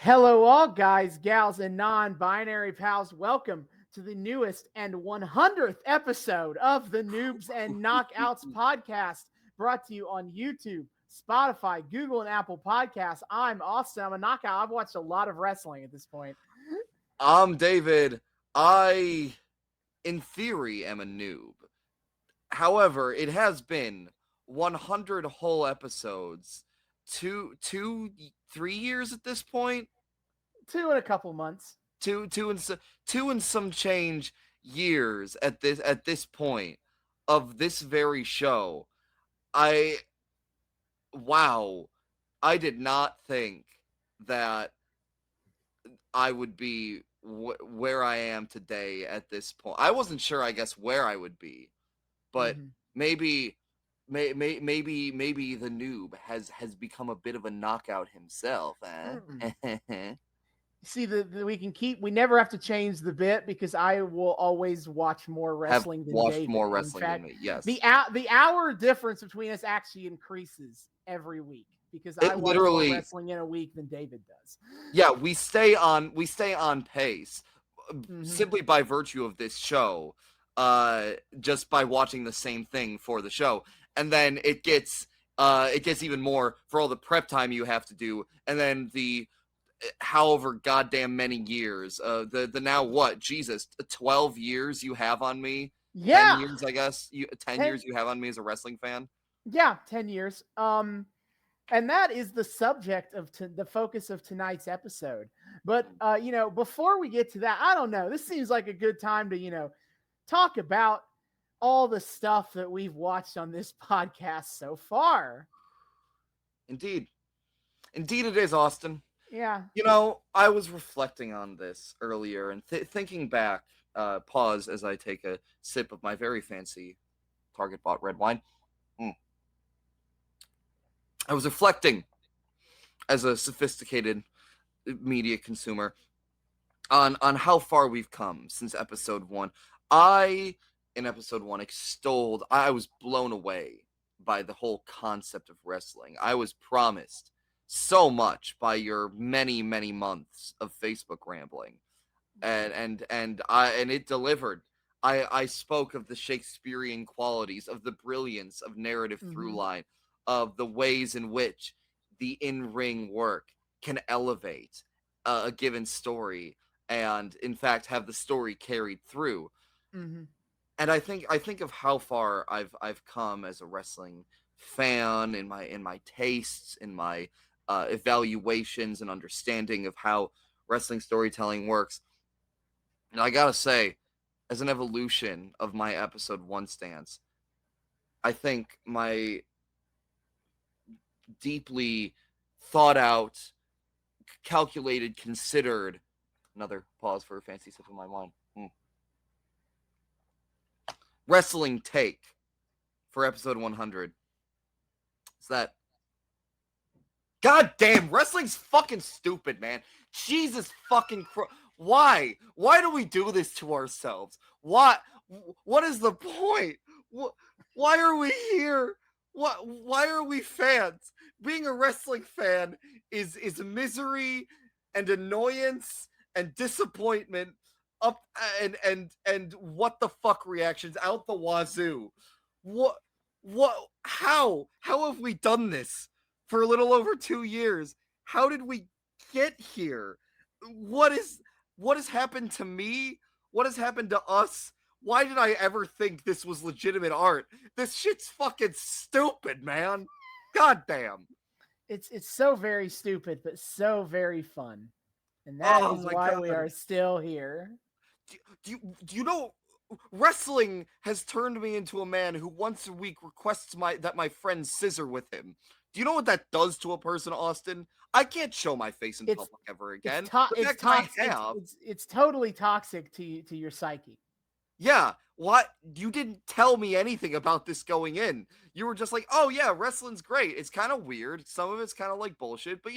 Hello, all guys, gals, and non binary pals. Welcome to the newest and 100th episode of the Noobs and Knockouts Podcast, brought to you on YouTube, Spotify, Google, and Apple Podcasts. I'm Austin. I'm a knockout. I've watched a lot of wrestling at this point. I'm David. I, in theory, am a noob. However, it has been 100 whole episodes, 3 years at this point. 2 in a couple months. Two and some change years at this point of this very show. I did not think that I would be where I am today at this point. I wasn't sure, I guess, where I would be, but maybe the noob has become a bit of a knockout himself. See, we never have to change the bit because I will always watch more wrestling than David. More wrestling than me, yes. The hour difference between us actually increases every week because I watch more wrestling in a week than David does. Yeah, we stay on pace simply by virtue of this show, just by watching the same thing for the show. And then it gets even more for all the prep time you have to do, and then the however goddamn many years, the now what, Jesus, 12 years you have on me. 10 years, I guess. 10 years you have on me as a wrestling fan. Yeah, 10 years. And that is the subject of the focus of tonight's episode. But before we get to that, I don't know. This seems like a good time to talk about all the stuff that we've watched on this podcast so far. Indeed it is, Austin. Yeah. I was reflecting on this earlier and thinking back, pause as I take a sip of my very fancy Target bought red wine. I was reflecting as a sophisticated media consumer on how far we've come since episode 1. In episode 1, I was blown away by the whole concept of wrestling. I was promised so much by your many, many months of Facebook rambling, and it delivered. I spoke of the Shakespearean qualities, of the brilliance of narrative through line, of the ways in which the in-ring work can elevate a given story and, in fact, have the story carried through. And I think of how far I've come as a wrestling fan in my tastes, in my evaluations and understanding of how wrestling storytelling works. And I gotta say, as an evolution of my episode 1 stance, I think my deeply thought out, calculated, considered, another pause for a fancy sip of my wine, wrestling take for episode 100 is that God damn, wrestling's fucking stupid, man. Jesus fucking Christ. Why? Why do we do this to ourselves? What is the point? Why are we here? Why are we fans? Being a wrestling fan is misery and annoyance and disappointment up and what the fuck reactions out the wazoo. How have we done this for a little over 2 years? How did we get here? What has happened to me? What has happened to us? Why did I ever think this was legitimate art? This shit's fucking stupid, man. God damn. It's so very stupid, but so very fun. And that is why we are still here. Do you know, wrestling has turned me into a man who once a week requests that my friend scissor with him. Do you know what that does to a person, Austin? I can't show my face in public ever again. It's toxic. It's totally toxic to your psyche. Yeah. What? You didn't tell me anything about this going in. You were just like, oh yeah, wrestling's great. It's kind of weird. Some of it's kind of like bullshit, but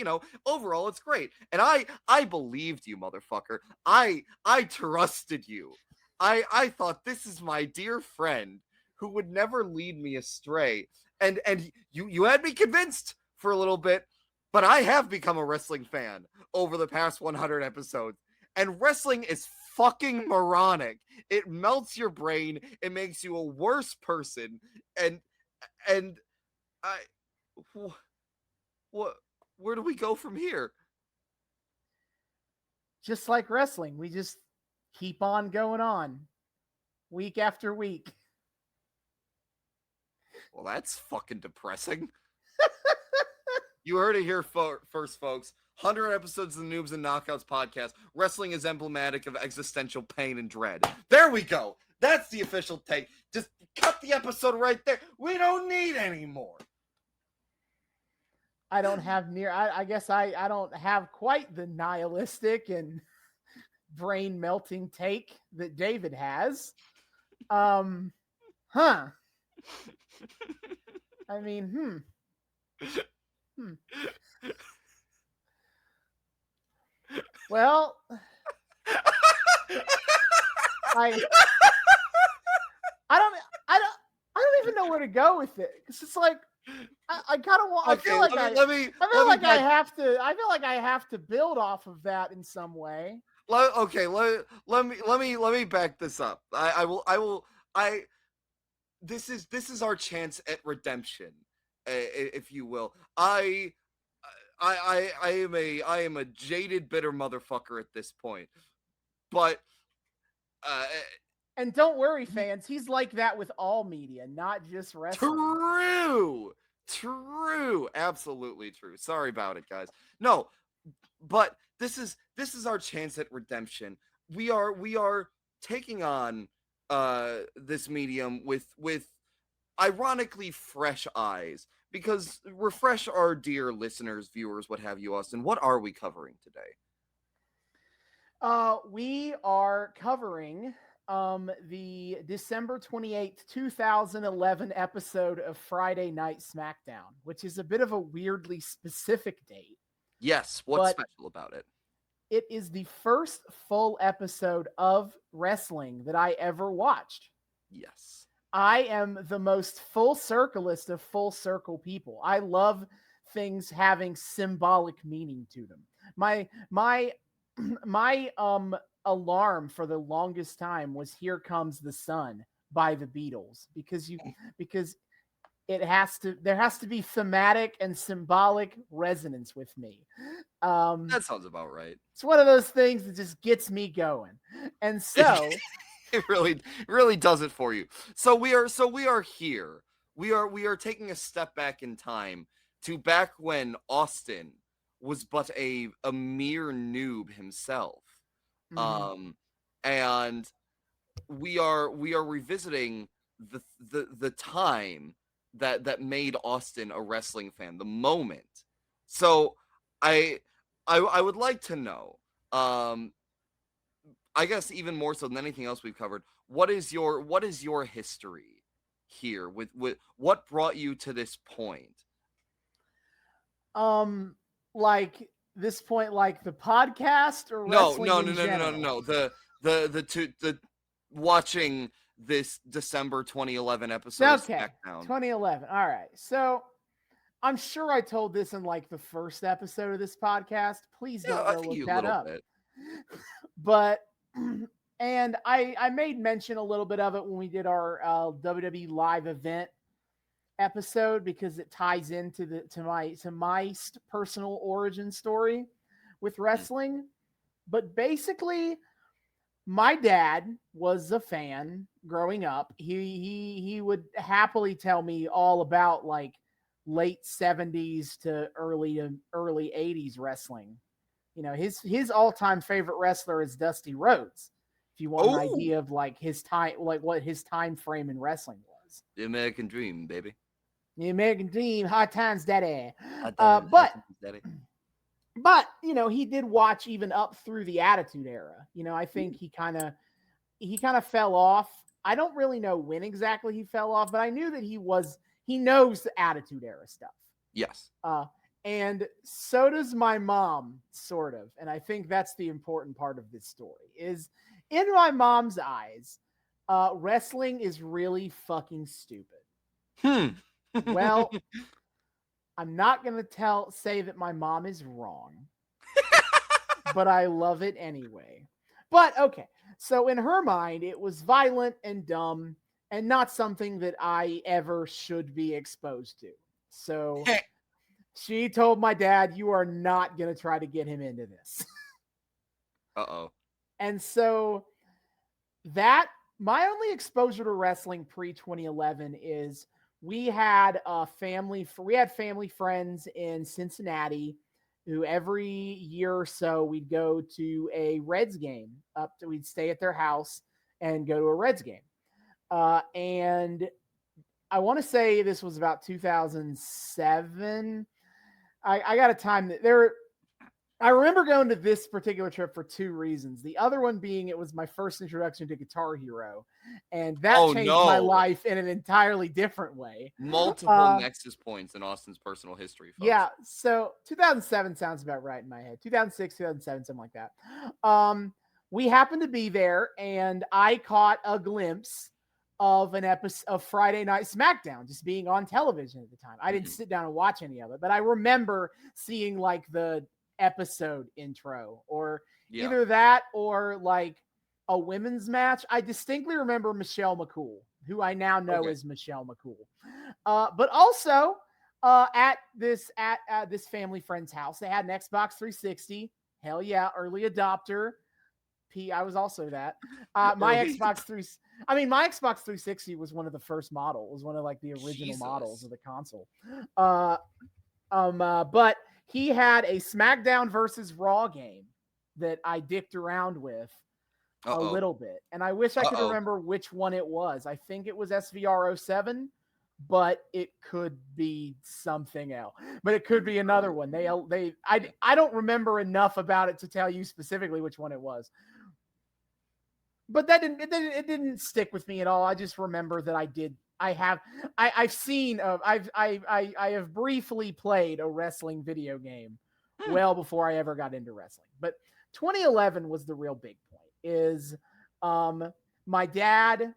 overall it's great. And I believed you, motherfucker. I trusted you. I thought, this is my dear friend who would never lead me astray. And you had me convinced for a little bit. But I have become a wrestling fan over the past 100 episodes, and wrestling is fucking moronic. It melts your brain. It makes you a worse person. And I, what? Where do we go from here? Just like wrestling, we just keep on going on, week after week. Well, that's fucking depressing. You heard it here first, folks. 100 episodes of the Noobs and Knockouts podcast. Wrestling is emblematic of existential pain and dread. There we go. That's the official take. Just cut the episode right there. We don't need any more. I don't have I guess I don't have quite the nihilistic and brain melting take that David has. I mean, Well, I don't even know where to go with it. It's just like I kind of want. Okay, I feel like I have to build off of that in some way. Let me back this up. This is our chance at redemption, if you will. I am a jaded, bitter motherfucker at this point, but and don't worry, fans. He's like that with all media, not just wrestling. True, absolutely true. Sorry about it, guys. No, but this is our chance at redemption. We are taking on this medium with ironically fresh eyes, because refresh our dear listeners, viewers, what have you, Austin. What are we covering today? We are covering the December 28th, 2011 episode of Friday Night Smackdown, which is a bit of a weirdly specific date. Yes, what's special about it? It is the first full episode of wrestling that I ever watched. Yes. I am the most full circleist of full circle people. I love things having symbolic meaning to them. My alarm for the longest time was "Here Comes the Sun" by the Beatles, because there has to be thematic and symbolic resonance with me. That sounds about right. It's one of those things that just gets me going. And so it really does it for you. So we are here. We are taking a step back in time to back when Austin was but a mere noob himself. Mm-hmm. And we are revisiting the time that made Austin a wrestling fan, the moment. So I would like to know, I guess even more so than anything else we've covered, what is your history here with what brought you to this point? Like this point, like the podcast, or no, the watching this December 2011 episode of Smackdown. 2011. All right. So I'm sure I told this in like the first episode of this podcast. Please don't go look that up. But and I made mention a little bit of it when we did our WWE live event episode, because it ties into my personal origin story with wrestling. But basically, my dad was a fan growing up. He would happily tell me all about like late 70s to early 80s wrestling. You know, his all-time favorite wrestler is Dusty Rhodes. If you want an idea of like his time, like what his time frame in wrestling was. The American Dream, baby. The American Dream, hard times, daddy. But you know, he did watch even up through the Attitude Era. You know, I think he kind of fell off. I don't really know when exactly he fell off, but I knew that he knows the Attitude Era stuff. Yes. And so does my mom, sort of. And I think that's the important part of this story, is in my mom's eyes, wrestling is really fucking stupid. Well, I'm not going to say that my mom is wrong, but I love it anyway. But okay, so in her mind, it was violent and dumb and not something that I ever should be exposed to. So she told my dad, "You are not going to try to get him into this." Uh-oh. And so that my only exposure to wrestling pre 2011 is we had family friends in Cincinnati who every year or so we'd go to a Reds game. We'd stay at their house and go to a Reds game. And I want to say this was about 2007. I got a time that there. I remember going to this particular trip for two reasons. The other one being it was my first introduction to Guitar Hero, and that changed my life in an entirely different way. Multiple nexus points in Austin's personal history, folks. Yeah, so 2007 sounds about right in my head. 2006, 2007, something like that. We happened to be there, and I caught a glimpse of an episode of Friday Night Smackdown just being on television at the time. I didn't sit down and watch any of it, but I remember seeing like the episode intro or either that or like a women's match. I distinctly remember Michelle McCool, who I now know is Michelle McCool. But also at this family friend's house, they had an Xbox 360. Hell yeah, early adopter. I was also that. My Xbox 360 was one of the first model. It was one of like the original models of the console. But he had a SmackDown versus Raw game that I dicked around with a little bit. And I wish I could remember which one it was. I think it was SVR07, but it could be something else. But it could be another one. I don't remember enough about it to tell you specifically which one it was. But it didn't stick with me at all. I just remember that I have briefly played a wrestling video game well before I ever got into wrestling. But 2011 was the real big point. Is my dad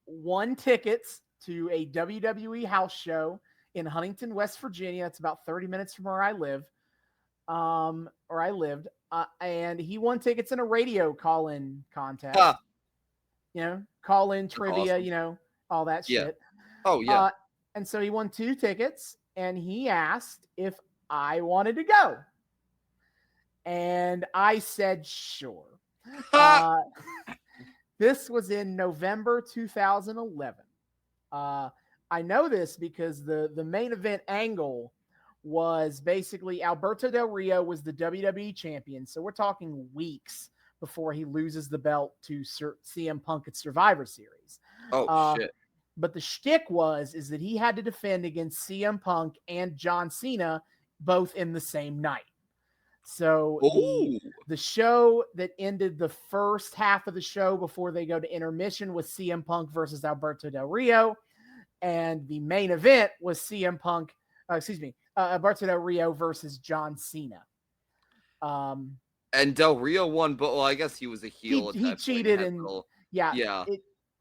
won tickets to a WWE house show in Huntington, West Virginia. It's about 30 minutes from where I live, or I lived. And he won tickets in a radio call-in contest. Call-in trivia, awesome. All that shit. Oh, yeah. And so he won 2 tickets, and he asked if I wanted to go. And I said, sure. This was in November 2011. I know this because the main event angle was basically Alberto Del Rio was the WWE champion. So we're talking weeks before he loses the belt to CM Punk at Survivor Series. Shit. But the shtick is that he had to defend against CM Punk and John Cena both in the same night. So the show that ended the first half of the show before they go to intermission was CM Punk versus Alberto Del Rio. And the main event was Alberto Del Rio versus John Cena. And Del Rio won, but I guess he was a heel. He cheated, and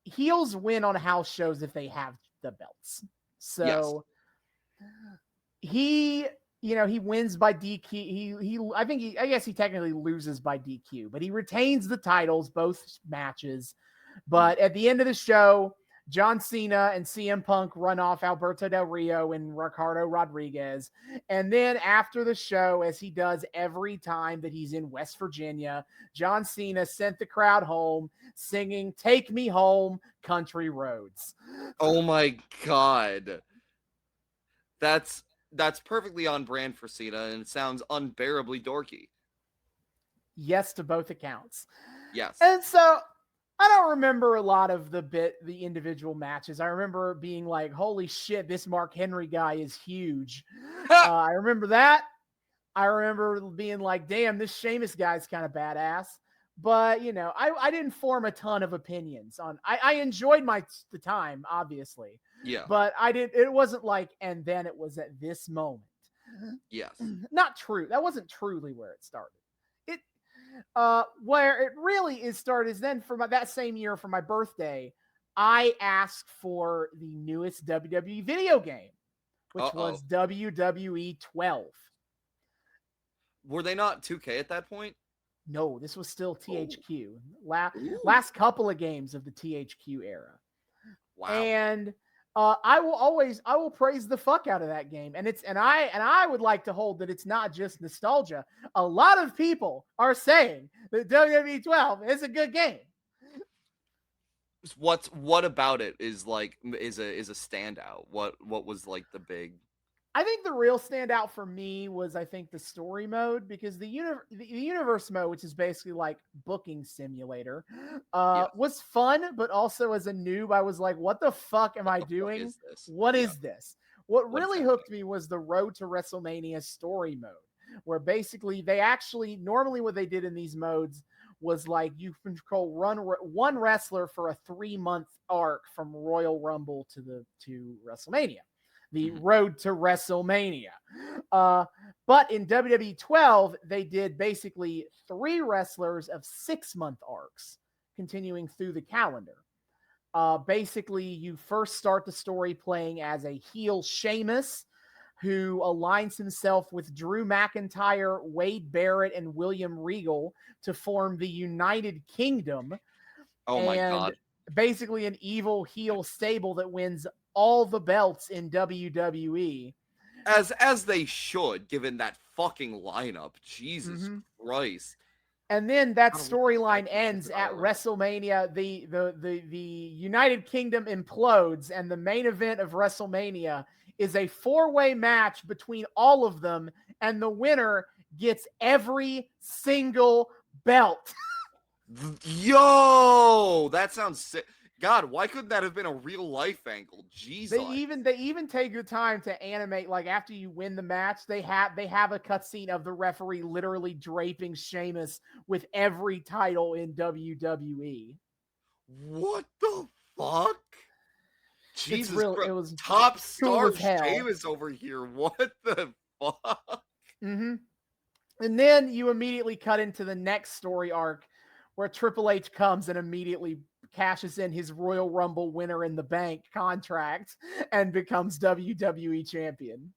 heels win on house shows if they have the belts. So he wins by DQ. I guess he technically loses by DQ, but he retains the titles both matches. But at the end of the show, John Cena and CM Punk run off Alberto Del Rio and Ricardo Rodriguez. And then after the show, as he does every time that he's in West Virginia, John Cena sent the crowd home singing "Take Me Home, Country Roads." Oh my God. That's perfectly on brand for Cena, and it sounds unbearably dorky. Yes, to both accounts. Yes. And so I don't remember a lot of the individual matches. I remember being like, holy shit, this Mark Henry guy is huge. I remember that. I remember being like, damn, this Sheamus guy's kind of badass. But, I didn't form a ton of opinions on. I enjoyed the time, obviously. Yeah. But it wasn't like, and then it was at this moment. Yes. Not true. That wasn't truly where it started. Where it really started is then for that same year for my birthday, I asked for the newest WWE video game, which was WWE 12. Were they not 2K at that point? No, this was still THQ. Ooh. Last couple of games of the THQ era. Wow. And I will praise the fuck out of that game. And I would like to hold that it's not just nostalgia. A lot of people are saying that WWE 12 is a good game. What about it is a standout? What was like the big? I think the real standout for me was, I think, the story mode, because the universe mode, which is basically like booking simulator, was fun, but also as a noob, I was like, what the fuck am I doing? What is this? What really hooked me was the Road to WrestleMania story mode, where basically normally what they did in these modes was like you control one wrestler for a 3-month arc from Royal Rumble to WrestleMania. The Road to WrestleMania. But in WWE 12, they did basically 3 wrestlers of 6-month arcs, continuing through the calendar. Basically, you first start the story playing as a heel Sheamus, who aligns himself with Drew McIntyre, Wade Barrett, and William Regal to form the United Kingdom. Oh my God. Basically an evil heel stable that wins all the belts in WWE. As they should, given that fucking lineup. Jesus Christ. And then that storyline ends at WrestleMania. The United Kingdom implodes, and the main event of WrestleMania is a 4-way match between all of them, and the winner gets every single belt. Yo, that sounds sick. God, why couldn't that have been a real life angle? Jesus. They even take the time to animate, like after you win the match, they have a cutscene of the referee literally draping Sheamus with every title in WWE. What the fuck? Jesus Christ. It was top star cool Sheamus over here. What the fuck? Mm-hmm. And then you immediately cut into the next story arc, where Triple H comes and immediately cashes in his Royal Rumble winner in the bank contract and becomes WWE champion.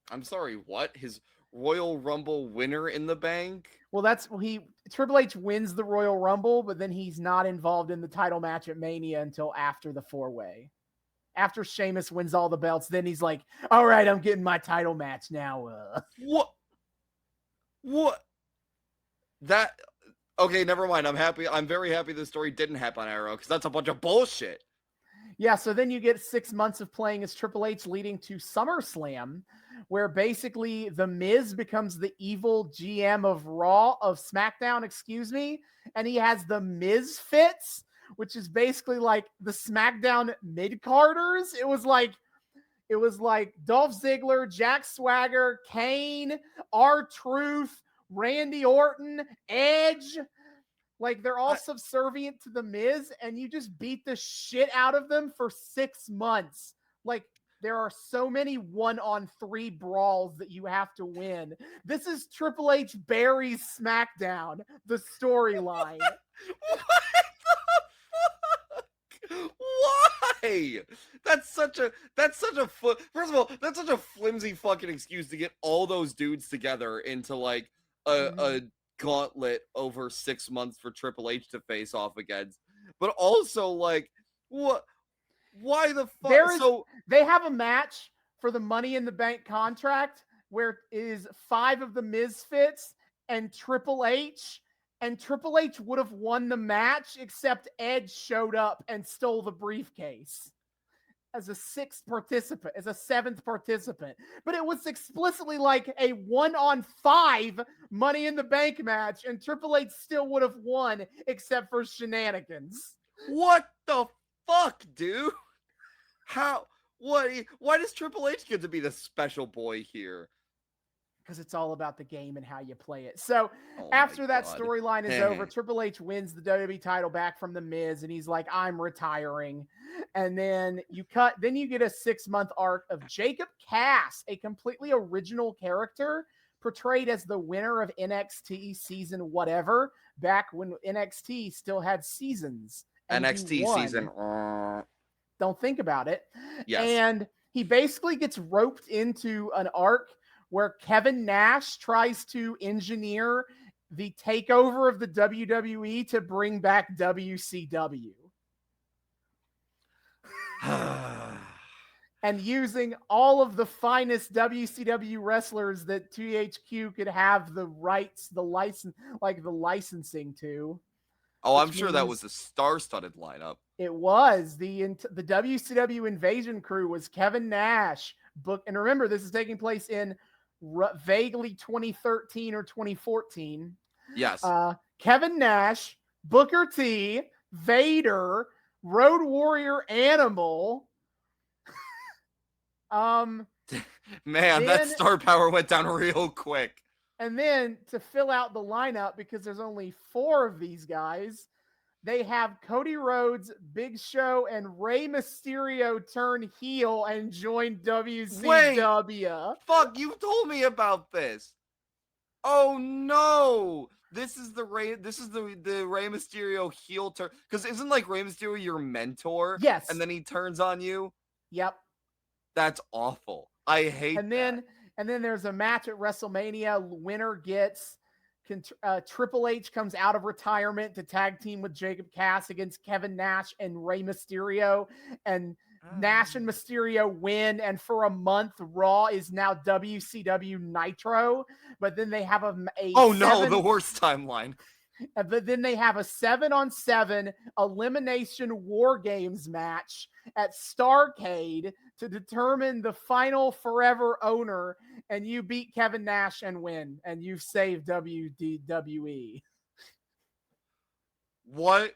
I'm sorry, what? His Royal Rumble winner in the bank? Well, Triple H wins the Royal Rumble, but then he's not involved in the title match at Mania until after the 4-way. After Sheamus wins all the belts, then he's like, all right, I'm getting my title match now. What? That... Okay, never mind. I'm very happy this story didn't happen on Arrow, because that's a bunch of bullshit. Yeah, so then you get 6 months of playing as Triple H, leading to SummerSlam, where basically The Miz becomes the evil GM of SmackDown, and he has the Miz Fits, which is basically like the SmackDown mid-carders. It was like Dolph Ziggler, Jack Swagger, Kane, R-Truth, Randy Orton, Edge. Like, they're all subservient to the Miz, and you just beat the shit out of them for 6 months. Like, there are so many 1-on-3 brawls that you have to win. This is Triple H buries SmackDown, the storyline. Why? That's such a first of all, that's such a flimsy fucking excuse to get all those dudes together into like a gauntlet over 6 months for Triple H to face off against. But also, like, what? Why the fuck? They have a match for the Money in the Bank contract where it is 5 of the Misfits and Triple H. And Triple H would have won the match, except Edge showed up and stole the briefcase as a 7th participant. But it was explicitly like a 1-on-5 Money in the Bank match, and Triple H still would have won, except for shenanigans. What the fuck, dude? How? What? Why does Triple H get to be the special boy here? Because it's all about the game and how you play it. So after that storyline is over, Triple H wins the WWE title back from The Miz, and he's like, I'm retiring. And then you get a 6-month arc of Jacob Cass, a completely original character portrayed as the winner of NXT season whatever, back when NXT still had seasons. NXT season. Don't think about it. Yes. And he basically gets roped into an arc where Kevin Nash tries to engineer the takeover of the WWE to bring back WCW. And using all of the finest WCW wrestlers that THQ could have the rights, the licensing to. Oh, I'm sure that was a star-studded lineup. It was. The WCW Invasion crew was Kevin Nash. And remember, this is taking place in vaguely 2013 or 2014. Yes. Kevin Nash, Booker T, Vader, Road Warrior Animal. Man, that star power went down real quick. And then to fill out the lineup, because there's only 4 of these guys, they have Cody Rhodes, Big Show, and Rey Mysterio turn heel and join WCW. Wait, fuck, you told me about this. Oh no. This is the Rey Mysterio heel turn. Because isn't like Rey Mysterio your mentor? Yes. And then he turns on you? Yep. That's awful. I hate that. And then there's a match at WrestleMania. Winner gets Triple H comes out of retirement to tag team with Jacob Cass against Kevin Nash and Rey Mysterio. And Nash and Mysterio win. And for a month, Raw is now WCW Nitro. But then they have the worst timeline. But then they have a 7-on-7 elimination War Games match at Starrcade to determine the final forever owner, and you beat Kevin Nash and win, and you've saved WWE. What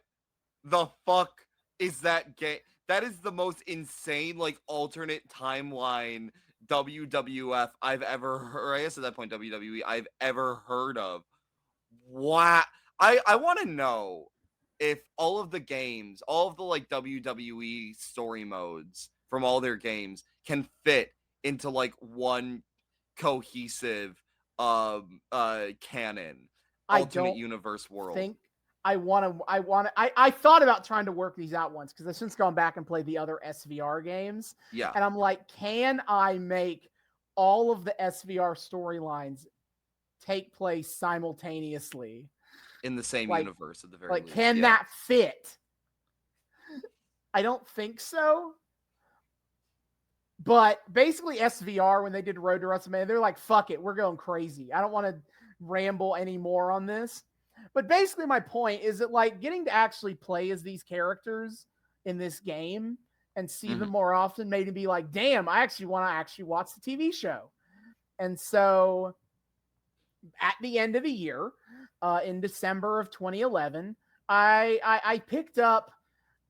the fuck is that game? That is the most insane, like, alternate timeline WWF I've ever heard. I guess at that point, WWE I've ever heard of. Wow. I want to know if all of the games, all of the like WWE story modes from all their games can fit into like one cohesive canon alternate universe world. I thought about trying to work these out once because I've since gone back and played the other SVR games. Yeah. And I'm like, can I make all of the SVR storylines take place simultaneously? In the same universe at the very least. Can that fit? I don't think so. But basically SVR, when they did Road to WrestleMania, they're like, fuck it, we're going crazy. I don't want to ramble anymore on this. But basically my point is that like getting to actually play as these characters in this game and see them more often made me be like, damn, I actually want to actually watch the TV show. And so at the end of the year, in December of 2011, I picked up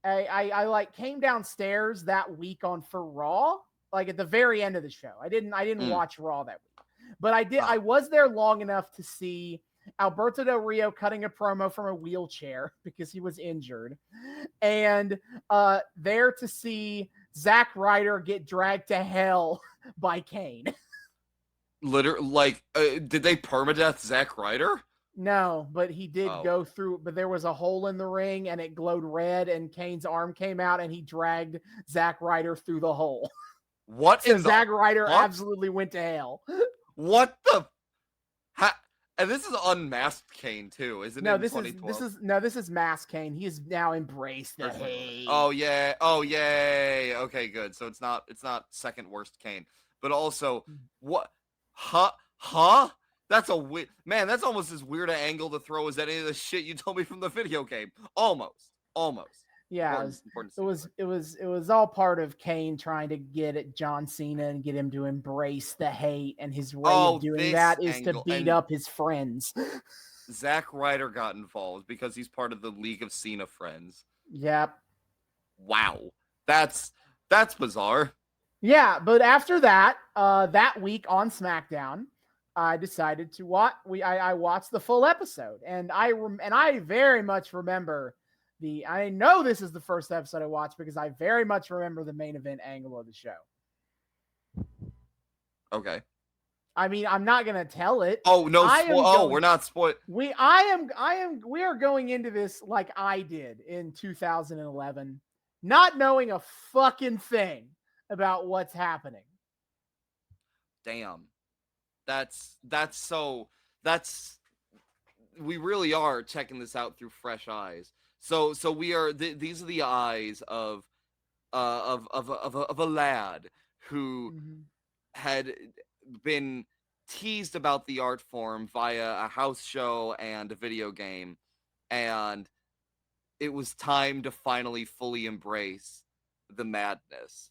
I like came downstairs that week for Raw, like at the very end of the show. I didn't watch Raw that week. But I did I was there long enough to see Alberto Del Rio cutting a promo from a wheelchair because he was injured. And there to see Zack Ryder get dragged to hell by Kane. Literally, did they permadeath Zack Ryder? No, but he did go through, but there was a hole in the ring and it glowed red and Kane's arm came out and he dragged Zack Ryder through the hole. What so Zack Ryder absolutely went to hell. What the? And this is unmasked Kane too, isn't it? This is masked Kane. He has now embraced the hate. Oh yeah. Oh yay. Okay, good. So it's not second worst Kane. But also, what? Huh? That's man, that's almost as weird an angle to throw as any of the shit you told me from the video game. Almost. Yeah, it was all part of Kane trying to get at John Cena and get him to embrace the hate, and his way of doing that is to beat up his friends. Zack Ryder got involved because he's part of the League of Cena friends. Yep. Wow. That's bizarre. Yeah, but after that, that week on SmackDown, I decided to watch. I watched the full episode, and I very much remember I know this is the first episode I watched because I very much remember the main event angle of the show. Okay. I mean, I'm not gonna tell it. Oh no! We're not spoiled. We are going into this like I did in 2011, not knowing a fucking thing about what's happening. Damn. That's we really are checking this out through fresh eyes. So we are these are the eyes of a lad who Mm-hmm. had been teased about the art form via a house show and a video game, and it was time to finally fully embrace the madness.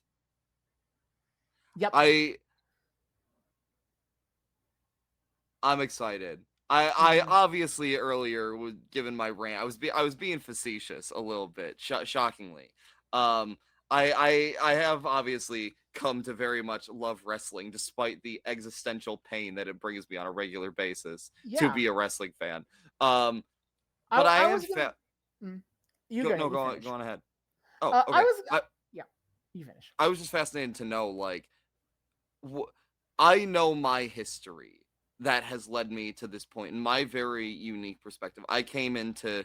Yep. I'm excited. I obviously earlier was given my rant. I was being facetious a little bit, shockingly. I have obviously come to very much love wrestling, despite the existential pain that it brings me on a regular basis to Yeah. be a wrestling fan. But I I am was gonna. You go go ahead. no You go finish. go on ahead. Oh, I okay. was. Yeah. You finish. I was just fascinated to know, like, I know my history that has led me to this point in my very unique perspective. I came into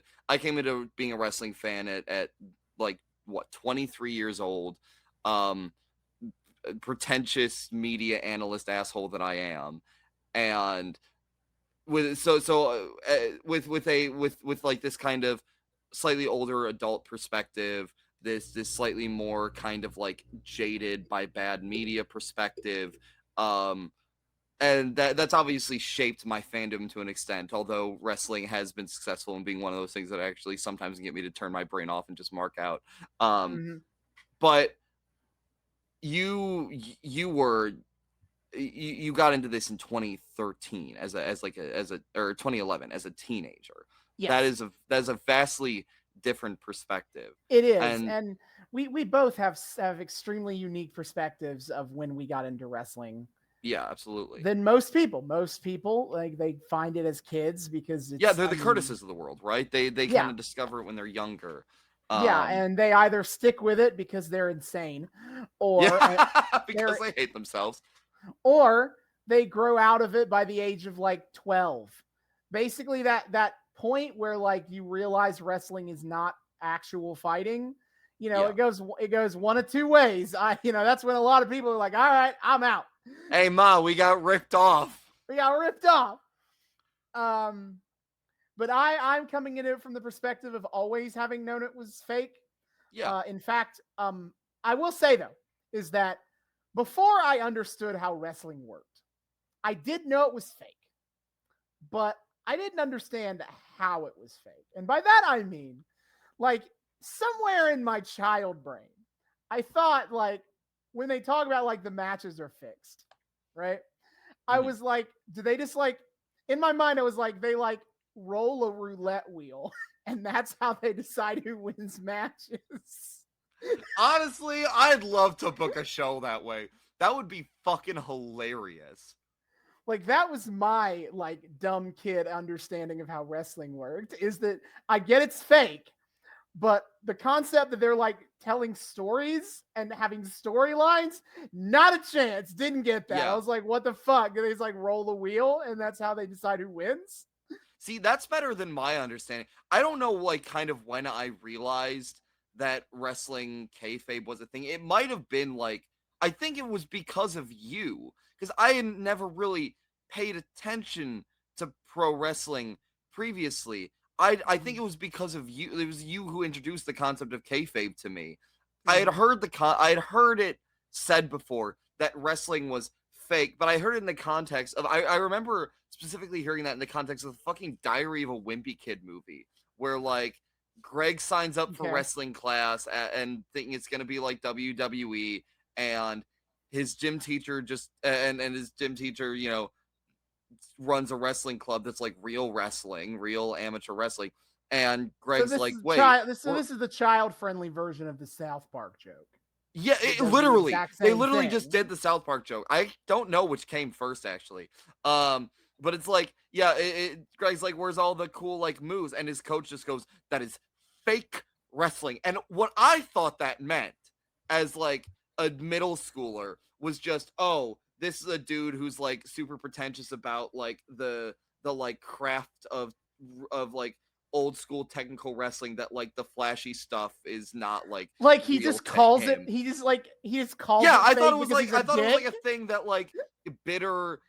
being a wrestling fan at like what 23 years old, pretentious media analyst asshole that I am, and with with like this kind of slightly older adult perspective, this slightly more kind of like jaded by bad media perspective, and that's obviously shaped my fandom to an extent, although wrestling has been successful in being one of those things that actually sometimes get me to turn my brain off and just mark out. Mm-hmm. But you got into this in 2013 as a or 2011 as a teenager. Yes. That is a vastly different perspective. It is, And and we both have extremely unique perspectives of when we got into wrestling yeah, absolutely. than most people. Most people like they find it as kids because it's Yeah, they're the Curtises of the world, right? They yeah. kind of discover it when they're younger. Yeah, and they either stick with it because they're insane, or yeah, because they hate themselves, or they grow out of it by the age of like 12. Basically, that point where like you realize wrestling is not actual fighting. You know, Yeah. it goes one of two ways. That's when a lot of people are like, "All right, I'm out." Hey, Ma, we got ripped off. We got ripped off. But I'm coming at it from the perspective of always having known it was fake. Yeah. In fact, I will say though, is that before I understood how wrestling worked, I did know it was fake, but I didn't understand how it was fake. And by that I mean, like somewhere in my child brain, I thought like when they talk about like the matches are fixed, right? I was like, do they just like in my mind? I was like, they like roll a roulette wheel, and that's how they decide who wins matches. Honestly, I'd love to book a show that way. That would be fucking hilarious. Like that was my like dumb kid understanding of how wrestling worked, is that I get it's fake, but the concept that they're like telling stories and having storylines, not a chance. Didn't get that. Yeah. I was like, what the fuck? They just like roll the wheel and that's how they decide who wins? See, that's better than my understanding. I don't know, like, kind of when I realized that wrestling kayfabe was a thing. It might have been like, I think it was because of you, because I had never really paid attention to pro wrestling previously. I think it was because of you. It was you who introduced the concept of kayfabe to me. I had heard I had heard it said before that wrestling was fake, but I heard it in the context of I remember specifically hearing that in the context of the fucking Diary of a Wimpy Kid movie, where like Greg signs up for wrestling class and thinking it's gonna be like WWE, and his gym teacher and his gym teacher, runs a wrestling club that's like real wrestling, real amateur wrestling. And Greg's like, wait, this is the child-friendly version of the South Park joke. Yeah, literally. They literally just did the South Park joke. I don't know which came first, actually. But it's like, yeah, Greg's like, where's all the cool like moves? And his coach just goes, that is fake wrestling. And what I thought that meant as like a middle schooler was just, oh, this is a dude who's like super pretentious about like the like craft of like old school technical wrestling that like the flashy stuff is not like he real just to calls it. him. He just calls Yeah, it. I thought fake it was because like he's a dick. a thing that like bitter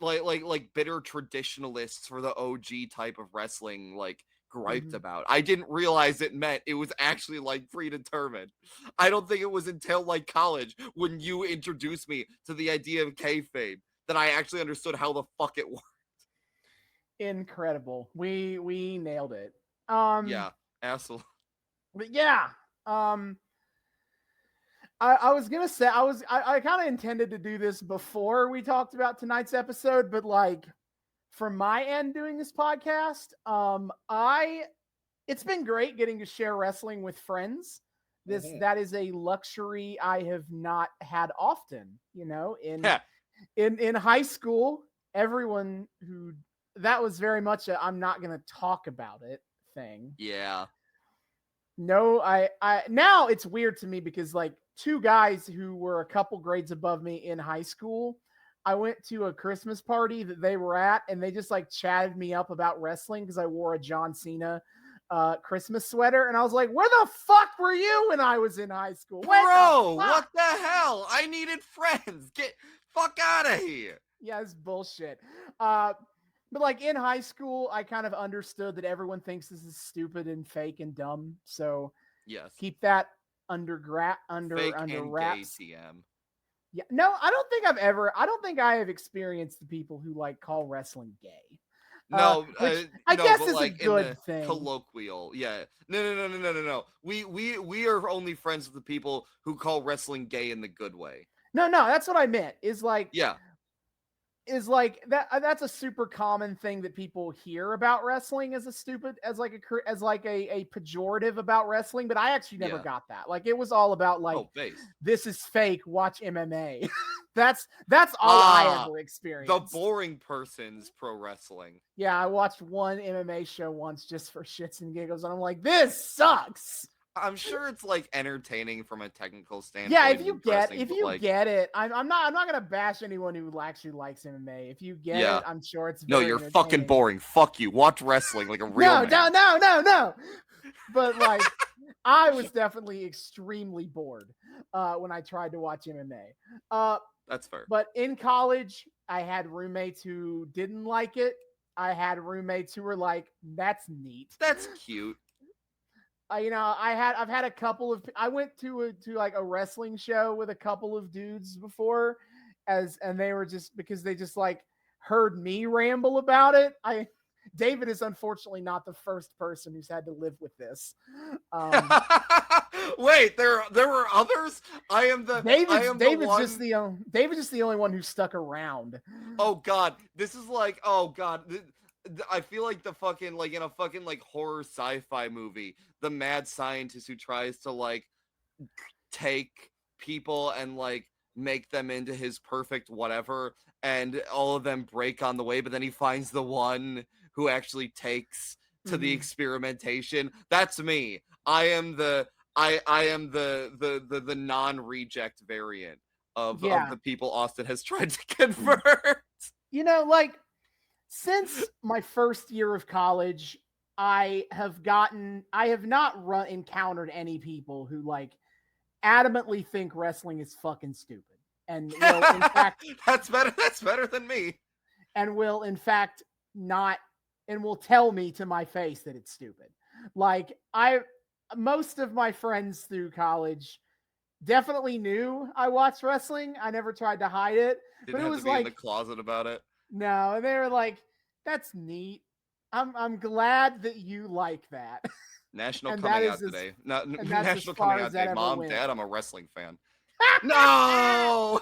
like bitter traditionalists for the OG type of wrestling like griped about. I didn't realize it meant it was actually like predetermined. I don't think it was until like college when you introduced me to the idea of kayfabe that I actually understood how the fuck it worked. Incredible. We nailed it. Yeah, absolutely. But yeah. I was gonna say I kind of intended to do this before we talked about tonight's episode, but like from my end doing this podcast, it's been great getting to share wrestling with friends. That is a luxury I have not had often, in high school, everyone who that was very much a I'm not going to talk about it thing. Yeah. No, I now it's weird to me because like two guys who were a couple grades above me in high school, I went to a Christmas party that they were at and they just like chatted me up about wrestling because I wore a John Cena Christmas sweater and I was like, where the fuck were you when I was in high school? Bro, what the hell? I needed friends. Get fuck out of here. Yeah, it's bullshit. But like in high school, I kind of understood that everyone thinks this is stupid and fake and dumb. So yes, keep that under fake and wraps. Gay TM. Yeah, no, I don't think I have experienced the people who like call wrestling gay. No, which I guess is like a good in the thing. Colloquial, yeah. No. We are only friends with the people who call wrestling gay in the good way. No, that's what I meant. Is like that. That's a super common thing that people hear about wrestling as a pejorative about wrestling. But I actually never got that. Like it was all about like this is fake. Watch MMA. that's all I ever experienced. The boring person's pro wrestling. Yeah, I watched one MMA show once just for shits and giggles, and I'm like, this sucks. I'm sure it's like entertaining from a technical standpoint. Yeah, if you get it, I'm not gonna bash anyone who actually likes MMA. If you get it, I'm sure it's very you're fucking boring. Fuck you. Watch wrestling like a real man. No. But like, I was definitely extremely bored when I tried to watch MMA. That's fair. But in college, I had roommates who didn't like it. I had roommates who were like, "That's neat. That's cute." I've had a couple of. I went to like a wrestling show with a couple of dudes before, and they were just because they just like heard me ramble about it. David is unfortunately not the first person who's had to live with this. Wait, there were others. David's just the only one who stuck around. Oh God, this is like I feel like the fucking like in a fucking like horror sci-fi movie, the mad scientist who tries to like take people and like make them into his perfect whatever, and all of them break on the way, but then he finds the one who actually takes to the experimentation. That's me. I am the non-reject variant of the people Austin has tried to convert. Like since my first year of college, I have not encountered any people who like adamantly think wrestling is fucking stupid and will in fact that's better than me and will in fact not and will tell me to my face that it's stupid. Like most of my friends through college definitely knew I watched wrestling. I never tried to hide it. Didn't have to be in the closet about it. No, they were like, "That's neat. I'm glad that you like that." National coming out today. National coming out day. Mom, Dad, I'm a wrestling fan. No.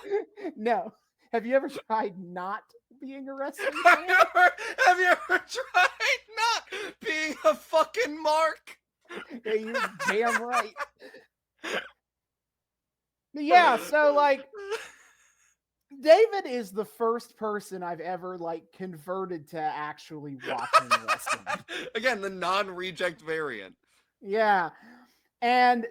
No. Have you ever tried not being a wrestling fan? Have you ever tried not being a fucking mark? Yeah, you're damn right. Yeah, so like David is the first person I've ever like converted to actually watching wrestling. Again, the non-reject variant. Yeah. And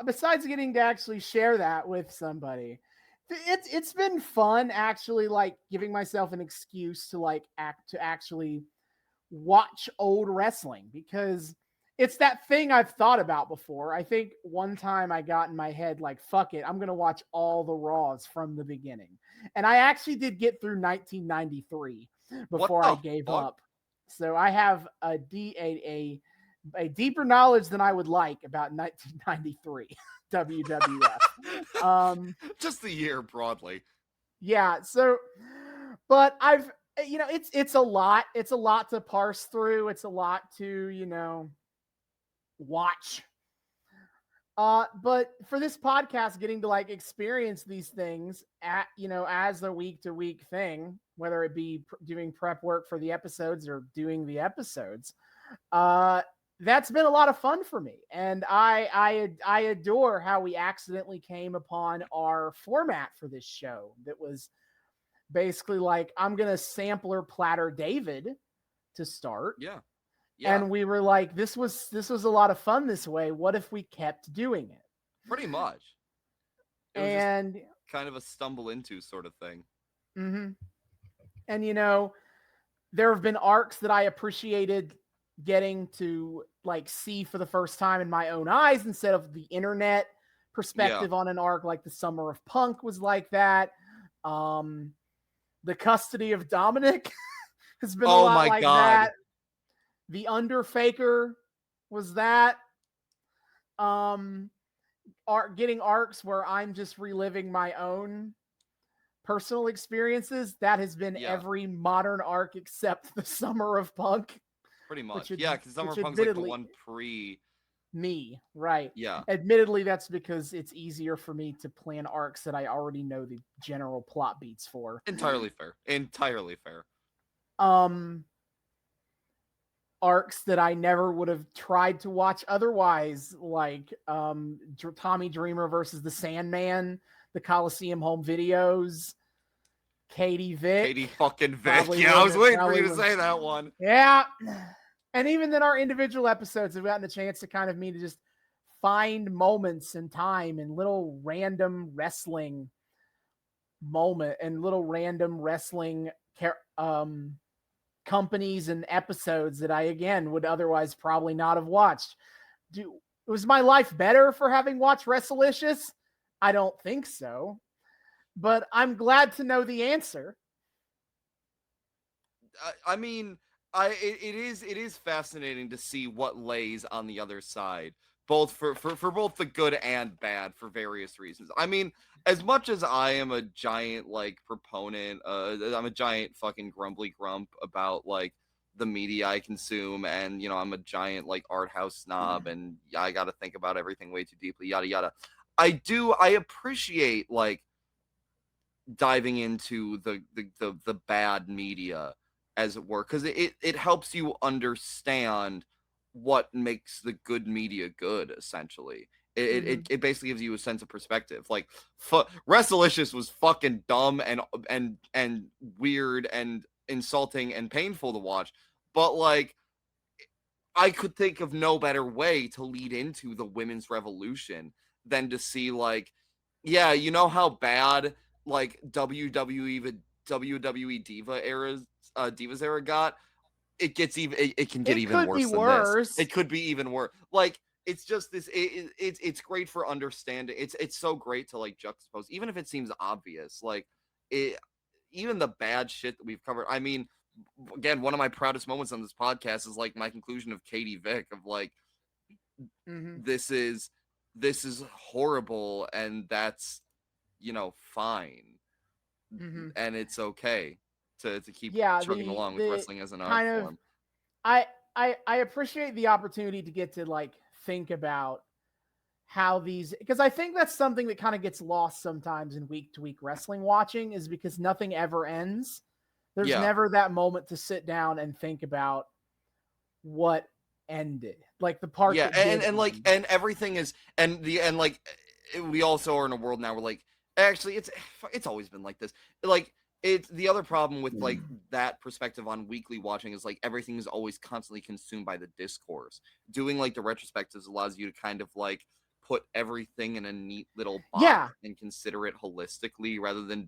besides getting to actually share that with somebody, it's been fun actually like giving myself an excuse to like actually watch old wrestling because it's that thing I've thought about before. I think one time I got in my head, like, fuck it, I'm going to watch all the Raws from the beginning. And I actually did get through 1993 before I gave up. So I have a deeper knowledge than I would like about 1993 WWF. Just the year broadly. Yeah. So, but it's a lot. It's a lot to parse through. It's a lot to, watch. But for this podcast, getting to like experience these things as a week to week thing, whether it be doing prep work for the episodes or doing the episodes, that's been a lot of fun for me. And I adore how we accidentally came upon our format for this show. That was basically like, I'm going to sampler platter David to start. Yeah. And we were like, this was a lot of fun this way. What if we kept doing it? Pretty much. It was just kind of a stumble into sort of thing. Mm-hmm. And there have been arcs that I appreciated getting to like see for the first time in my own eyes instead of the internet perspective on an arc. Like the Summer of Punk was like that. The Custody of Dominic has been a lot like that. The Underfaker was that. Getting arcs where I'm just reliving my own personal experiences. That has been every modern arc except the Summer of Punk. Pretty much. Because Summer of Punk's like the one pre me, right? Yeah. Admittedly, that's because it's easier for me to plan arcs that I already know the general plot beats for. Entirely fair. Arcs that I never would have tried to watch otherwise, like Tommy Dreamer versus the Sandman, the Coliseum home videos, Katie fucking Vic. Yeah, I was waiting for you to say that one. Yeah. And even then our individual episodes have gotten a chance to kind of me to just find moments in time and little random wrestling companies and episodes that I, again, would otherwise probably not have watched. Was my life better for having watched Wrestlicious? I don't think so. But I'm glad to know the answer. I mean, it is fascinating to see what lays on the other side, both for both the good and bad for various reasons. I mean, as much as I am a giant like proponent, I'm a giant fucking grumbly grump about like the media I consume, and I'm a giant like art house snob, and I got to think about everything way too deeply, yada yada. I appreciate like diving into the bad media, as it were, because it helps you understand what makes the good media good, essentially. It basically gives you a sense of perspective. Like, Wrestlicious was fucking dumb and weird and insulting and painful to watch, but like, I could think of no better way to lead into the women's revolution than to see like, yeah, you know how bad like WWE Divas era got? It gets even. It can get even worse than this. It could be even worse. Like, it's just this. It's great for understanding. It's so great to like juxtapose, even if it seems obvious. Like, even the bad shit that we've covered. I mean, again, one of my proudest moments on this podcast is like my conclusion of Katie Vick of like, this is horrible, and that's fine, and it's okay to keep chugging along with wrestling as an art form. I appreciate the opportunity to get to like think about how these, because I think that's something that kind of gets lost sometimes in week to week wrestling watching, is because nothing ever ends. There's never that moment to sit down and think about what ended, like the part. Yeah, and everything is, and like, we also are in a world now where like, actually it's always been like this. Like, it's the other problem with like that perspective on weekly watching is like everything is always constantly consumed by the discourse. Doing like the retrospectives allows you to kind of like put everything in a neat little box Yeah. and consider it holistically rather than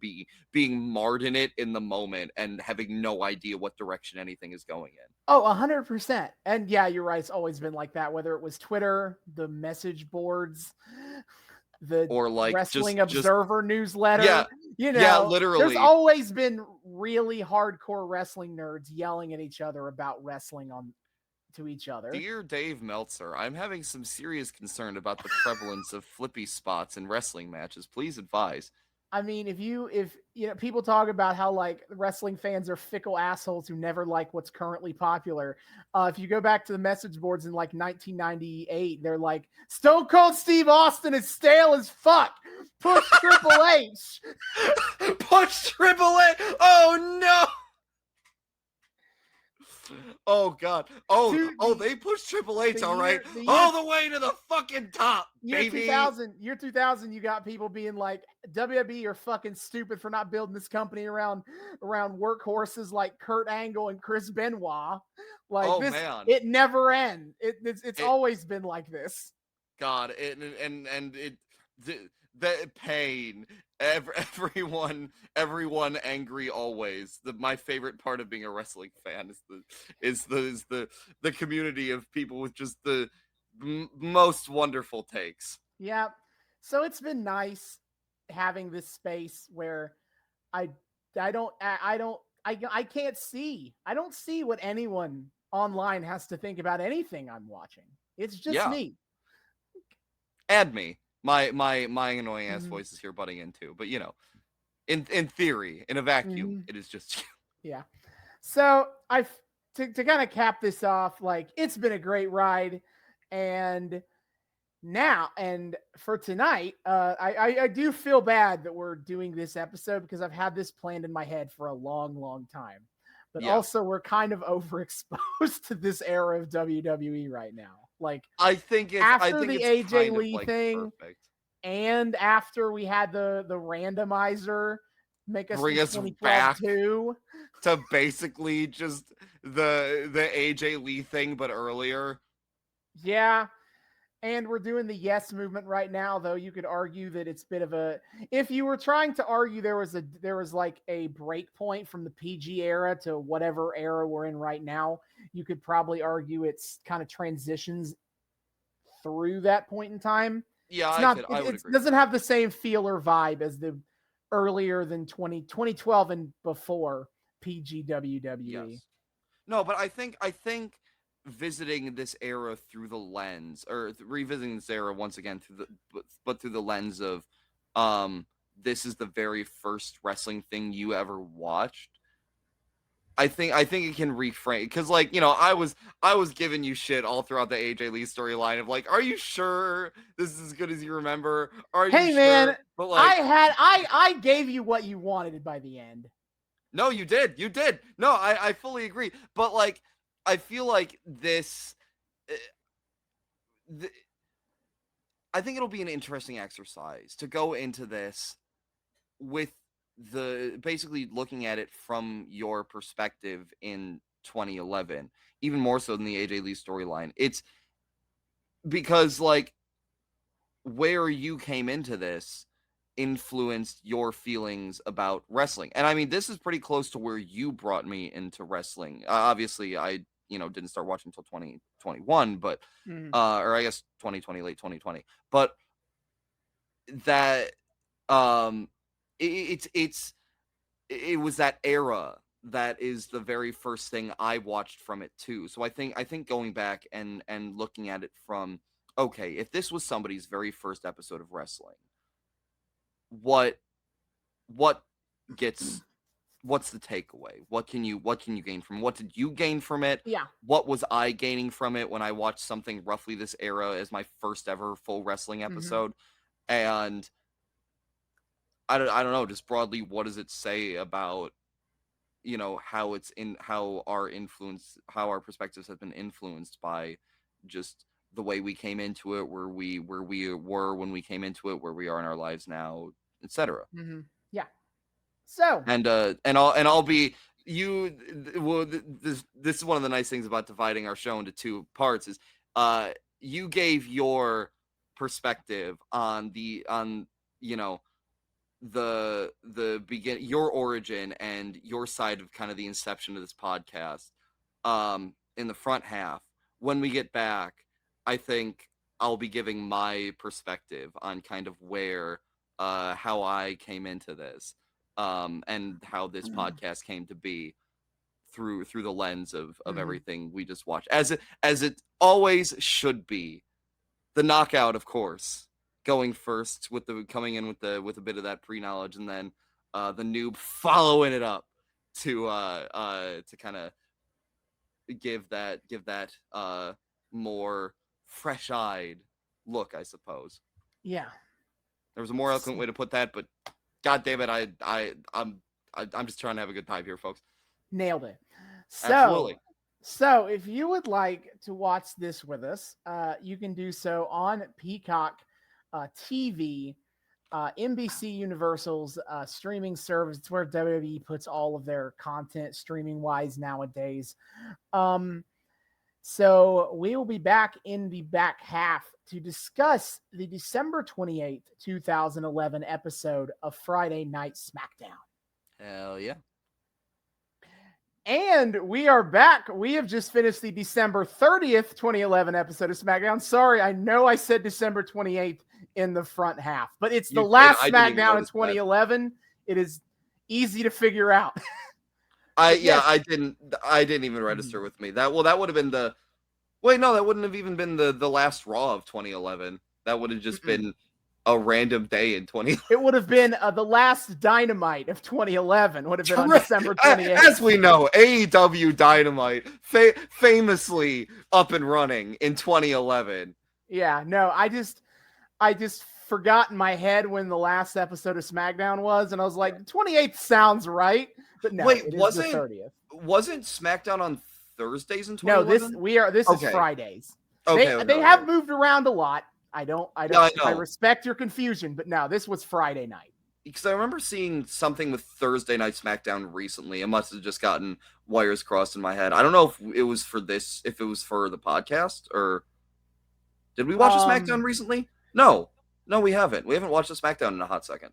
being marred in it in the moment and having no idea what direction anything is going in. Oh, 100%. And yeah, you're right. It's always been like that, whether it was Twitter, the message boards, the Or like Wrestling just Observer newsletter. yeah, You know, yeah, literally. There's always been really hardcore wrestling nerds yelling at each other about wrestling to each other. Dear Dave Meltzer, I'm having some serious concern about the prevalence of flippy spots in wrestling matches. Please advise. I mean, if you know, people talk about how like wrestling fans are fickle assholes who never like what's currently popular. If you go back to the message boards in like 1998, they're like, Stone Cold Steve Austin is stale as fuck. Push Triple H. Push Triple H. Oh no. Oh god. Oh, they pushed Triple H, all right. All the way to the fucking top, baby. Year 2000, you got people being like, WWE are fucking stupid for not building this company around workhorses like Kurt Angle and Chris Benoit. Like this, man. It never ends. It's always been like this. God, the pain. Everyone angry always. My favorite part of being a wrestling fan is the community of people with just the most wonderful takes. Yeah. So it's been nice having this space where I can't see. I don't see what anyone online has to think about anything I'm watching. It's just me. And me. My annoying ass voice is here butting in too, but you know, in theory, in a vacuum, it is just you. Yeah. So to kind of cap this off, like it's been a great ride, and for tonight, I do feel bad that we're doing this episode because I've had this planned in my head for a long, long time, but also we're kind of overexposed to this era of WWE right now. Like I think the AJ Lee thing, perfect. And after we had the randomizer bring us back to basically just the AJ Lee thing, but earlier. Yeah, and we're doing the yes movement right now. Though you could argue that it's a bit of a. If you were trying to argue there was like a break point from the PG era to whatever era we're in right now, you could probably argue it's kind of transitions through that point in time. Yeah, I would agree. It doesn't have the same feel or vibe as the earlier than 2012 and before PG WWE. Yes. No, but I think visiting this era through the lens, or revisiting this era once again through the lens of this is the very first wrestling thing you ever watched. I think it can reframe, because like, you know, I was giving you shit all throughout the AJ Lee storyline of like, are you sure this is as good as you remember? Hey man, but like, I gave you what you wanted by the end. No, you did. No, I fully agree. But like, I feel like this. I think it'll be an interesting exercise to go into this with basically looking at it from your perspective in 2011, even more so than the AJ Lee storyline. It's because like where you came into this influenced your feelings about wrestling. And I mean, this is pretty close to where you brought me into wrestling. Obviously I, didn't start watching until 2021, but or I guess 2020, late 2020. But that it was that era that is the very first thing I watched from it too. So I think going back and looking at it from, okay, if this was somebody's very first episode of wrestling, what's the takeaway? What can you gain from it? What did you gain from it? Yeah. What was I gaining from it when I watched something roughly this era as my first ever full wrestling episode? And I don't know, just broadly, what does it say about, how our perspectives have been influenced by just the way we came into it, where we were when we came into it, where we are in our lives now, etc. Yeah. So I'll be this is one of the nice things about dividing our show into two parts is you gave your perspective on you know, the your origin and your side of kind of the inception of this podcast in the front half. When we get back, I think I'll be giving my perspective on kind of where how I came into this and how this podcast came to be through the lens of everything we just watched, as it always should be. The knockout, of course, going first coming in with a bit of that pre-knowledge, and then the noob following it up to kind of give that more fresh-eyed look, I suppose. Yeah. There was a more eloquent way to put that, but God damn it, I'm just trying to have a good time here, folks. Nailed it. Absolutely. So if you would like to watch this with us, you can do so on Peacock TV, NBC Universal's streaming service. It's where WWE puts all of their content streaming wise nowadays. So we will be back in the back half to discuss the December 28th, 2011 episode of Friday Night Smackdown. Hell yeah. And we are back. We have just finished the December 30th, 2011 episode of SmackDown. Sorry, I know I said December 28th in the front half, but it's the last SmackDown in 2011. It is easy to figure out. I didn't even register with me. That would have been that wouldn't have even been the last Raw of 2011. That would have just been a random day in 20. It would have been the last Dynamite of 2011. Would have been on December 28th. As we know, AEW Dynamite famously up and running in 2011. Yeah, no, I just forgot in my head when the last episode of SmackDown was, and I was like, 28th sounds right, but no, wait, it is the 30th. Wasn't SmackDown on Thursdays in 2011? No, this is Fridays. Okay, they have moved around a lot. I respect your confusion, but no, this was Friday night. Because I remember seeing something with Thursday Night SmackDown recently. It must have just gotten wires crossed in my head. I don't know if it was for the podcast, or did we watch a SmackDown recently? No, we haven't. We haven't watched a SmackDown in a hot second.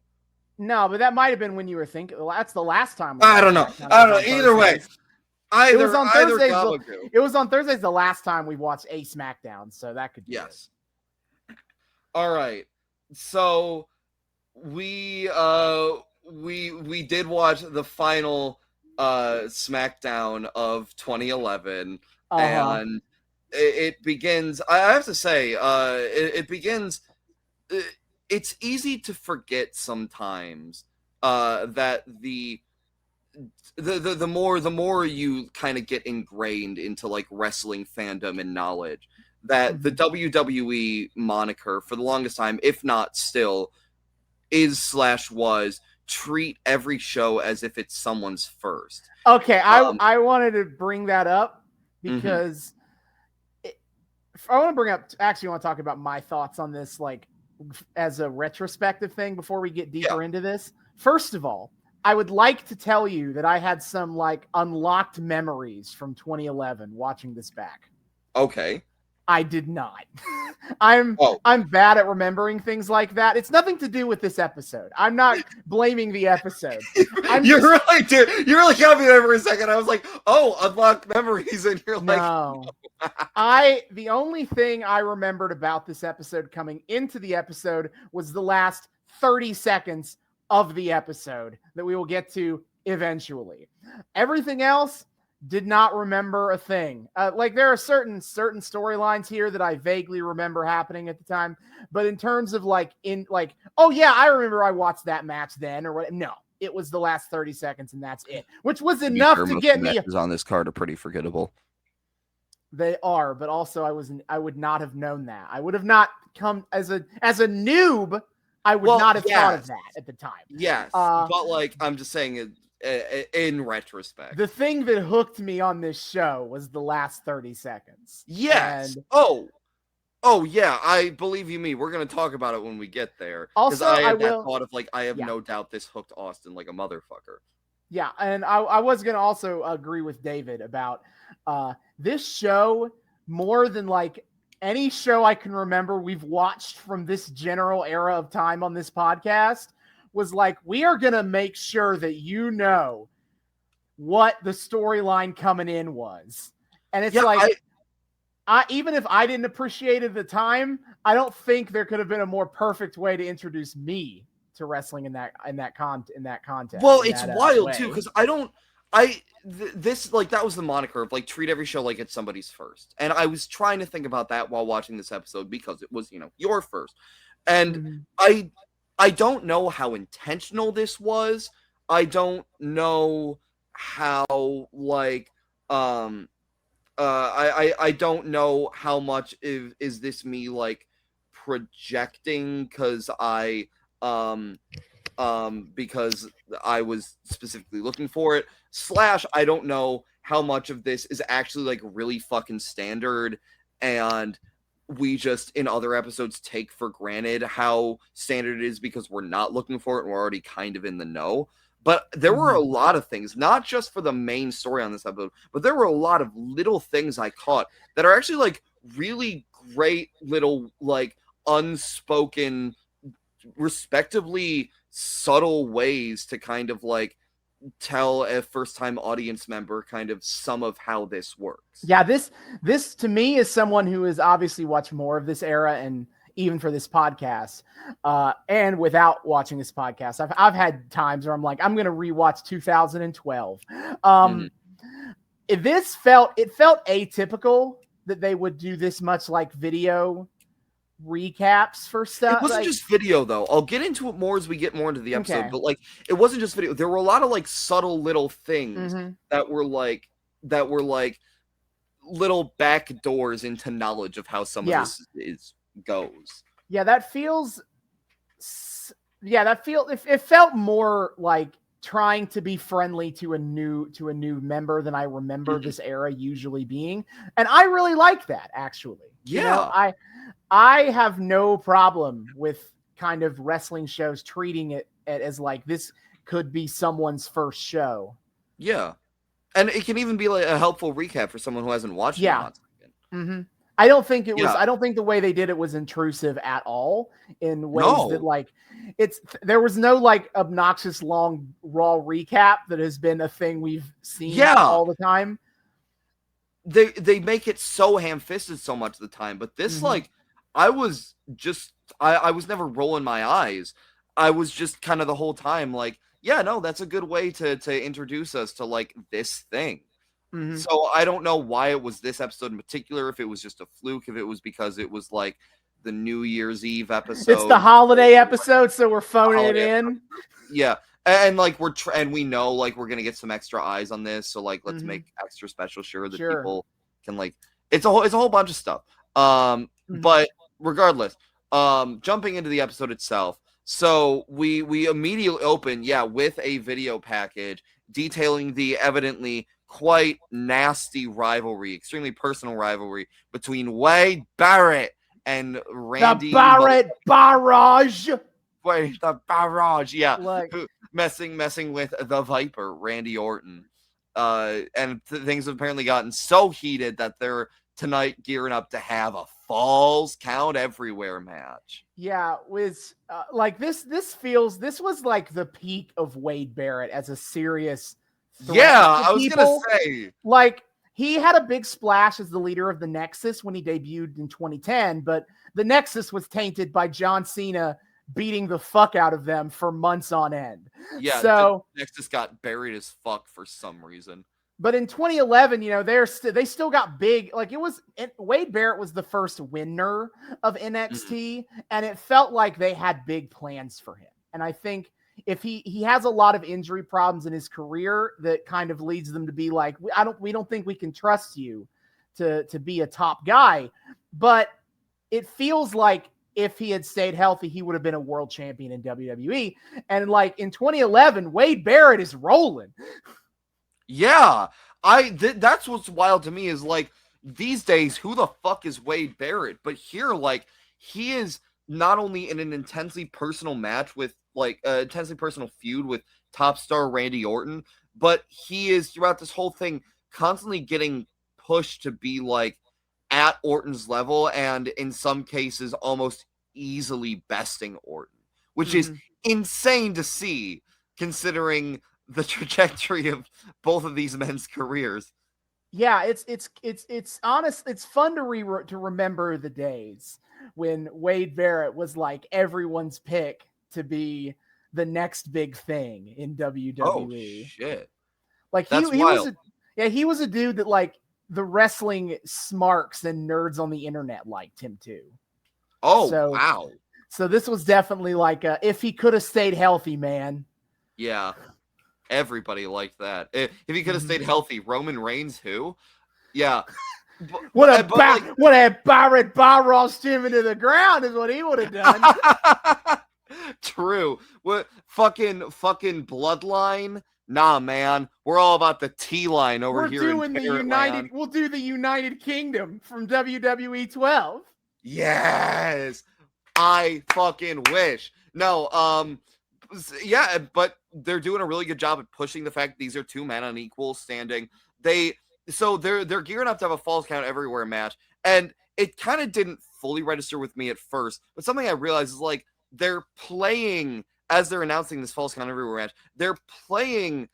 No, but that might have been when you were thinking. That's the last time. I don't know. Either way. It was on Thursdays. It was on Thursdays the last time we watched a SmackDown, so that could be yes. All right, so we did watch the final SmackDown of 2011, and it begins. I have to say, it begins. It's easy to forget sometimes that the more you kind of get ingrained into like wrestling fandom and knowledge, that the WWE moniker for the longest time, if not still, was treat every show as if it's someone's first. Okay, I wanted to bring that up because I want to talk about my thoughts on this, like as a retrospective thing before we get deeper into this. First of all, I would like to tell you that I had some like unlocked memories from 2011 watching this back. Okay. I did not. I'm bad at remembering things like that. It's nothing to do with this episode. I'm not blaming the episode. You really got me there for a second. I was like, oh, unlocked memories, and you're like, no. The only thing I remembered about this episode coming into the episode was the last 30 seconds of the episode that we will get to eventually. Everything else, did not remember a thing. Like there are certain storylines here that I vaguely remember happening at the time, but in terms of I remember I watched that match then or what? No, it was the last 30 seconds and that's it, which was enough to get me. Matches on this card are pretty forgettable. They are, but also I would not have known that. I would have not come as a noob. I would not have thought of that at the time. Yes, but like I'm just saying in retrospect, the thing that hooked me on this show was the last 30 seconds. Yes. Yeah. I believe you me. We're gonna talk about it when we get there. Also, I have that thought of like I have no doubt this hooked Austin like a motherfucker. Yeah, and I was gonna also agree with David about this show more than like any show I can remember we've watched from this general era of time on this podcast was like, we are going to make sure that you know what the storyline coming in was. And it's I even if I didn't appreciate it at the time, I don't think there could have been a more perfect way to introduce me to wrestling in that context. Well, it's wild too, because this like that was the moniker of like treat every show like it's somebody's first. And I was trying to think about that while watching this episode because it was, your first. And I don't know how intentional this was. I don't know how like I don't know how much is this me like projecting because because I was specifically looking for it, / I don't know how much of this is actually like really fucking standard and we just in other episodes take for granted how standard it is because we're not looking for it and we're already kind of in the know. But there were a lot of things, not just for the main story on this episode, but there were a lot of little things I caught that are actually like really great little like unspoken, respectively subtle ways to kind of like tell a first-time audience member kind of some of how this works. Yeah, this to me is someone who has obviously watched more of this era and even for this podcast, and without watching this podcast, I've had times where I'm like, I'm going to rewatch 2012. It felt atypical that they would do this much like video recaps for stuff. It wasn't just video though. I'll get into it more as we get more into the episode, but like it wasn't just video. There were a lot of like subtle little things that were like little back doors into knowledge of how some of this goes. It felt more like trying to be friendly to a new member than I remember this era usually being, and I really like that actually. I have no problem with kind of wrestling shows treating it as like this could be someone's first show. Yeah, and it can even be like a helpful recap for someone who hasn't watched it. I don't think it was. I don't think the way they did it was intrusive at all. In ways that like there was no like obnoxious long raw recap that has been a thing we've seen all the time. They make it so ham-fisted so much of the time, but this like I was never rolling my eyes. I was just kind of the whole time like, yeah, no, that's a good way to introduce us to like this thing. So I don't know why it was this episode in particular, if it was just a fluke, if it was because it was like the New Year's Eve episode. It's the holiday episode, so we're phoning it in. Yeah. And like and we know like we're gonna get some extra eyes on this, so like let's make extra special sure that people can like it's a whole bunch of stuff. But regardless, jumping into the episode itself, so we immediately open with a video package detailing the evidently quite nasty rivalry, extremely personal rivalry between Wade Barrett and Randy. The Barrett Barrage. Wait, the Barrage, messing with the Viper, Randy Orton. And things have apparently gotten so heated that they're tonight gearing up to have a Falls Count Everywhere match. Yeah, with like this was like the peak of Wade Barrett as a serious threat. I was gonna say, like, he had a big splash as the leader of the Nexus when he debuted in 2010, but the Nexus was tainted by John Cena beating the fuck out of them for months on end. Yeah, so Nexus got buried as fuck for some reason. But in 2011, they still got big. Like Wade Barrett was the first winner of NXT, and it felt like they had big plans for him. And I think if he has a lot of injury problems in his career that kind of leads them to be like, we don't think we can trust you to be a top guy. But it feels like if he had stayed healthy, he would have been a world champion in WWE. And like in 2011, Wade Barrett is rolling. Yeah, that's what's wild to me is like these days, who the fuck is Wade Barrett? But here, like, he is not only in an intensely personal match with like an intensely personal feud with top star Randy Orton, but he is throughout this whole thing constantly getting pushed to be like at Orton's level, and in some cases almost easily besting Orton, which is insane to see considering the trajectory of both of these men's careers. Yeah, it's honest. It's fun to remember the days when Wade Barrett was like everyone's pick to be the next big thing in WWE. Oh shit! Like he was he was a dude that like the wrestling smarks and nerds on the internet liked him too. Oh wow! So this was definitely like if he could have stayed healthy, man. Yeah. Everybody liked that. If he could have stayed healthy, Roman Reigns, who? Yeah. What a Barrett Barros him into the ground is what he would have done. True. What fucking bloodline? Nah, man. We're all about the T line over here. We're doing the United. We'll do the United Kingdom from WWE 12. Yes. I fucking wish. No, yeah, but they're doing a really good job at pushing the fact these are two men on equal standing. They're gearing up to have a Falls Count Everywhere match, and it kind of didn't fully register with me at first, but something I realized is like they're playing as they're announcing this Falls Count Everywhere match. They're playing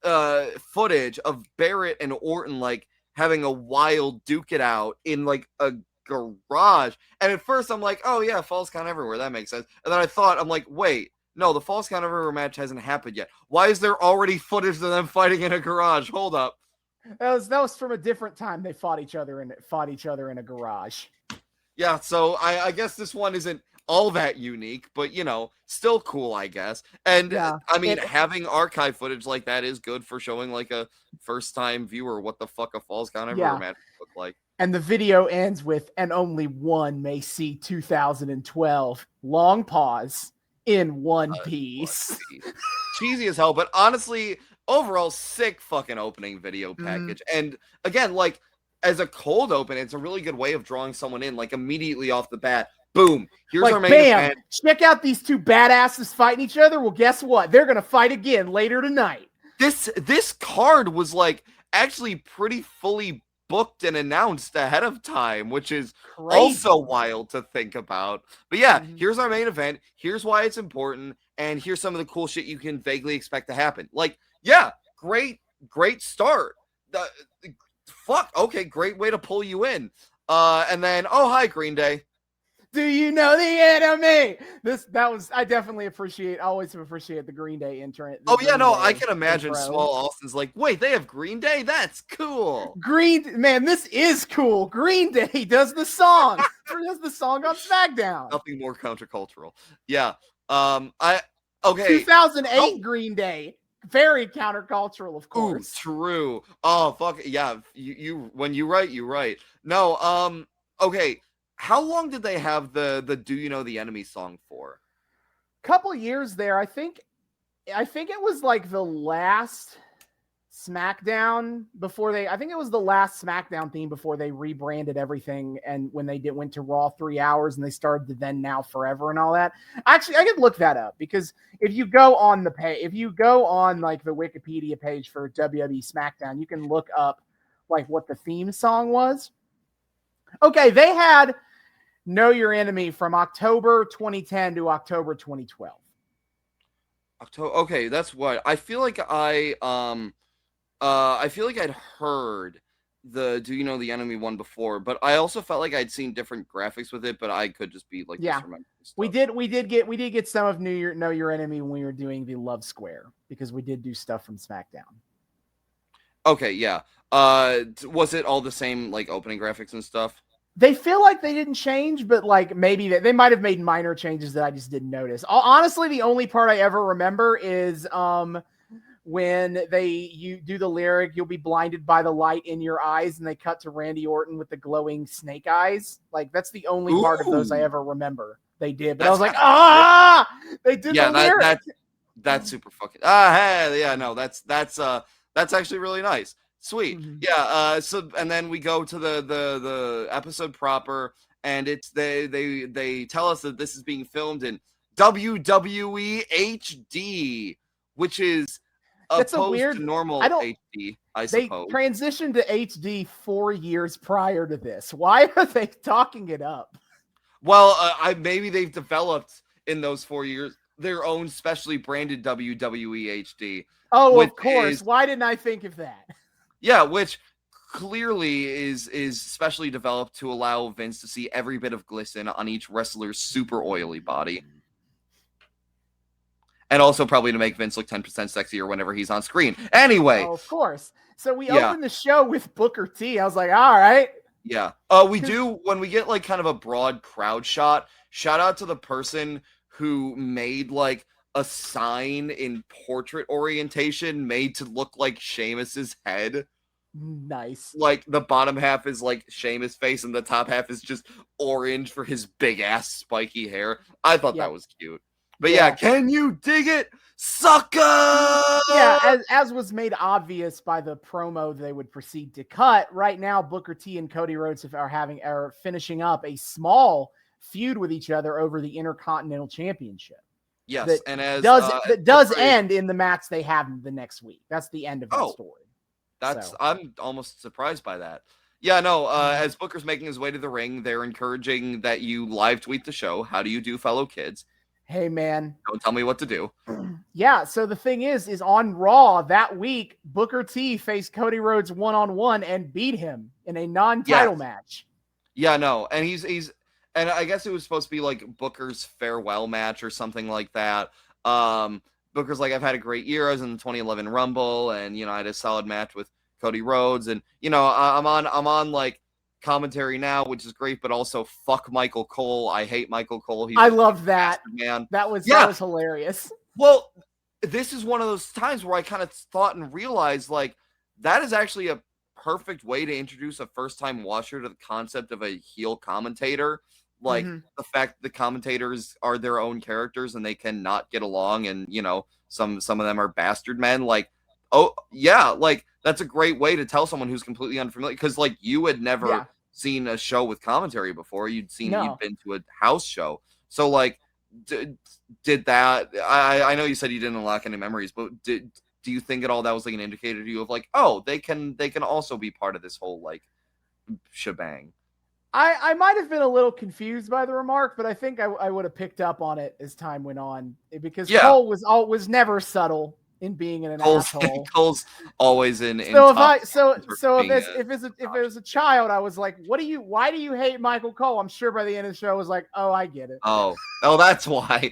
footage of Barrett and Orton like having a wild duke it out in like a garage, and at first I'm like, oh yeah, Falls Count Everywhere, that makes sense. And then I thought, I'm like, wait, no, the Falls Count Everywhere match hasn't happened yet. Why is there already footage of them fighting in a garage? Hold up. That was from a different time. They fought each other in a garage. Yeah, so I guess this one isn't all that unique, but you know, still cool, I guess. And yeah, I mean, having archive footage like that is good for showing like a first time viewer what the fuck a Falls Count Everywhere match look like. And the video ends with, and only one may see 2012. Long pause in one piece. Cheesy as hell, but honestly, overall, sick fucking opening video package. And again, like, as a cold open, it's a really good way of drawing someone in, like, immediately off the bat. Boom. Here's our main event. Check out these two badasses fighting each other. Well, guess what? They're going to fight again later tonight. This card was, like, actually pretty fully booked and announced ahead of time, which is also wild to think about. But yeah, here's our main event. Here's why it's important. And here's some of the cool shit you can vaguely expect to happen. Like, yeah, great start. Okay, great way to pull you in. And then, oh, hi, Green Day. Do you know the enemy? I definitely always appreciate the Green Day entrant. I can imagine Small Austin's like, wait, they have Green Day? That's cool. Man, this is cool. Green Day does the song. Does the song on Smackdown. Nothing more countercultural. Yeah. 2008 Green Day. Very countercultural, of course. Ooh, true. Oh, fuck. Yeah. You when you write, you write. No, okay. How long did they have the Do You Know the Enemy song for? Couple years there. I think it was like the last Smackdown I think it was the last Smackdown theme before they rebranded everything, and when they went to Raw 3 hours and they started the Then Now Forever and all that. Actually, I could look that up, because if you go on the like the Wikipedia page for WWE Smackdown, you can look up like what the theme song was. Okay, they had Know Your Enemy from October 2010 to October 2012. Okay, that's what I feel like. I feel like I'd heard the Do You Know the Enemy one before, but I also felt like I'd seen different graphics with it. But I could just be like, we did get some of Know Your Enemy when we were doing the Love Square, because we did do stuff from SmackDown. Okay, yeah. Was it all the same, like, opening graphics and stuff? They feel like they didn't change, but like maybe they might have made minor changes that I just didn't notice. Honestly, the only part I ever remember is when you do the lyric, "You'll be blinded by the light in your eyes," and they cut to Randy Orton with the glowing snake eyes. Like, that's the only part of those I ever remember they did. But I was like, they did the lyric. That's super fucking hey, yeah, no, that's actually really nice. Sweet. Yeah, so and then we go to the episode proper, and it's they tell us that this is being filmed in WWE HD, which is opposed to normal HD. I They suppose. transitioned to HD 4 years prior to this. Why are they talking it up? Well, maybe they've developed in those 4 years their own specially branded WWE HD. Oh, which of course. is- Why didn't I think of that? yeah, which clearly is specially developed to allow Vince to see every bit of glisten on each wrestler's super oily body. And also probably to make Vince look 10% sexier whenever he's on screen. Anyway. Oh, of course. So we Yeah. opened the show with Booker T. I was like, all right. Yeah. We do, when we get like kind of a broad crowd shot, shout out to the person who made like a sign in portrait orientation made to look like Sheamus's head. Nice. Like the bottom half is like Sheamus' face and the top half is just orange for his big ass spiky hair. I thought that was cute. But yeah, can you dig it, sucker? Yeah, as was made obvious by the promo they would proceed to cut. Right now, Booker T and Cody Rhodes are finishing up a small feud with each other over the Intercontinental Championship. Yes, that and as does end in the match they have the next week. That's the end of that story. I'm almost surprised by that. Yeah, no, as Booker's making his way to the ring, they're encouraging that you live tweet the show. How do you do, fellow kids? Hey, man. Don't tell me what to do. Yeah, so the thing is on Raw that week, Booker T faced Cody Rhodes one-on-one and beat him in a non-title match. Yeah, no, and he's and I guess it was supposed to be like Booker's farewell match or something like that. Booker's like, I've had a great year. I was in the 2011 Rumble, and I had a solid match with Cody Rhodes, and I'm on like commentary now, which is great, but also fuck Michael Cole. I hate Michael Cole. I love that. Man. That was hilarious. Well, this is one of those times where I kind of thought and realized like that is actually a perfect way to introduce a first-time watcher to the concept of a heel commentator. Like the fact that the commentators are their own characters and they cannot get along, and some of them are bastard men. Like, oh yeah, like that's a great way to tell someone who's completely unfamiliar, because like you had never seen a show with commentary before. You'd been to a house show. So like did that. I know you said you didn't unlock any memories, but do you think at all that was like an indicator to you of like, oh, they can also be part of this whole like shebang? I might have been a little confused by the remark, but I think I would have picked up on it as time went on, because Cole was never subtle in being an asshole. Cole's always in. So if it was a child, I was like, why do you hate Michael Cole? I'm sure by the end of the show I was like, oh, I get it. Oh, that's why.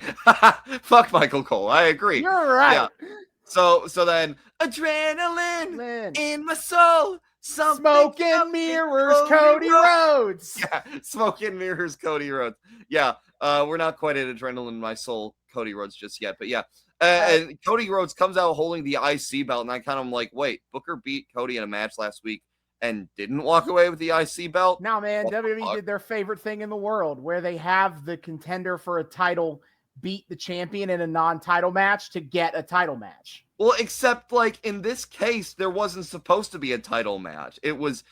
Fuck Michael Cole. I agree. You're right. Yeah. So then adrenaline in my soul. Smoke and mirrors, Cody Rhodes. Yeah, smoke and mirrors, Cody Rhodes. Yeah, we're not quite at adrenaline in my soul, Cody Rhodes just yet, but yeah. And Cody Rhodes comes out holding the IC belt, and I kind of am like, wait, Booker beat Cody in a match last week and didn't walk away with the IC belt? No, man, WWE did their favorite thing in the world, where they have the contender for a title beat the champion in a non-title match to get a title match. Well, except like in this case, there wasn't supposed to be a title match. It was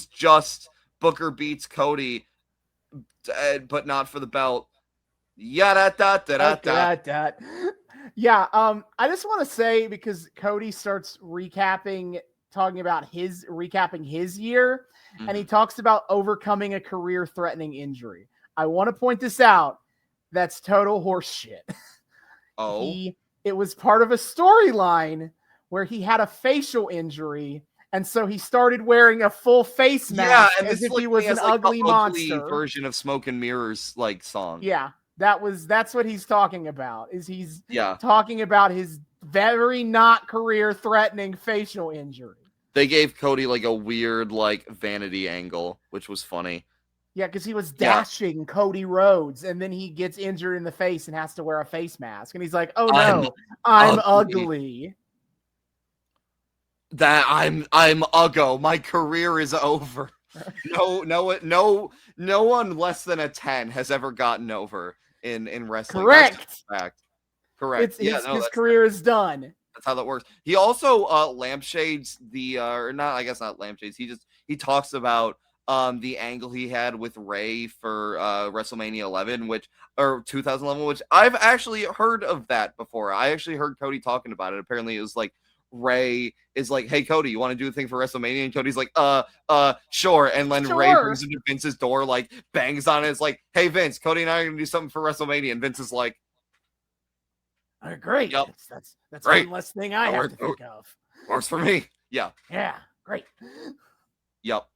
just Booker beats Cody, but not for the belt. Yeah, Yeah, I just want to say, because Cody starts recapping his year, and he talks about overcoming a career-threatening injury. I want to point this out. That's total horse shit. Oh. It was part of a storyline where he had a facial injury, and so he started wearing a full face mask and as if like, he was an ugly monster. Version of Smoke and Mirrors like song. Yeah, that's what he's talking about. He's Yeah. talking about his very not career-threatening facial injury. They gave Cody like a weird like vanity angle, which was funny. Yeah, because he was dashing Cody Rhodes, and then he gets injured in the face and has to wear a face mask. And he's like, oh no, I'm ugly. That I'm uggo. My career is over. No one less than a 10 has ever gotten over in wrestling. Correct. Correct. His career is done. That's how that works. He also lampshades not lampshades. He talks about the angle he had with Ray for WrestleMania 11, or 2011, which I've actually heard of that before. I actually heard Cody talking about it. Apparently it was like Ray is like, hey, Cody, you want to do a thing for WrestleMania? And Cody's like, sure. And then Ray Sure. brings him to Vince's door, like, bangs on it. It's like, hey, Vince, Cody and I are going to do something for WrestleMania. And Vince is like, great. Yep. That's Great. one less thing I have to think of. Works for me. Yeah. Yeah, great. Yep.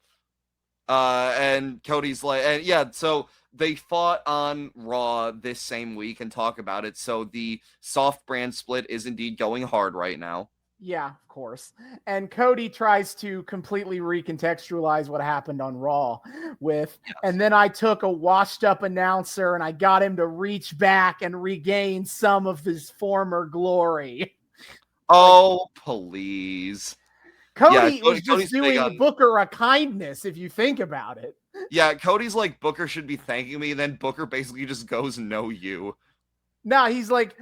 And Cody's like, and yeah, so they fought on Raw this same week and talk about it. So the soft brand split is indeed going hard right now. Yeah, of course. And Cody tries to completely recontextualize what happened on Raw with, and then I took a washed up announcer and I got him to reach back and regain some of his former glory. Oh, please. Cody was just doing Booker a kindness, if you think about it. Yeah, Cody's like, Booker should be thanking me. And then Booker basically just goes, no, you. No, he's like,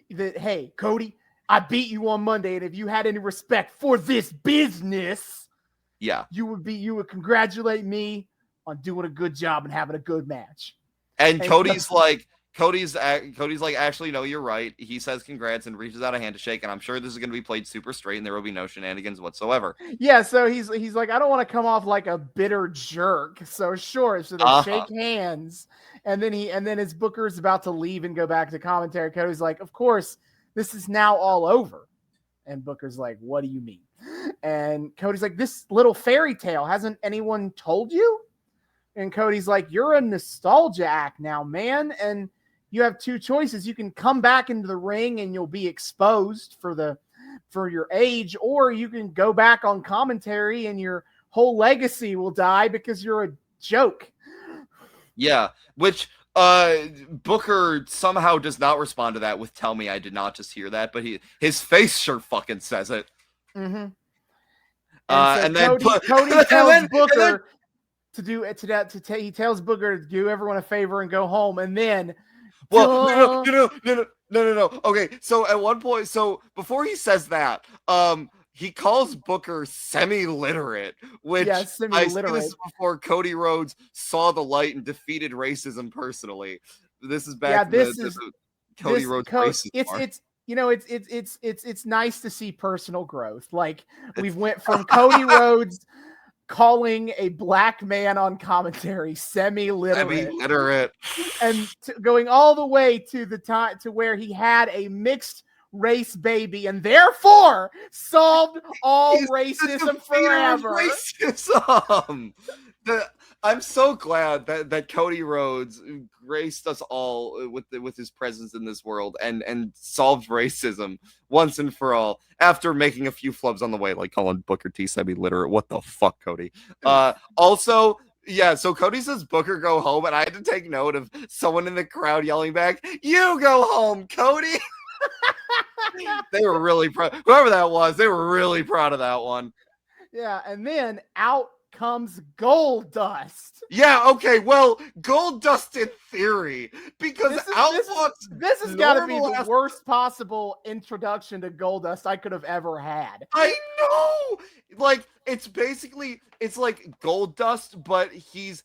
hey, Cody, I beat you on Monday, and if you had any respect for this business, yeah, you would congratulate me on doing a good job and having a good match. And Cody's like, actually, no, you're right. He says congrats and reaches out a hand to shake, and I'm sure this is going to be played super straight, and there will be no shenanigans whatsoever. Yeah, so he's like, I don't want to come off like a bitter jerk, so sure. So they shake hands, and then as Booker's about to leave and go back to commentary, Cody's like, of course, this is now all over. And Booker's like, what do you mean? And Cody's like, this little fairy tale, hasn't anyone told you? And Cody's like, you're a nostalgia act now, man. And you have two choices. You can come back into the ring and you'll be exposed for your age, or you can go back on commentary and your whole legacy will die because you're a joke. Yeah, which Booker somehow does not respond to that with "Tell me I did not just hear that," but his face sure fucking says it. Mm-hmm. And then Cody tells Booker he tells Booker to do everyone a favor and go home, and then no. Okay, so at one point, so before he says that, he calls Booker semi-literate, which I see this is before Cody Rhodes saw the light and defeated racism personally. This is back. Yeah, Cody Rhodes racism. It's nice to see personal growth. Like we've went from Cody Rhodes calling a black man on commentary semi-literate, and going all the way to the time to where he had a mixed race baby and therefore solved all racism forever. Racism. I'm so glad that Cody Rhodes graced us all with his presence in this world and solved racism once and for all after making a few flubs on the way, like calling Booker T semi-literate. What the fuck, Cody? Also, yeah, so Cody says Booker go home, and I had to take note of someone in the crowd yelling back, "You go home, Cody." They were really proud. Whoever that was, they were really proud of that one. Yeah, and then out comes Goldust. Yeah, okay, well, Goldust in theory, because this has got to be the worst possible introduction to Goldust I could have ever had. I know! Like, it's like Goldust, but he's,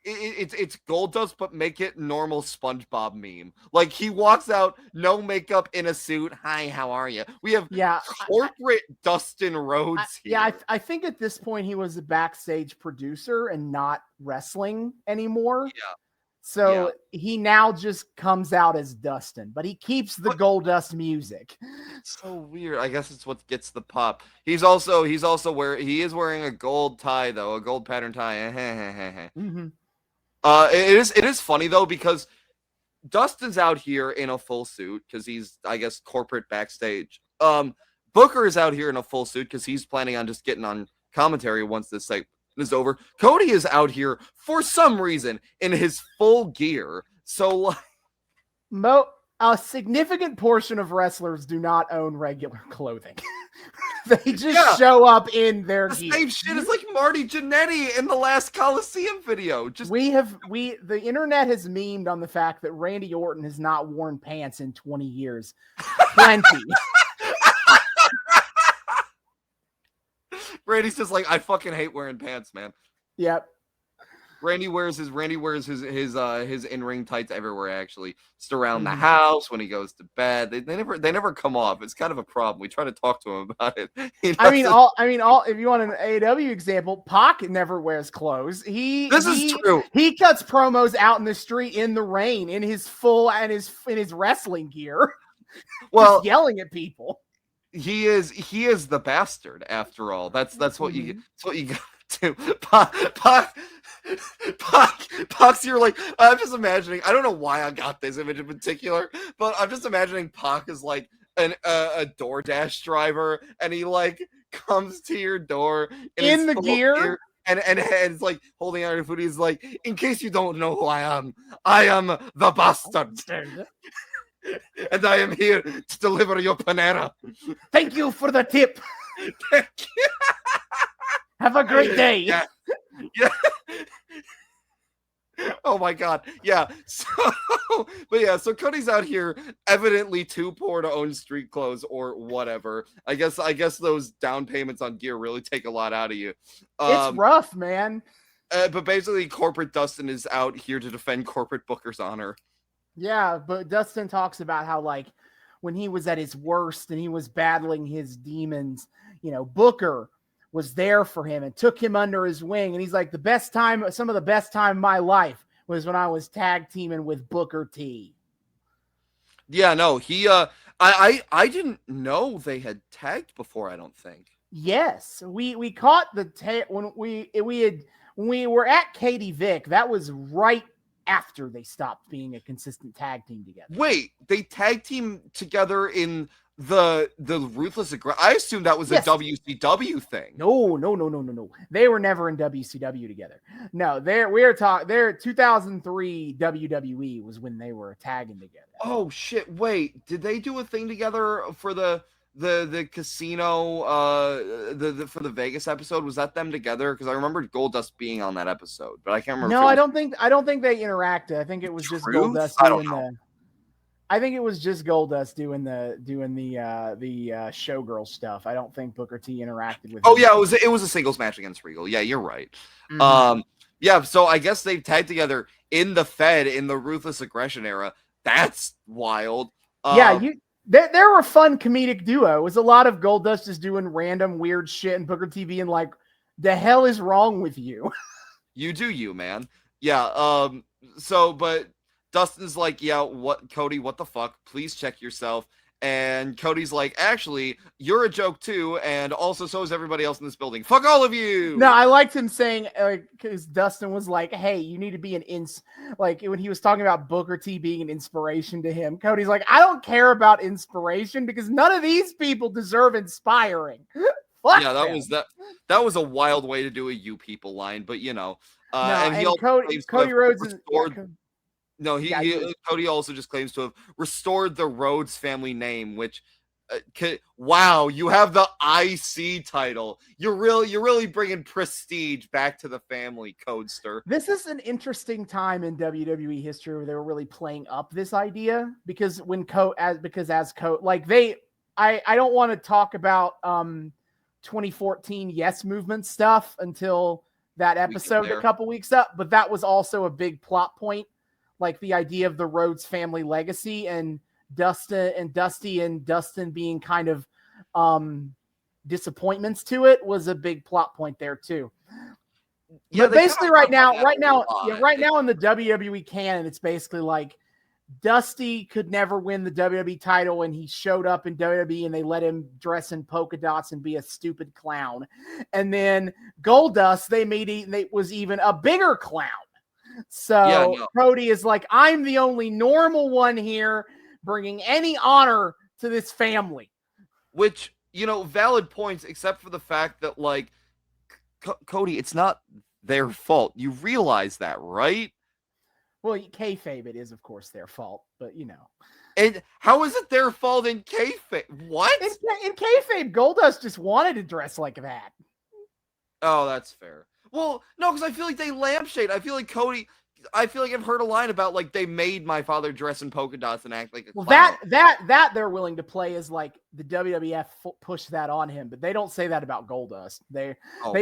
it's Goldust, but make it normal SpongeBob meme. Like, he walks out, no makeup, in a suit. Hi, how are you? We have corporate Dustin Rhodes here. Yeah, I think at this point he was a backstage producer and not wrestling anymore. Yeah. So he now just comes out as Dustin, but he keeps the Goldust music. So weird. I guess it's what gets the pop. He is wearing a gold tie though, a gold pattern tie. Mm-hmm. It is funny though, because Dustin's out here in a full suit because he's, I guess, corporate backstage. Booker is out here in a full suit because he's planning on just getting on commentary once this segment is over. Cody is out here for some reason in his full gear. So a significant portion of wrestlers do not own regular clothing. They just show up in their gear. Same shit as like Marty Jannetty in the last Coliseum video. The internet has memed on the fact that Randy Orton has not worn pants in 20 years. Plenty. Randy's just like, I fucking hate wearing pants, man. Yep. Randy wears his in-ring tights everywhere, actually. Just around the house, when he goes to bed. They never come off. It's kind of a problem. We try to talk to him about it. I mean, if you want an AEW example, Pac never wears clothes. This is true. He cuts promos out in the street in the rain in his wrestling gear. Well, just yelling at people. He is the bastard, after all. That's what you got to. Pac's, you're like, I'm just imagining, I don't know why I got this image in particular, but I'm just imagining Pac is like a DoorDash driver, and he like comes to your door in the gear. And it's like holding out your food. He's like, in case you don't know who I am the bastard. And I am here to deliver your Panera. Thank you for the tip. Thank you. Have a great day. Yeah. Oh my God. Yeah. So Cody's out here evidently too poor to own street clothes or whatever. I guess those down payments on gear really take a lot out of you. It's rough, man. But basically, corporate Dustin is out here to defend corporate Booker's honor. Yeah, but Dustin talks about how, like, when he was at his worst and he was battling his demons, Booker was there for him and took him under his wing. And he's like, some of the best time of my life was when I was tag teaming with Booker T. Yeah, no, he, I didn't know they had tagged before, I don't think. Yes, we caught when we were at Katie Vick. That was right after they stopped being a consistent tag team together. Wait, they tag team together in the Ruthless Aggression? I assumed that was a WCW thing. No. They were never in WCW together. No, they're 2003 WWE was when they were tagging together. Oh shit! Wait, did they do a thing together for the casino for the Vegas episode? Was that them together? Because I remember Goldust being on that episode, but I can't remember. No, I don't think they interacted. I think it was just Goldust doing I think it was just Goldust doing the showgirl stuff. I don't think Booker T interacted with. Oh yeah, it was a singles match against Regal. Yeah, you're right. Mm-hmm. Yeah, so I guess they tagged together in the Fed in the Ruthless Aggression era. That's wild. They were a fun comedic duo. It was a lot of Goldust just doing random weird shit and Booker T being like, the hell is wrong with you? You do you, man. Yeah. But Dustin's like, yeah, Cody, what the fuck? Please check yourself. And Cody's like, actually, you're a joke too, and also so is everybody else in this building. Fuck all of you! No, I liked him saying, because Dustin was like, hey, you need to be when he was talking about Booker T being an inspiration to him, Cody's like, I don't care about inspiration because none of these people deserve inspiring. Yeah, that was a wild way to do a you people line, but Cody Rhodes is... No, Cody also just claims to have restored the Rhodes family name, which, wow, you have the IC title. You're really bringing prestige back to the family, Codester. This is an interesting time in WWE history where they were really playing up this idea because I don't want to talk about 2014 Yes Movement stuff until that episode a couple weeks up, but that was also a big plot point. Like the idea of the Rhodes family legacy and Dusty and Dustin being kind of disappointments to it was a big plot point there too. Yeah, but basically right now in the WWE canon, it's basically like Dusty could never win the WWE title and he showed up in WWE and they let him dress in polka dots and be a stupid clown. And then Goldust, was even a bigger clown. So Cody is like, I'm the only normal one here bringing any honor to this family. Which, valid points, except for the fact that, like, Cody, it's not their fault. You realize that, right? Well, kayfabe, it is, of course, their fault, but, And how is it their fault in kayfabe? What? In kayfabe, Goldust just wanted to dress like that. Oh, that's fair. Well, no, because I feel like they lampshade. I feel like Cody, I feel like I've heard a line about like they made my father dress in polka dots and act like a Well, clown. that they're willing to play is like the WWF pushed that on him, but they don't say that about Goldust. They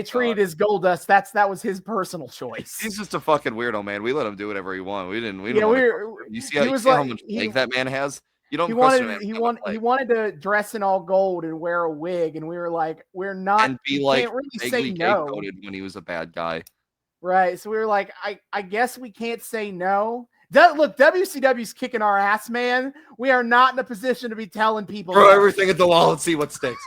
treat it as Goldust. That was his personal choice. He's just a fucking weirdo, man. We let him do whatever he wants. We didn't. You see how much leg that man has? You don't. He wanted to dress in all gold and wear a wig, and we were like, we're not. And be like can't really say no. When he was a bad guy. Right. So we were like, I guess we can't say no. Look, WCW's kicking our ass, man. We are not in a position to be telling people. Throw everything at the wall and see what sticks.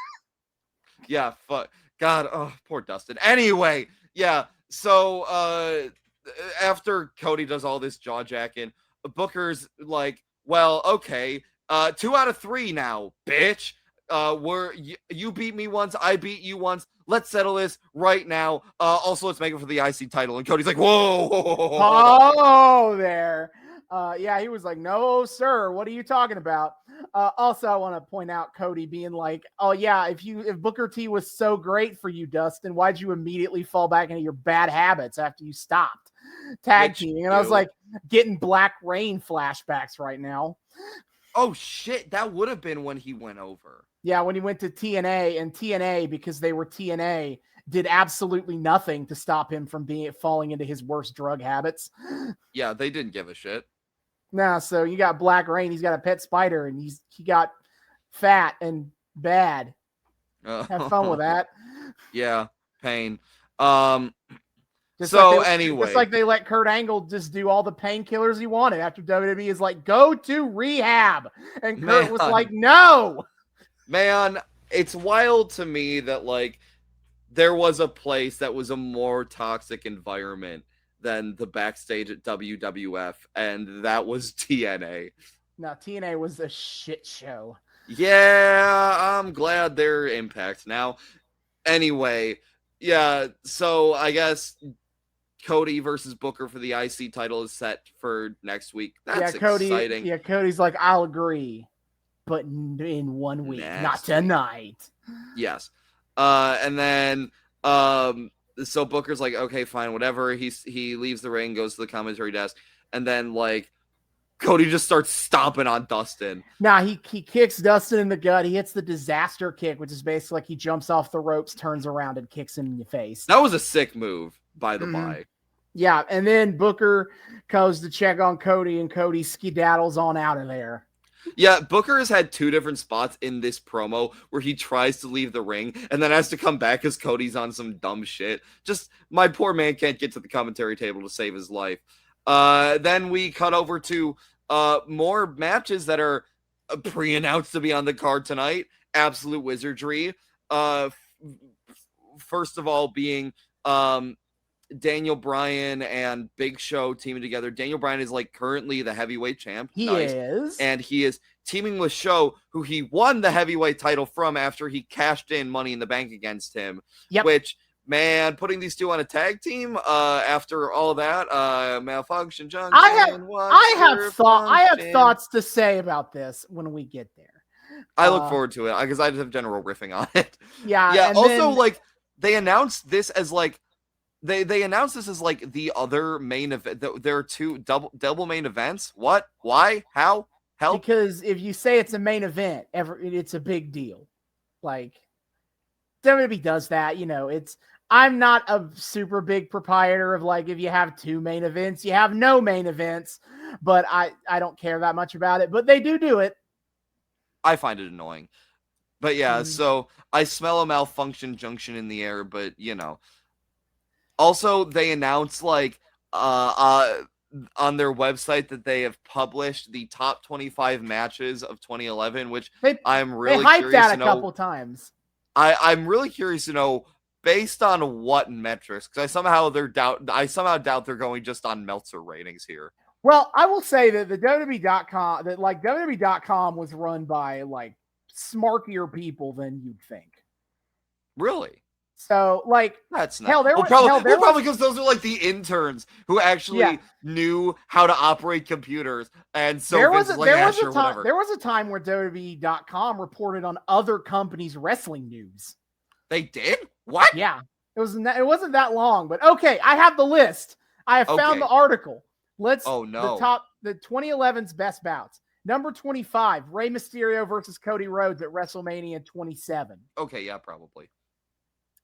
Yeah, fuck. God, oh, poor Dustin. Anyway, yeah. So after Cody does all this jaw jacking, Booker's like, well, okay, 2 out of 3 now, bitch. You beat me once, I beat you once. Let's settle this right now. Also, let's make it for the IC title. And Cody's like, whoa. Oh, there. Yeah, he was like, no, sir. What are you talking about? Also, I want to point out Cody being like, oh, yeah, if Booker T was so great for you, Dustin, why'd you immediately fall back into your bad habits after you stopped tag teaming? And I was like, getting Black Rain flashbacks right now. Oh, shit. That would have been when he went over. Yeah, when he went to TNA, and TNA, because they were TNA, did absolutely nothing to stop him from falling into his worst drug habits. Yeah, they didn't give a shit. Nah, so you got Black Rain, he's got a pet spider, and he got fat and bad. Have fun with that. Yeah, pain. Anyway. Just like they let Kurt Angle just do all the painkillers he wanted after WWE is like, go to rehab. And Kurt was like, no. Man, it's wild to me that like there was a place that was a more toxic environment than the backstage at WWF, and that was TNA. No, TNA was a shit show. Yeah, I'm glad they're Impact now. Anyway, yeah, so I guess Cody versus Booker for the IC title is set for next week. That's exciting. Yeah, Cody's like, I'll agree, but in 1 week, not tonight. Yes. And then so Booker's like, okay, fine, whatever. He leaves the ring, goes to the commentary desk, and then like Cody just starts stomping on Dustin. Nah, he kicks Dustin in the gut. He hits the disaster kick, which is basically like he jumps off the ropes, turns around, and kicks him in the face. That was a sick move, by the by. Yeah, and then Booker goes to check on Cody, and Cody skedaddles on out of there. Yeah, Booker has had 2 different spots in this promo where he tries to leave the ring and then has to come back because Cody's on some dumb shit. Just, my poor man can't get to the commentary table to save his life. Then we cut over to more matches that are pre-announced to be on the card tonight. Absolute wizardry. First of all being Daniel Bryan and Big Show teaming together. Daniel Bryan is like currently the heavyweight champ. He is. And he is teaming with Show, who he won the heavyweight title from after he cashed in Money in the Bank against him. Yep. Which, man, putting these 2 on a tag team after all that, malfunction junction. I have thoughts to say about this when we get there. I look forward to it because I just have general riffing on it. Yeah. Yeah. Also, like they announced this as like they announced this as like the other main event. There are 2 double main events. What? Why? How? Help? Because if you say it's a main event, it's a big deal. Like WWE does that, you know. I'm not a super big proprietor of like if you have 2 main events, you have no main events, but I don't care that much about it. But they do it. I find it annoying. But yeah, so I smell a malfunction junction in the air, but you know. Also, they announced like on their website that they have published the top 25 matches of 2011, which I'm really hyped curious that to a know. Couple times. I'm really curious to know based on what metrics, because I somehow doubt they're going just on Meltzer ratings here. Well, I will say that the WWE.com, that like WWE.com was run by like smarkier people than you'd think. Really? So, like, that's not hell. Probably because those are like the interns who actually knew how to operate computers, and so there was a time where WWE.com reported on other companies' wrestling news. They did? What? Yeah, it wasn't that long, but okay. I have the list. I have found the article. Let's Oh, no. the 2011's best bouts. Number 25, Rey Mysterio versus Cody Rhodes at WrestleMania 27. Okay, yeah, probably.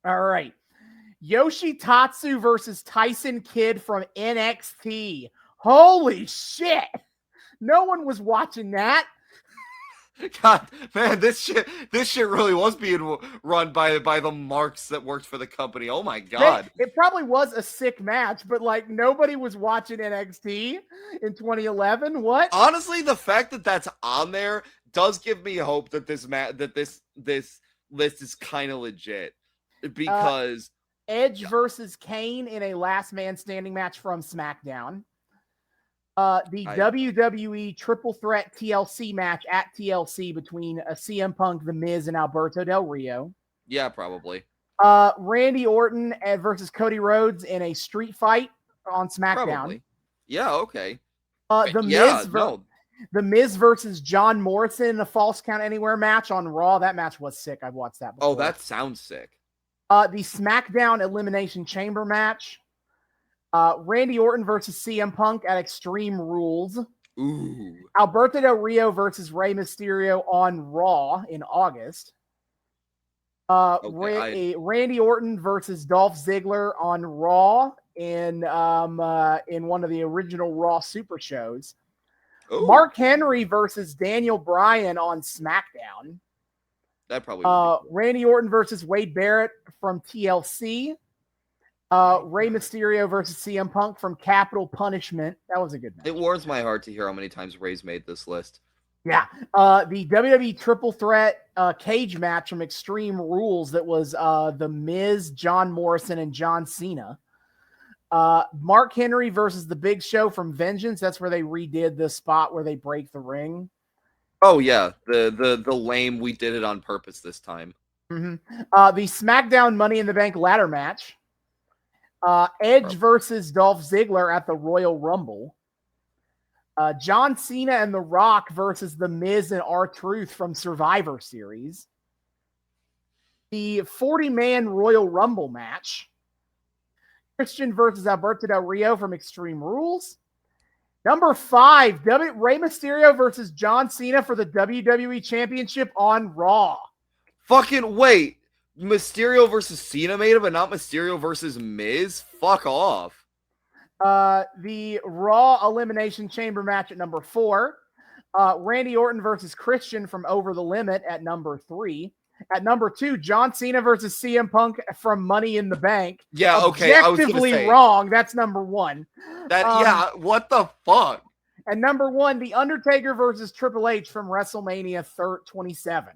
All right. Yoshitatsu versus Tyson Kidd from NXT. Holy shit. No one was watching that. God, man, this shit really was being run by the marks that worked for the company. Oh my God. It probably was a sick match, but like nobody was watching NXT in 2011. What? Honestly, the fact that that's on there does give me hope that this list is kind of legit, because Edge versus Kane in a last man standing match from SmackDown. The WWE Triple Threat TLC match at TLC between CM Punk, The Miz, and Alberto Del Rio. Yeah, probably. Randy Orton versus Cody Rhodes in a street fight on SmackDown. Probably. Yeah, okay. The Miz versus John Morrison in a False Count Anywhere match on Raw. That match was sick. I've watched that before. Oh, that sounds sick. The SmackDown Elimination Chamber match. Randy Orton versus CM Punk at Extreme Rules. Ooh. Alberto Del Rio versus Rey Mysterio on Raw in August. Randy Orton versus Dolph Ziggler on Raw in one of the original Raw Super shows. Ooh. Mark Henry versus Daniel Bryan on SmackDown. That probably would be cool. Randy Orton versus Wade Barrett from TLC. Rey Mysterio versus CM Punk from Capital Punishment. That was a good match. It warms my heart to hear how many times Ray's made this list. Yeah. The WWE Triple Threat cage match from Extreme Rules that was The Miz, John Morrison, and John Cena. Mark Henry versus The Big Show from Vengeance. That's where they redid the spot where they break the ring. Oh, yeah. The lame we did it on purpose this time. Mm-hmm. The SmackDown Money in the Bank ladder match. Edge versus Dolph Ziggler at the Royal Rumble. John Cena and The Rock versus The Miz and R-Truth from Survivor Series. The 40-man Royal Rumble match. Christian versus Alberto Del Rio from Extreme Rules. Number 5, Rey Mysterio versus John Cena for the WWE Championship on Raw. Fucking wait. Mysterio versus Cena made it, but not Mysterio versus Miz? Fuck off. The Raw Elimination Chamber match at number 4. Randy Orton versus Christian from Over the Limit at number 3. At number 2, John Cena versus CM Punk from Money in the Bank. Yeah, okay. Objectively wrong. That's number 1. What the fuck? And number 1, The Undertaker versus Triple H from WrestleMania 27.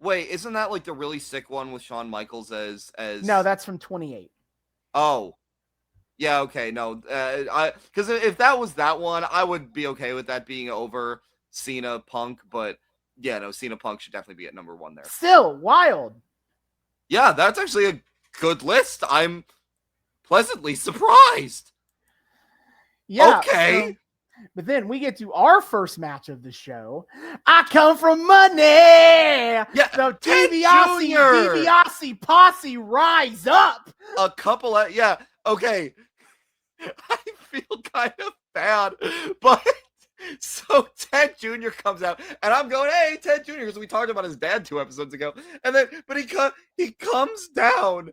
Wait, isn't that like the really sick one with Shawn Michaels as? No, that's from 28. Oh, yeah, okay, no, because if that was that one, I would be okay with that being over Cena Punk, but yeah, no, Cena Punk should definitely be at number 1 there. Still wild. Yeah, that's actually a good list. I'm pleasantly surprised. Yeah. Okay. But then we get to our first match of the show. I come from money. Yeah. So DiBiase Posse rise up. A couple of, yeah. Okay. I feel kind of bad, but so Ted Jr. comes out and I'm going, hey, Ted Jr. because we talked about his dad 2 episodes ago. And then, but he comes down,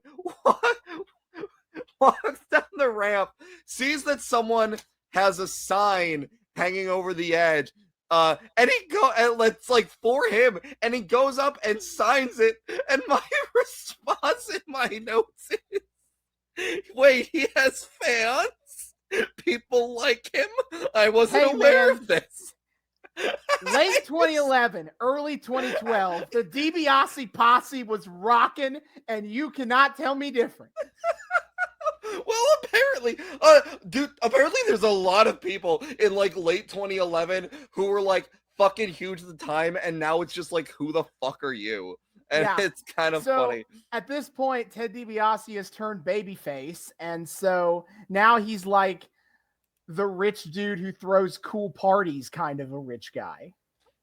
walks down the ramp, sees that someone has a sign hanging over the edge, and it's like for him, and he goes up and signs it, and my response in my notes is, wait, he has fans? People like him? I wasn't aware of this. Late 2011, early 2012, the DiBiase Posse was rocking, and you cannot tell me different. Well, apparently, apparently there's a lot of people in like late 2011 who were like fucking huge at the time, and now it's just like, who the fuck are you? And it's kind of funny. At this point, Ted DiBiase has turned babyface, and so now he's like the rich dude who throws cool parties, kind of a rich guy.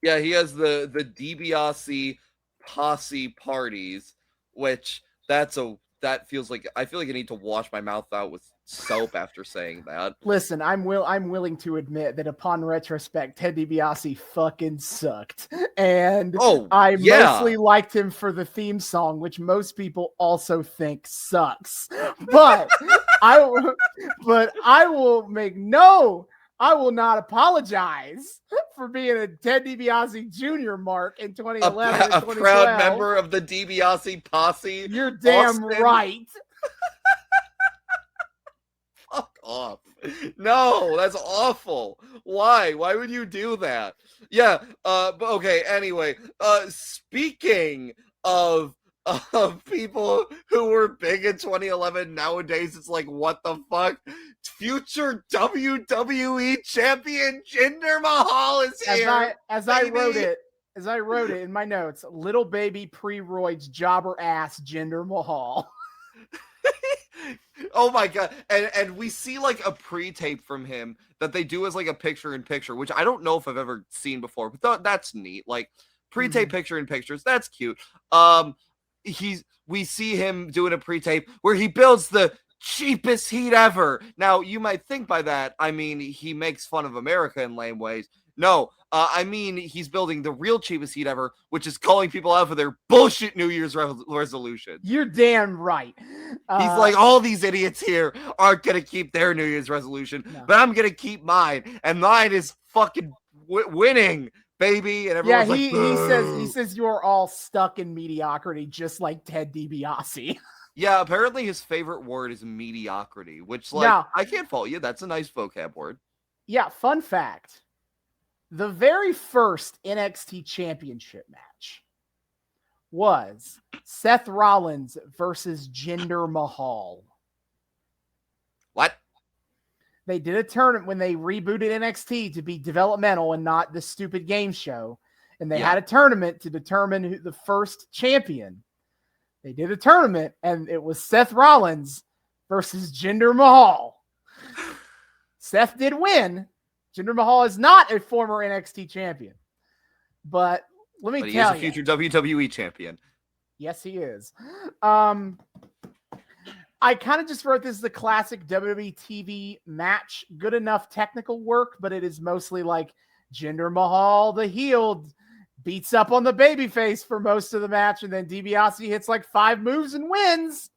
Yeah, he has the DiBiase Posse parties, which that's a that feels like I feel like I need to wash my mouth out with soap after saying that. Listen, I'm willing to admit that upon retrospect, Ted DiBiase fucking sucked, and I mostly liked him for the theme song, which most people also think sucks. But I will not apologize for being a Ted DiBiase Jr. mark in 2011 and 2012. A proud member of the DiBiase Posse. You're damn right. Fuck off. No, that's awful. Why? Why would you do that? Yeah, but okay, anyway. Speaking of people who were big in 2011, nowadays it's like, what the fuck? Future WWE champion Jinder Mahal is here. As I wrote it in my notes, little baby pre-roids jobber ass Jinder Mahal. Oh my god. And we see like a pre-tape from him that they do as like a picture-in-picture, which I don't know if I've ever seen before, but that's neat. Like pre-tape picture-in-pictures, that's cute. We see him doing a pre-tape where he builds the cheapest heat ever. Now, you might think by that, I mean, he makes fun of America in lame ways. No, I mean, he's building the real cheapest heat ever, which is calling people out for their bullshit New Year's resolution. You're damn right. He's like, all these idiots here aren't going to keep their New Year's resolution, but I'm going to keep mine. And mine is fucking winning, baby. And everyone's he says you're all stuck in mediocrity, just like Ted DiBiase. Yeah, apparently his favorite word is mediocrity, which, like, I can't fault you. That's a nice vocab word. Yeah, fun fact. The very first NXT championship match was Seth Rollins versus Jinder Mahal. What? They did a tournament when they rebooted NXT to be developmental and not the stupid game show. And they had a tournament to determine who the first champion. They did a tournament, and it was Seth Rollins versus Jinder Mahal. Seth did win. Jinder Mahal is not a former NXT champion. But let me tell you. He is a future WWE champion. Yes, he is. I kind of just wrote this as the classic WWE TV match. Good enough technical work, but it is mostly like Jinder Mahal, the heel, beats up on the babyface for most of the match, and then DiBiase hits like 5 moves and wins.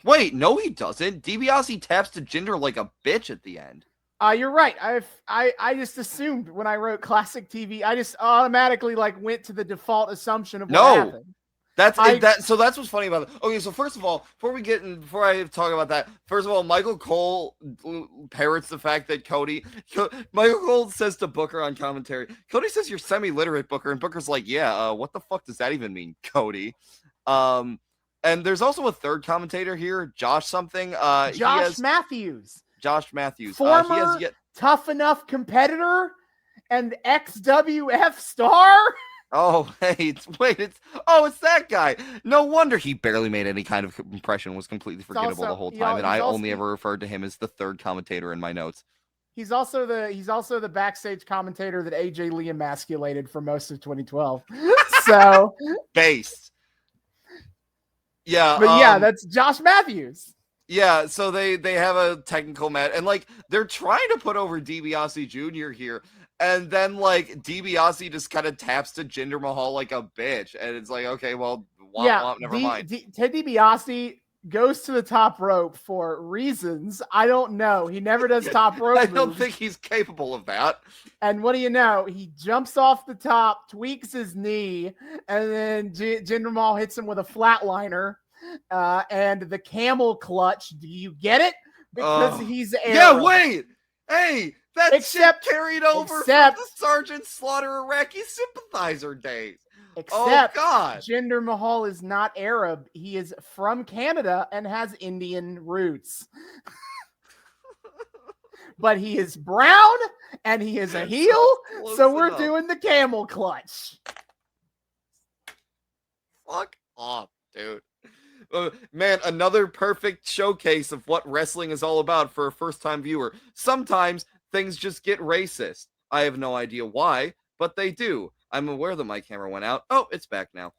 Wait, no, he doesn't. DiBiase taps to Jinder like a bitch at the end. You're right. I just assumed when I wrote classic TV, I just automatically like went to the default assumption of what happened. So that's what's funny about it. Okay, so first of all, before I talk about that, first of all, Michael Cole parrots the fact that Michael Cole says to Booker on commentary, Cody says you're semi-literate, Booker, and Booker's like, yeah, what the fuck does that even mean, Cody? And there's also a third commentator here, Josh Matthews. Former Tough Enough competitor and XWF star. Oh, hey, it's that guy. No wonder he barely made any kind of impression, was completely forgettable the whole time, and I only ever referred to him as the third commentator in my notes. He's also the backstage commentator that AJ Lee emasculated for most of 2012. So base. Yeah. But that's Josh Matthews. Yeah, so they have a technical match, and like they're trying to put over DiBiase Jr. here, and then like DiBiase just kind of taps to Jinder Mahal like a bitch, and it's like, okay, well, never mind. Ted DiBiase goes to the top rope for reasons I don't know. He never does top rope. I don't think he's capable of that. And what do you know? He jumps off the top, tweaks his knee, and then Jinder Mahal hits him with a flatliner. And the camel clutch. Do you get it? Because he's Arab. Yeah, wait. Hey, that shit carried over from the Sergeant Slaughter Iraqi sympathizer days. Except Jinder Mahal is not Arab. He is from Canada and has Indian roots. But he is brown and he is a heel. So we're doing the camel clutch. Fuck off, dude. Man, another perfect showcase of what wrestling is all about for a first-time viewer. Sometimes things just get racist. I have no idea why, but they do. I'm aware that my camera went out. Oh, it's back now.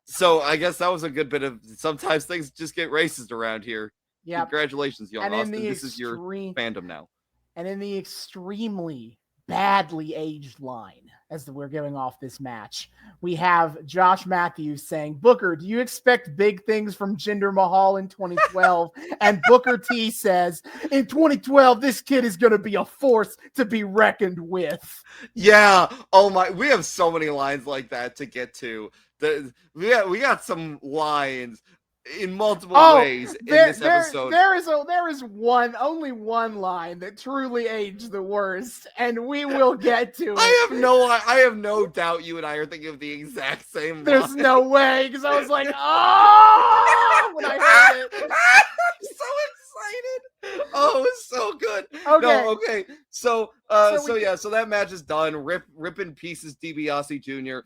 So I guess that was a good bit of. Sometimes things just get racist around here. Yeah. Congratulations, young And Austin. This is your fandom now. And in the extremely badly aged line, as we're going off this match, we have Josh Matthews saying, Booker, do you expect big things from Jinder Mahal in 2012? And Booker T says, in 2012, this kid is going to be a force to be reckoned with. Yeah. Oh my, we have so many lines like that to get to. We got some lines in multiple ways in this episode. There is only one line that truly aged the worst, and we will get to it. I have no doubt you and I are thinking of the exact same There's line. no way, because I was like, oh, when I heard it. I'm so excited. Oh, it was so good. Okay. No, okay. So that match is done. Rip in pieces, DiBiase Jr.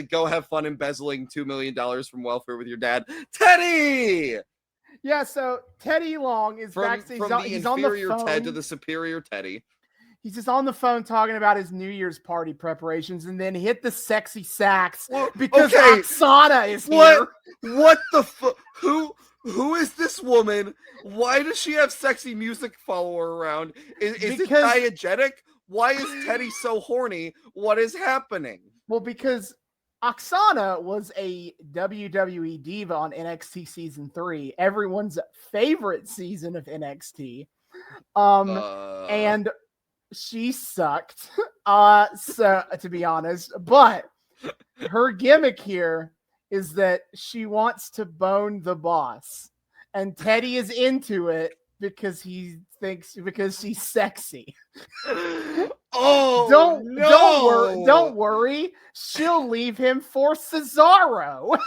Go have fun embezzling $2 million from welfare with your dad, Teddy. Yeah, so Teddy Long is backstage. From the he's inferior on the phone. Ted to the superior Teddy. He's just on the phone talking about his New Year's party preparations, and then hit the sexy sax because Oksana is here. What the fuck? Who is this woman? Why does she have sexy music follower around? Is it diegetic? Why is Teddy so horny? What is happening? Well, because Oksana was a WWE diva on NXT season 3, everyone's favorite season of NXT. And she sucked. So to be honest, but her gimmick here is that she wants to bone the boss, and Teddy is into it because she's sexy. Oh, don't worry. She'll leave him for Cesaro.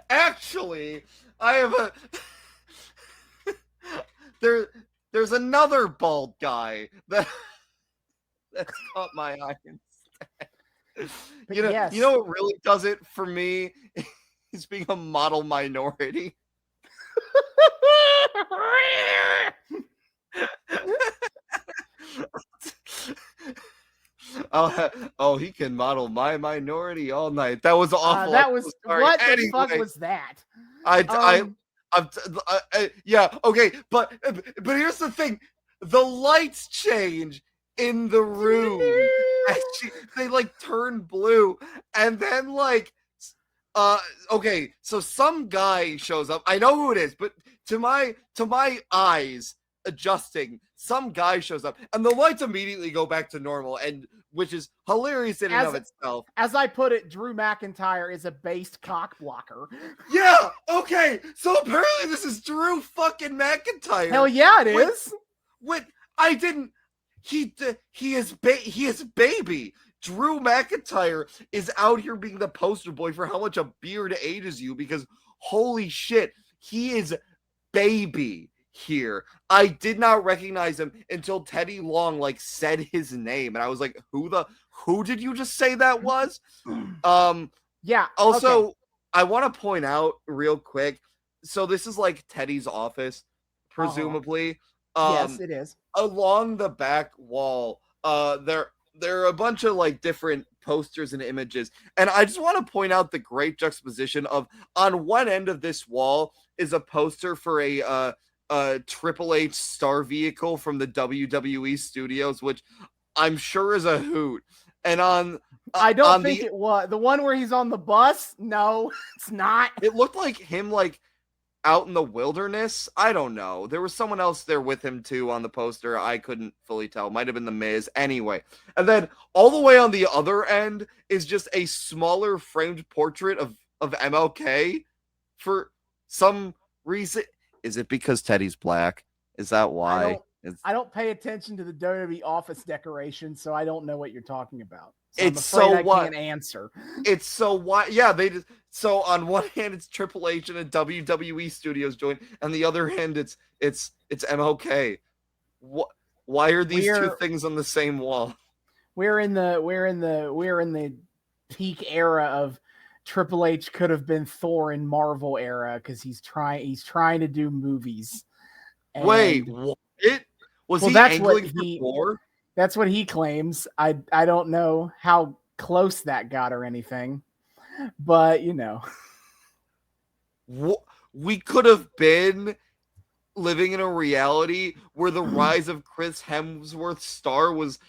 Actually, I have there's another bald guy that's caught my eye instead. You know what really does it for me is being a model minority. He can model my minority all night. That was awful. What the fuck was that? Yeah, okay, but here's the thing: the lights change in the room. They like turn blue, and then okay, so some guy shows up. I know who it is, but to my eyes adjusting, some guy shows up, and the lights immediately go back to normal, and which is hilarious in and of itself. As I put it, Drew McIntyre is a based cock blocker. Yeah, okay, so apparently this is Drew fucking McIntyre. Hell yeah, it is. He is baby. Drew McIntyre is out here being the poster boy for how much a beard ages you, because holy shit, he is baby here. I did not recognize him until Teddy Long said his name, and I was like, who did you just say that was? Yeah. Also, okay. I want to point out real quick, so this is Teddy's office, presumably. Yes, it is. Along the back wall, there are a bunch of different posters and images, and I just want to point out the great juxtaposition of, on one end of this wall is a poster for a Triple H star vehicle from the WWE studios, which I'm sure is a hoot. And I don't think it was the one where he's on the bus. No, it's not. It looked like him out in the wilderness. I don't know. There was someone else there with him too on the poster. I couldn't fully tell. Might have been the Miz. Anyway. And then all the way on the other end is just a smaller framed portrait of MLK for some reason. Is it because Teddy's black? Is that why? I don't pay attention to the WWE office decorations, so I don't know what you're talking about. So I can't answer. It's so why? Yeah, so on one hand it's Triple H and a WWE Studios joint, and the other hand it's MLK. Why are these two things on the same wall? We're in the peak era of Triple H could have been Thor in Marvel era, because he's trying to do movies. And wait, what? Was he angling for Thor? That's what he claims. I don't know how close that got or anything. But, you know. We could have been living in a reality where the rise of Chris Hemsworth's star was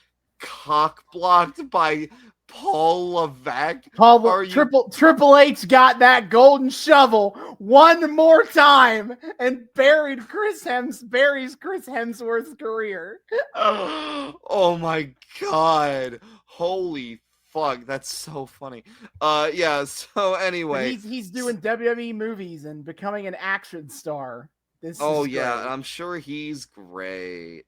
cock-blocked by Paul Levesque. Triple H got that golden shovel one more time and buries Chris Hemsworth's career. Oh my god. Holy fuck, that's so funny. Yeah, so anyway. He's doing WWE movies and becoming an action star. Oh yeah, and I'm sure he's great.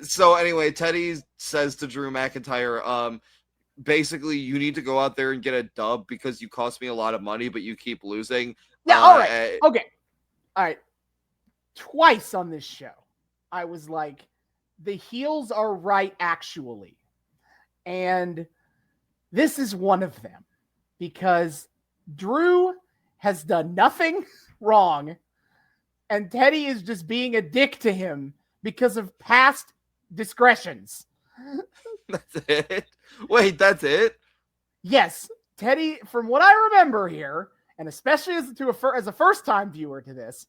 So anyway, Teddy says to Drew McIntyre, basically, you need to go out there and get a dub because you cost me a lot of money, but you keep losing. Yeah, all right. Okay. All right. Twice on this show, I was like, the heels are right, actually. And this is one of them. Because Drew has done nothing wrong. And Teddy is just being a dick to him because of past discretions. That's it? Wait, that's it? Yes. Teddy, from what I remember here, and especially as a first-time viewer to this,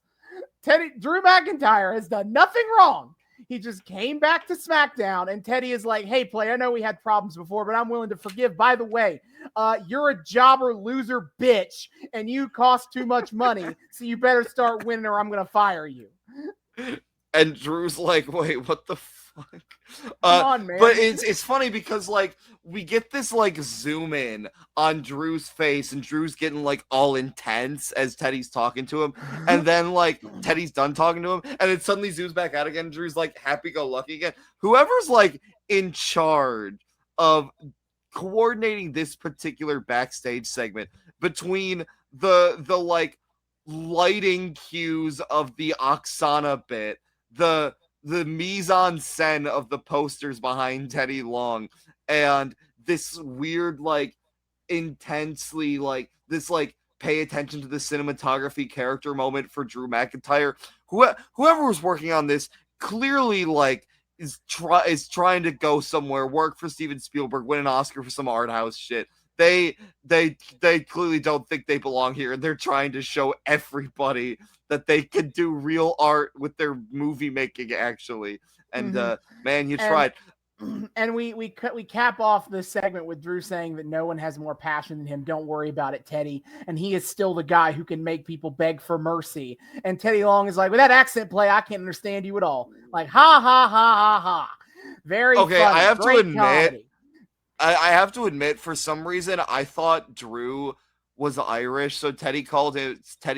Drew McIntyre has done nothing wrong. He just came back to SmackDown, and Teddy is like, hey, Play, I know we had problems before, but I'm willing to forgive. By the way, you're a jobber loser bitch, and you cost too much money, so you better start winning or I'm going to fire you. And Drew's like, wait, what the fuck? Come on, man. But it's funny because, like, we get this, like, zoom in on Drew's face, and Drew's getting, like, all intense as Teddy's talking to him. And then, like, Teddy's done talking to him, and it suddenly zooms back out again. Drew's, like, happy-go-lucky again. Whoever's, like, in charge of coordinating this particular backstage segment between the like, lighting cues of the Oksana bit, the mise-en-scène of the posters behind Teddy Long, and this weird, like, intensely, like, this, like, pay attention to the cinematography character moment for Drew McIntyre. Whoever was working on this clearly, like, is trying to go somewhere, work for Steven Spielberg, win an Oscar for some art house shit. They clearly don't think they belong here, and they're trying to show everybody that they can do real art with their movie making, actually. And man, you tried. And we cap off this segment with Drew saying that no one has more passion than him. Don't worry about it, Teddy. And he is still the guy who can make people beg for mercy. And Teddy Long is like, with that accent play, I can't understand you at all. Like, ha ha ha ha ha. Very okay. Funny. I have Great to admit. comedy. I have to admit, for some reason, I thought Drew was Irish, so Teddy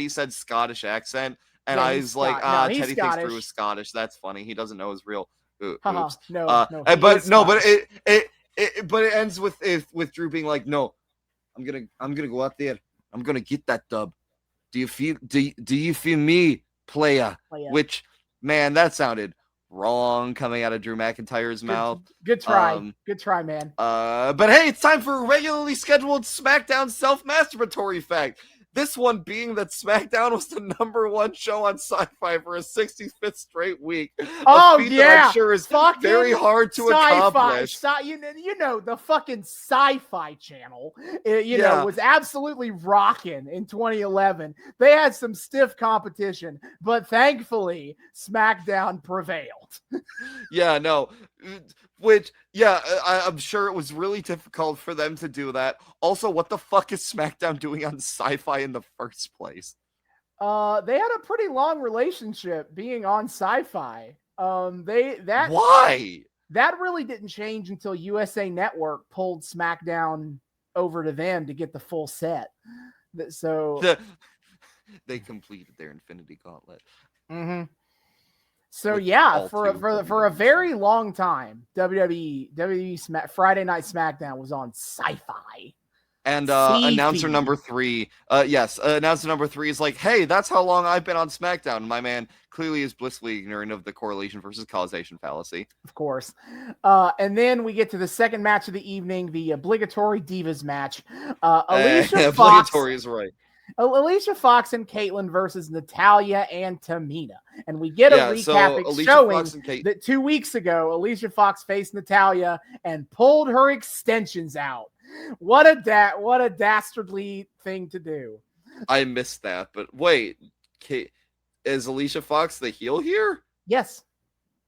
said Scottish accent, and I was like, Teddy thinks Drew is Scottish. That's funny. He doesn't know his real. Oops. No. But it ends with Drew being like, no, I'm gonna go out there. I'm gonna get that dub. Do you feel me, player? Which, man, that sounded wrong coming out of Drew McIntyre's mouth. Good try. Good try, man. But hey, it's time for a regularly scheduled SmackDown self-masturbatory fact. This one being that SmackDown was the #1 show on Sci-Fi for a 65th straight week. Oh, feat yeah. That I'm sure is fucking very hard to accomplish. You know, the fucking Sci-Fi channel, was absolutely rocking in 2011. They had some stiff competition, but thankfully, SmackDown prevailed. Yeah, no. Which, yeah, I'm sure it was really difficult for them to do that. Also, what the fuck is SmackDown doing on Sci-Fi in the first place? They had a pretty long relationship being on Sci-Fi. Why? That really didn't change until USA Network pulled SmackDown over to them to get the full set. So they completed their Infinity Gauntlet. Mm-hmm. So yeah, for a very long time, WWE Friday Night SmackDown was on Sci-Fi. And announcer number 3, announcer number 3 is like, hey, that's how long I've been on SmackDown. My man clearly is blissfully ignorant of the correlation versus causation fallacy. Of course. And then we get to the second match of the evening, the obligatory Divas match. Alicia Fox. Obligatory is right. Alicia Fox and Caitlyn versus Natalya and Tamina. And we get a recap showing that 2 weeks ago, Alicia Fox faced Natalya and pulled her extensions out. What a dastardly thing to do. I missed that, but wait, is Alicia Fox the heel here? Yes.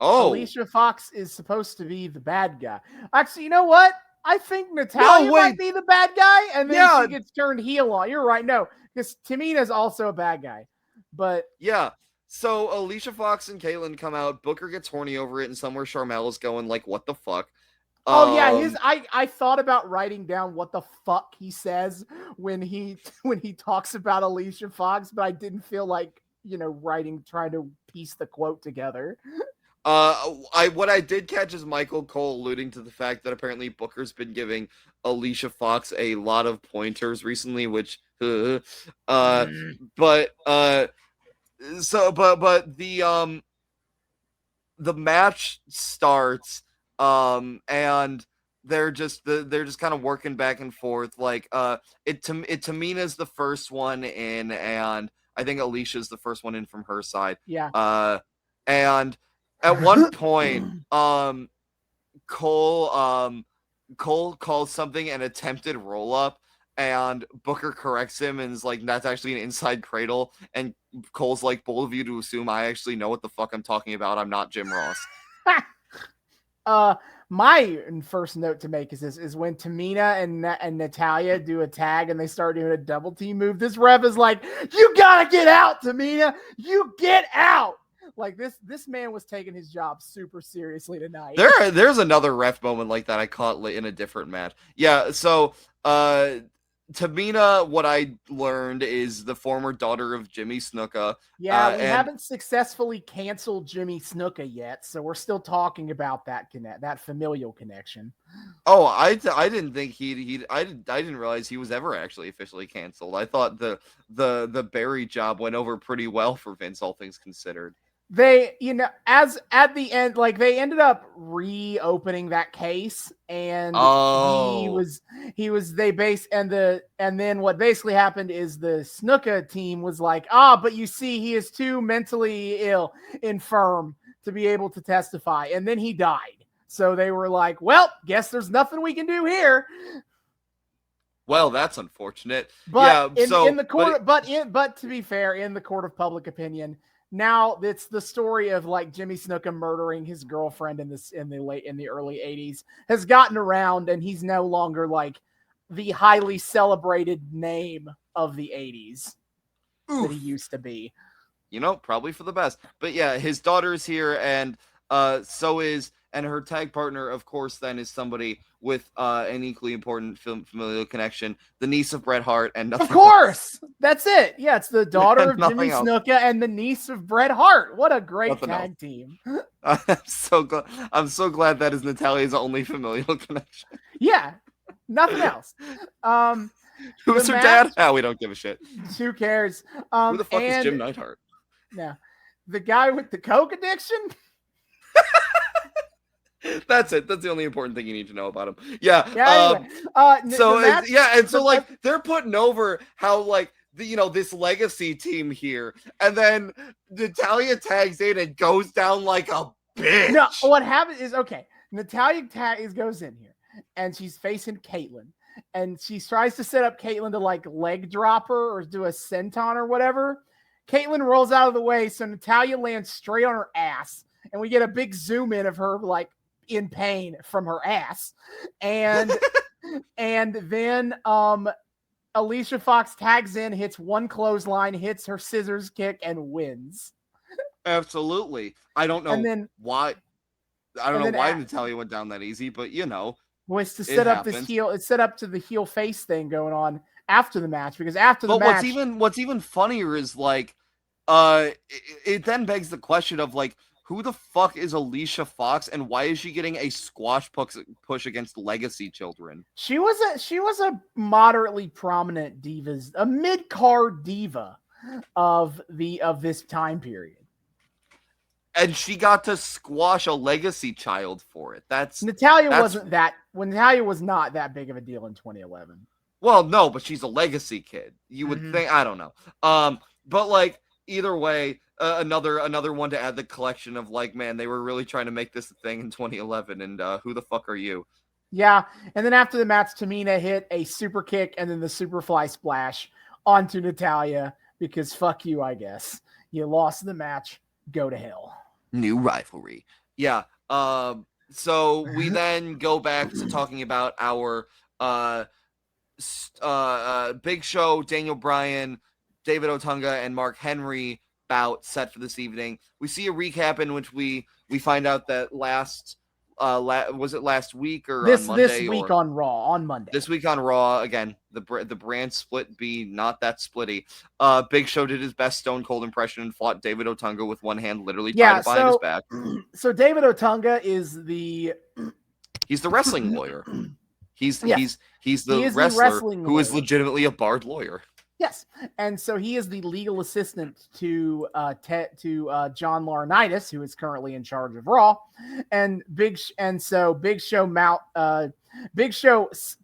Oh, Alicia Fox is supposed to be the bad guy. Actually, you know what? I think Natalya might be the bad guy, and then she gets turned heel on. You're right. No, because Tamina's also a bad guy. But yeah. So Alicia Fox and Caitlyn come out. Booker gets horny over it, and somewhere Sharmell is going like, "What the fuck?" Oh yeah, I thought about writing down what the fuck he says when he talks about Alicia Fox, but I didn't feel like trying to piece the quote together. What I did catch is Michael Cole alluding to the fact that apparently Booker's been giving Alicia Fox a lot of pointers recently, which but the match starts and they're just kind of working back and forth like Tamina's the first one in, and I think Alicia's the first one in from her side. Yeah. And at one point, Cole calls something an attempted roll up, and Booker corrects him and is like, "That's actually an inside cradle." And Cole's like, "Bold of you to assume I actually know what the fuck I'm talking about. I'm not Jim Ross." My first note to make is when Tamina and Natalya do a tag and they start doing a double team move. This ref is like, "You gotta get out, Tamina. You get out." Like this man was taking his job super seriously tonight. There's another ref moment like that I caught in a different match. Yeah, so Tamina, what I learned, is the former daughter of Jimmy Snuka. Yeah, we haven't successfully canceled Jimmy Snuka yet, so we're still talking about that familial connection. Oh, I didn't think I didn't realize he was ever actually officially canceled. I thought the Barry job went over pretty well for Vince, all things considered. They, as at the end, like they ended up reopening that case, and and then what basically happened is the Snuka team was like, but you see, he is too mentally infirm to be able to testify, and then he died. So they were like, well, guess there's nothing we can do here. Well, that's unfortunate. But but to be fair, in the court of public opinion, now it's the story of like Jimmy Snuka murdering his girlfriend in the early 80s has gotten around, and he's no longer like the highly celebrated name of the 80s that he used to be. Probably for the best. But yeah, his daughter's here, and and her tag partner, of course, then is somebody with an equally important familial connection, the niece of Bret Hart, and nothing. Of course, that's it. Yeah, it's the daughter of Jimmy Snuka and the niece of Bret Hart. What a great tag team! I'm so glad that is Natalya's only familial connection. Yeah, nothing else. Who's her dad? Oh, we don't give a shit. Who cares? Who the fuck is Jim Neidhart? Yeah, the guy with the coke addiction. That's it. That's the only important thing you need to know about him. Yeah. Anyway. So they're putting over how like this legacy team here, and then Natalya tags in and goes down like a bitch. No, what happens is Natalya goes in here and she's facing Caitlyn, and she tries to set up Caitlyn to like leg drop her or do a senton or whatever. Caitlyn rolls out of the way, so Natalya lands straight on her ass, and we get a big zoom in of her like in pain from her ass, and then Alicia Fox tags in, hits one clothesline, hits her scissors kick, and wins. Absolutely. I don't know why. I don't know why Natalya went down that easy, but was to set up this heel. It's set up to the heel face thing going on after the match, because after the match, what's even funnier is like, it then begs the question of like, who the fuck is Alicia Fox, and why is she getting a squash push against legacy children? She was a moderately prominent diva, a mid-card diva of this time period. And she got to squash a legacy child for it. Natalya was not that big of a deal in 2011. Well, no, but she's a legacy kid. You would think, I don't know. But like either way, another one to add the collection of like, man, they were really trying to make this a thing in 2011, and who the fuck are you? Yeah, and then after the match, Tamina hit a super kick and then the superfly splash onto Natalya because fuck you, I guess. You lost the match. Go to hell. New rivalry. Yeah. So we then go back to talking about our Big Show, Daniel Bryan, David Otunga, and Mark Henry bout set for this evening. We see a recap in which we find out that was it last week or on Monday? This week on Raw on Monday. This week on Raw, again, the brand split be not that splitty. Big Show did his best Stone Cold impression and fought David Otunga with one hand literally tied behind his back. So David Otunga is he's the wrestling lawyer. He's the wrestler who is legitimately a barred lawyer. Yes, and so he is the legal assistant to John Laurinaitis, who is currently in charge of Raw, and Big Show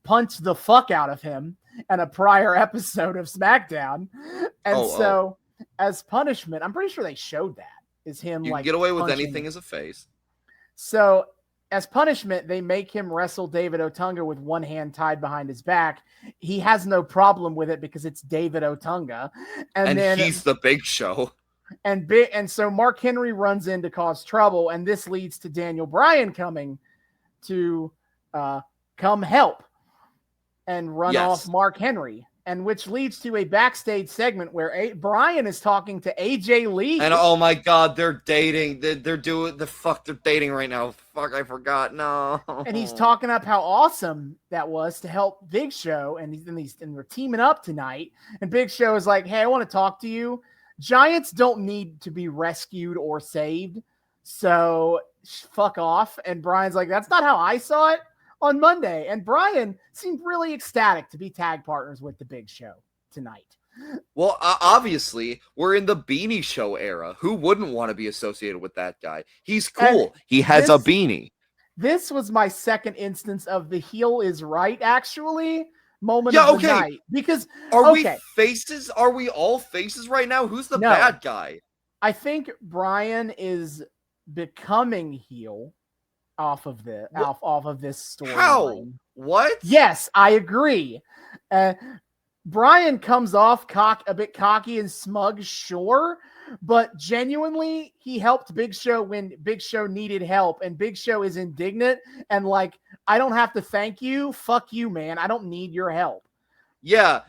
punched the fuck out of him in a prior episode of Smackdown, and as punishment, I'm pretty sure they showed that is him. You like can get away with punching. anything as a face. So as punishment, they make him wrestle David Otunga with one hand tied behind his back. He has no problem with it because it's David Otunga. And then he's the Big Show. And so Mark Henry runs in to cause trouble, and this leads to Daniel Bryan coming to come help and run off Mark Henry. And which leads to a backstage segment where Bryan is talking to AJ Lee. And oh my God, they're dating. They're doing the fuck. They're dating right now. Fuck, I forgot. No. And he's talking up how awesome that was to help Big Show. And we're teaming up tonight. And Big Show is like, hey, I want to talk to you. Giants don't need to be rescued or saved. So fuck off. And Bryan's like, that's not how I saw it on Monday. And Bryan seemed really ecstatic to be tag partners with the Big Show tonight. Well, obviously, we're in the Beanie Show era. Who wouldn't want to be associated with that guy? He's cool. He has a beanie. This was my second instance of the heel is right, actually, moment of the night. Because, we faces? Are we all faces right now? Who's the bad guy? I think Bryan is becoming heel off of this story. How? What? Yes, I agree. Bryan comes off a bit cocky and smug, sure, but genuinely he helped Big Show when Big Show needed help, and Big Show is indignant and like, I don't have to thank you. Fuck you, man. I don't need your help. Yeah.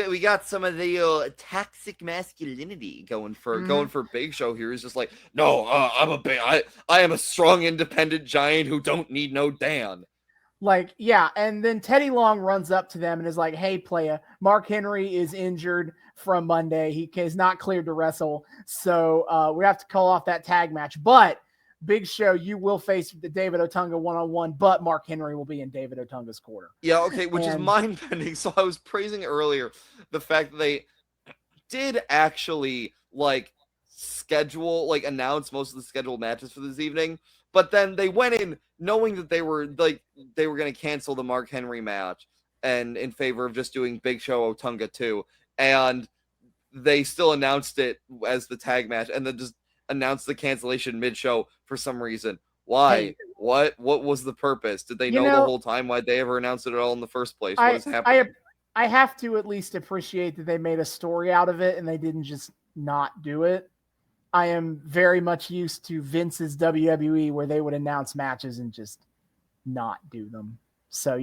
We got some of the toxic masculinity going for Big Show here. He's just like, no, I am a strong, independent giant who don't need no Dan. Like, yeah, and then Teddy Long runs up to them and is like, hey, playa, Mark Henry is injured from Monday. He is not cleared to wrestle, so we have to call off that tag match. But Big Show, you will face the David Otunga one-on-one, but Mark Henry will be in David Otunga's corner. Yeah, okay, which is mind-bending. So I was praising earlier the fact that they did actually, announce most of the scheduled matches for this evening, but then they went in knowing that they were going to cancel the Mark Henry match and in favor of just doing Big Show Otunga 2, and they still announced it as the tag match, and then just announced the cancellation mid-show for some reason. Why? Hey, what was the purpose? Did they know the whole time why they ever announced it at all in the first place? What is happening? I have to at least appreciate that they made a story out of it and they didn't just not do it. I am very much used to Vince's WWE where they would announce matches and just not do them. So,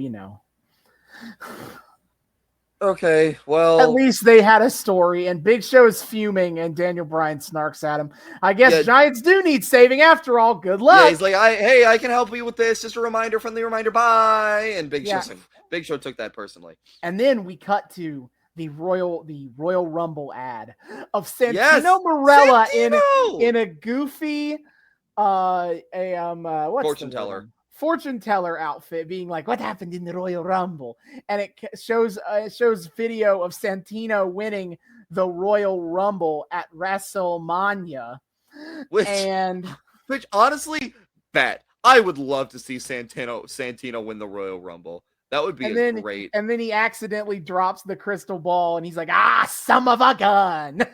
Okay, well... At least they had a story, and Big Show is fuming, and Daniel Bryan snarks at him. I guess Giants do need saving after all. Good luck. Yeah, he's like, hey, I can help you with this. Just a reminder, friendly reminder, bye. And Big Show took that personally. And then we cut to the Royal Rumble ad of Santino Marella in a goofy fortune teller outfit, being like, what happened in the Royal Rumble? And it shows video of Santino winning the Royal Rumble at WrestleMania. Which honestly, I would love to see Santino win the Royal Rumble. That would be great. And then he accidentally drops the crystal ball and he's like, son of a gun.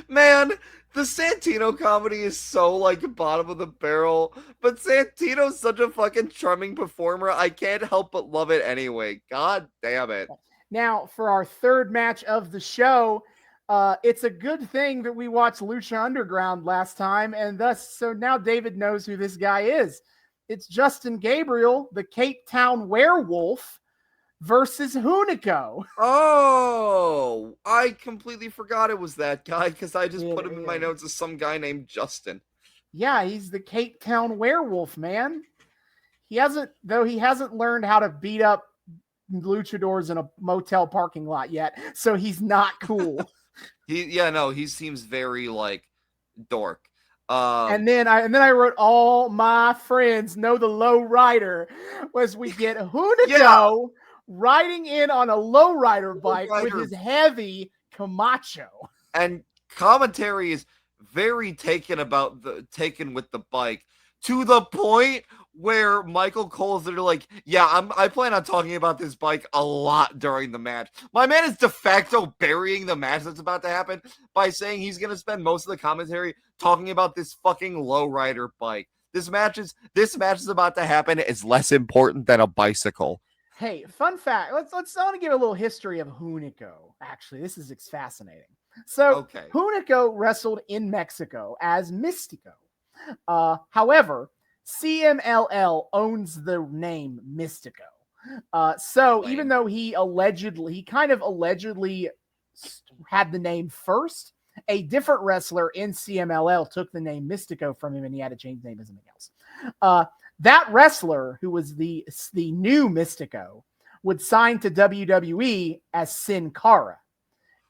Man, The Santino comedy is so, like, bottom of the barrel, but Santino's such a fucking charming performer, I can't help but love it anyway. God damn it. Now, for our third match of the show, it's a good thing that we watched Lucha Underground last time, and so now David knows who this guy is. It's Justin Gabriel, the Cape Town Werewolf, versus Hunico. Oh, I completely forgot it was that guy because I just put him in my notes as some guy named Justin. Yeah, he's the Cape Town Werewolf, man. He hasn't learned how to beat up luchadors in a motel parking lot yet, so he's not cool. He seems very like dork. And then I wrote, all my friends know the low rider, was we get Hunico riding in on a low rider bike with his heavy Camacho. And commentary is very taken with the bike, to the point where Michael Cole's literally like, I plan on talking about this bike a lot during the match. My man is de facto burying the match that's about to happen by saying he's going to spend most of the commentary talking about this fucking lowrider bike. This match is about to happen is less important than a bicycle. Hey, fun fact. I want to give a little history of Hunico. Actually, this is fascinating. So, Hunico wrestled in Mexico as Mystico. However, CMLL owns the name Mystico. Even though he kind of allegedly had the name first, a different wrestler in CMLL took the name Mystico from him, and he had to change the name to something else. That wrestler, who was the new Mystico, would sign to WWE as Sin Cara.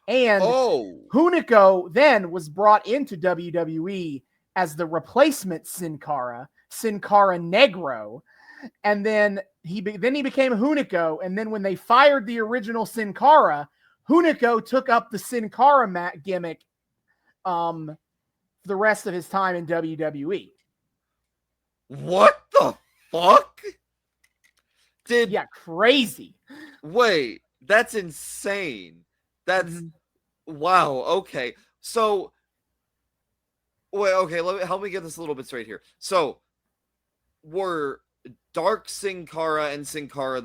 And Hunico then was brought into WWE as the replacement Sin Cara Negro, and then he became Hunico. And then when they fired the original Sin Cara, Hunico took up the Sin Cara gimmick the rest of his time in WWE. What the fuck? Crazy. Wait, that's insane. That's wow. Okay, so wait. Okay, help me get this a little bit straight here. So, were Dark Sin Cara and Sin Cara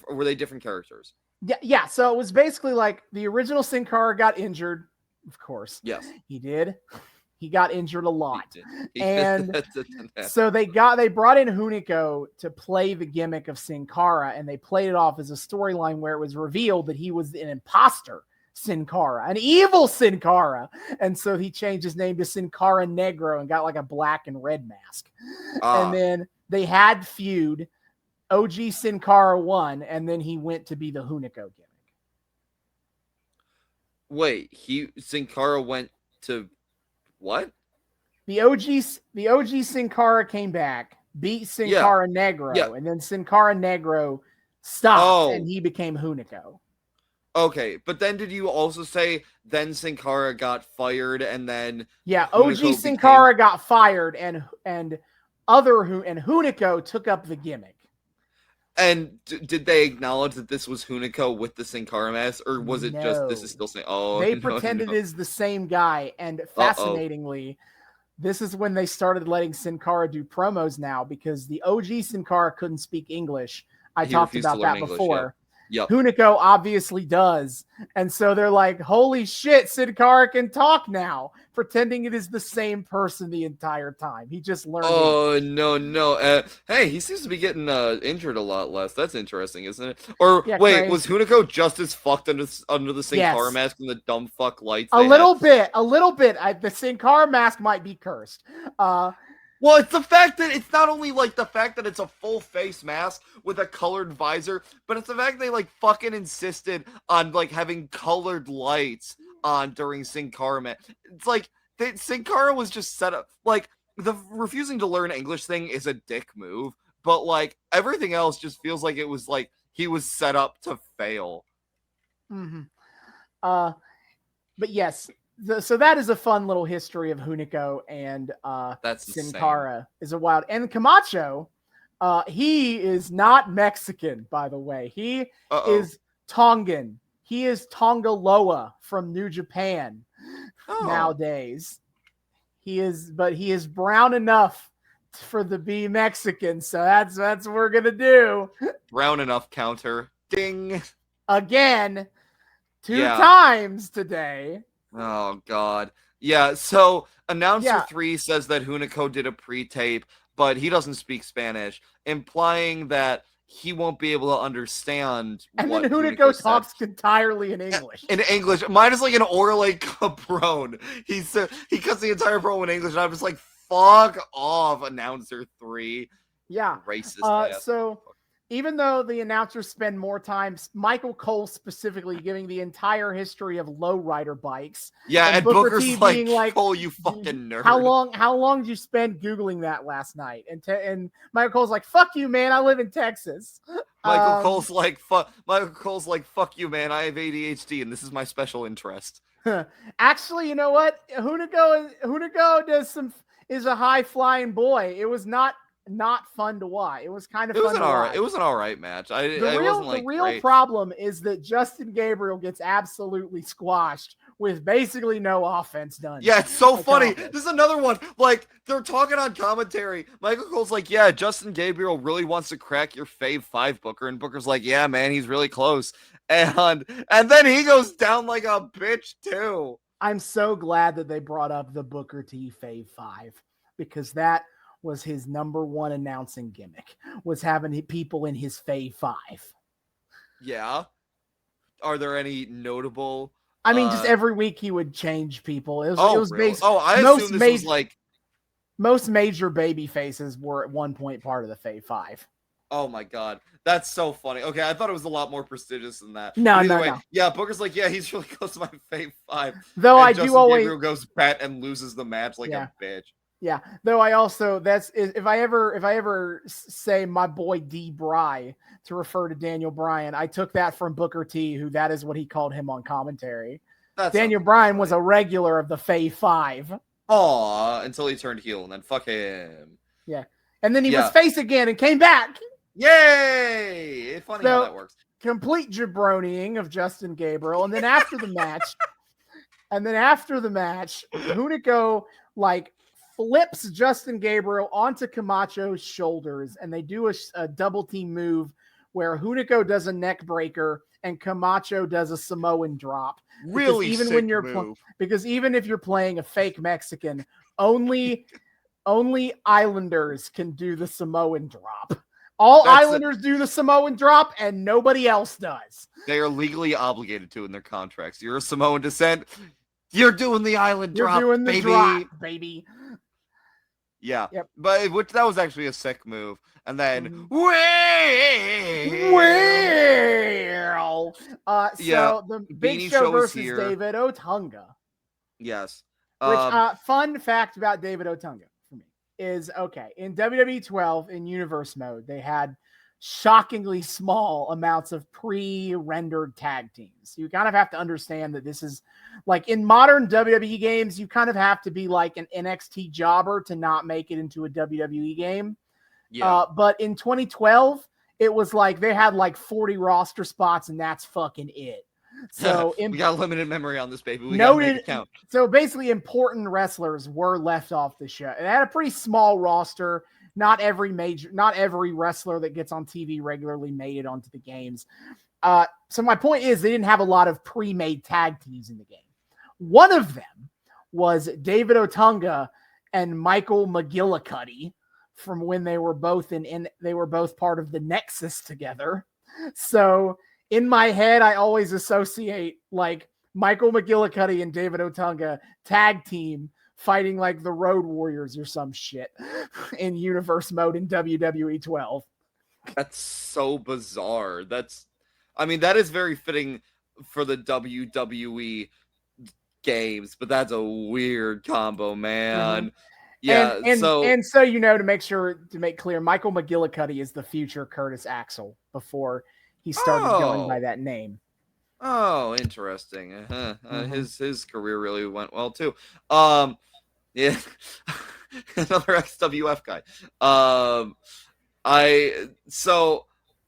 were they different characters? Yeah. So it was basically like the original Sin Cara got injured. Of course. Yes. He did. He got injured a lot. And so they brought in Hunico to play the gimmick of Sin Cara, and they played it off as a storyline where it was revealed that he was an imposter Sin Cara, an evil Sin Cara. And so he changed his name to Sin Cara Negro and got like a black and red mask. And then they had feud. OG Sin Cara won, and then he went to be the Hunico gimmick. Wait, Sin Cara went to what? The OG Sin Cara came back, beat Sin Cara Negro, and then Sin Cara Negro stopped, and he became Hunico. Okay, but then did you also say then Sin Cara got fired, and then OG Sin Cara got fired, and Hunico took up the gimmick. And did they acknowledge that this was Hunico with the Sin Cara mask, or was it just this is still saying? They pretended it is the same guy, and fascinatingly, this is when they started letting Sin Cara do promos now, because the OG Sin Cara couldn't speak English. I talked about that before. Yep. Hunico obviously does, and so they're like, "Holy shit, Sin Cara can talk now," pretending it is the same person the entire time. He just learned. Oh no! Hey, he seems to be getting injured a lot less. That's interesting, isn't it? Or wait, crazy. Was Hunico just as fucked under the Sin Cara mask and the dumb fuck lights? A little bit. The Sin Cara mask might be cursed. Well, it's the fact that it's not only like the fact that it's a full face mask with a colored visor, but it's the fact they like fucking insisted on like having colored lights on during Sin Cara. It's like Sin Cara was just set up like the refusing to learn English thing is a dick move, but like everything else just feels like it was like he was set up to fail. Mm-hmm. But yes. So that is a fun little history of Hunico, and Sin Cara is a wild. And Camacho, he is not Mexican, by the way. He is Tongan. He is Tongaloa from New Japan. nowadays. He is brown enough for the be Mexican, so that's what we're gonna do. Brown enough counter. Ding. Again, 2 times today. Oh God. Yeah, so announcer 3 says that Hunico did a pre-tape, but he doesn't speak Spanish, implying that he won't be able to understand and what then Hunico talks entirely in English. In English. Mine is like an Orle Cabron. He cuts the entire promo in English, and I'm just like, fuck off, announcer 3. Yeah. Racist ass. So even though the announcers spend more time, Michael Cole specifically giving the entire history of lowrider bikes. Yeah, and Booker's like, Cole, you fucking nerd. How long did you spend Googling that last night? And Michael Cole's like, fuck you, man, I live in Texas. Michael Cole's like, fuck you, man, I have ADHD, and this is my special interest. Actually, you know what? Hunico is a high-flying boy. It was not fun to watch. It was kind of fun to watch. It was an all right match. The real problem is that Justin Gabriel gets absolutely squashed with basically no offense done. Yeah, it's so funny. This is another one. Like, they're talking on commentary. Michael Cole's like, yeah, Justin Gabriel really wants to crack your fave 5, Booker. And Booker's like, yeah, man, he's really close. And then he goes down like a bitch too. I'm so glad that they brought up the Booker T fave 5, because that was his number one announcing gimmick, was having people in his fave 5. Yeah. Are there any notable? I mean, just every week he would change people. It was really? based. I assume this was like most major baby faces were at one point part of the fave 5. Oh my God, that's so funny. Okay, I thought it was a lot more prestigious than that. No. Yeah, Booker's like, yeah, he's really close to my fave 5. Though and I Justin do always Gabriel goes bet and loses the match like a bitch. Yeah, though I also if I ever say my boy D Bry to refer to Daniel Bryan, I took that from Booker T, who that is what he called him on commentary. Daniel Bryan was a regular of the Fave 5. Aw, until he turned heel, and then fuck him. Yeah, and then he was face again and came back. Yay! It's funny how that works. Complete jabronying of Justin Gabriel, and then after the match, Hunico flips Justin Gabriel onto Camacho's shoulders, and they do a double team move where Hunico does a neck breaker and Camacho does a Samoan drop. Really even sick when you're move. Because even if you're playing a fake Mexican, only Islanders can do the Samoan drop. Islanders do the Samoan drop, and nobody else does. They are legally obligated to in their contracts. You're a Samoan descent. You're doing the island drop, You're doing the baby. drop, baby. Yeah, yep. But that was actually a sick move. And then, so the Big Show versus David Otunga. Yes. Which fun fact about David Otunga for me is, okay, in WWE 12 in Universe mode, they had shockingly small amounts of pre-rendered tag teams. You kind of have to understand that this is like in modern WWE games, you kind of have to be like an NXT jobber to not make it into a WWE game. Yeah. But in 2012, it was like they had like 40 roster spots, and that's fucking it. So we got limited memory on this, baby. We gotta make it count. So basically, important wrestlers were left off the show. It had a pretty small roster. Not every wrestler that gets on TV regularly made it onto the games. So my point is, they didn't have a lot of pre-made tag teams in the game. One of them was David Otunga and Michael McGillicuddy from when they were both they were both part of the Nexus together. So in my head, I always associate like Michael McGillicuddy and David Otunga tag team fighting like the Road Warriors or some shit in universe mode in WWE 12. That's so bizarre. That is very fitting for the WWE games, but that's a weird combo, man. Mm-hmm. Yeah, and so to make clear, Michael McGillicuddy is the future Curtis Axel before he started going by that name. Oh, interesting. His career really went well too. Yeah, another XWF guy.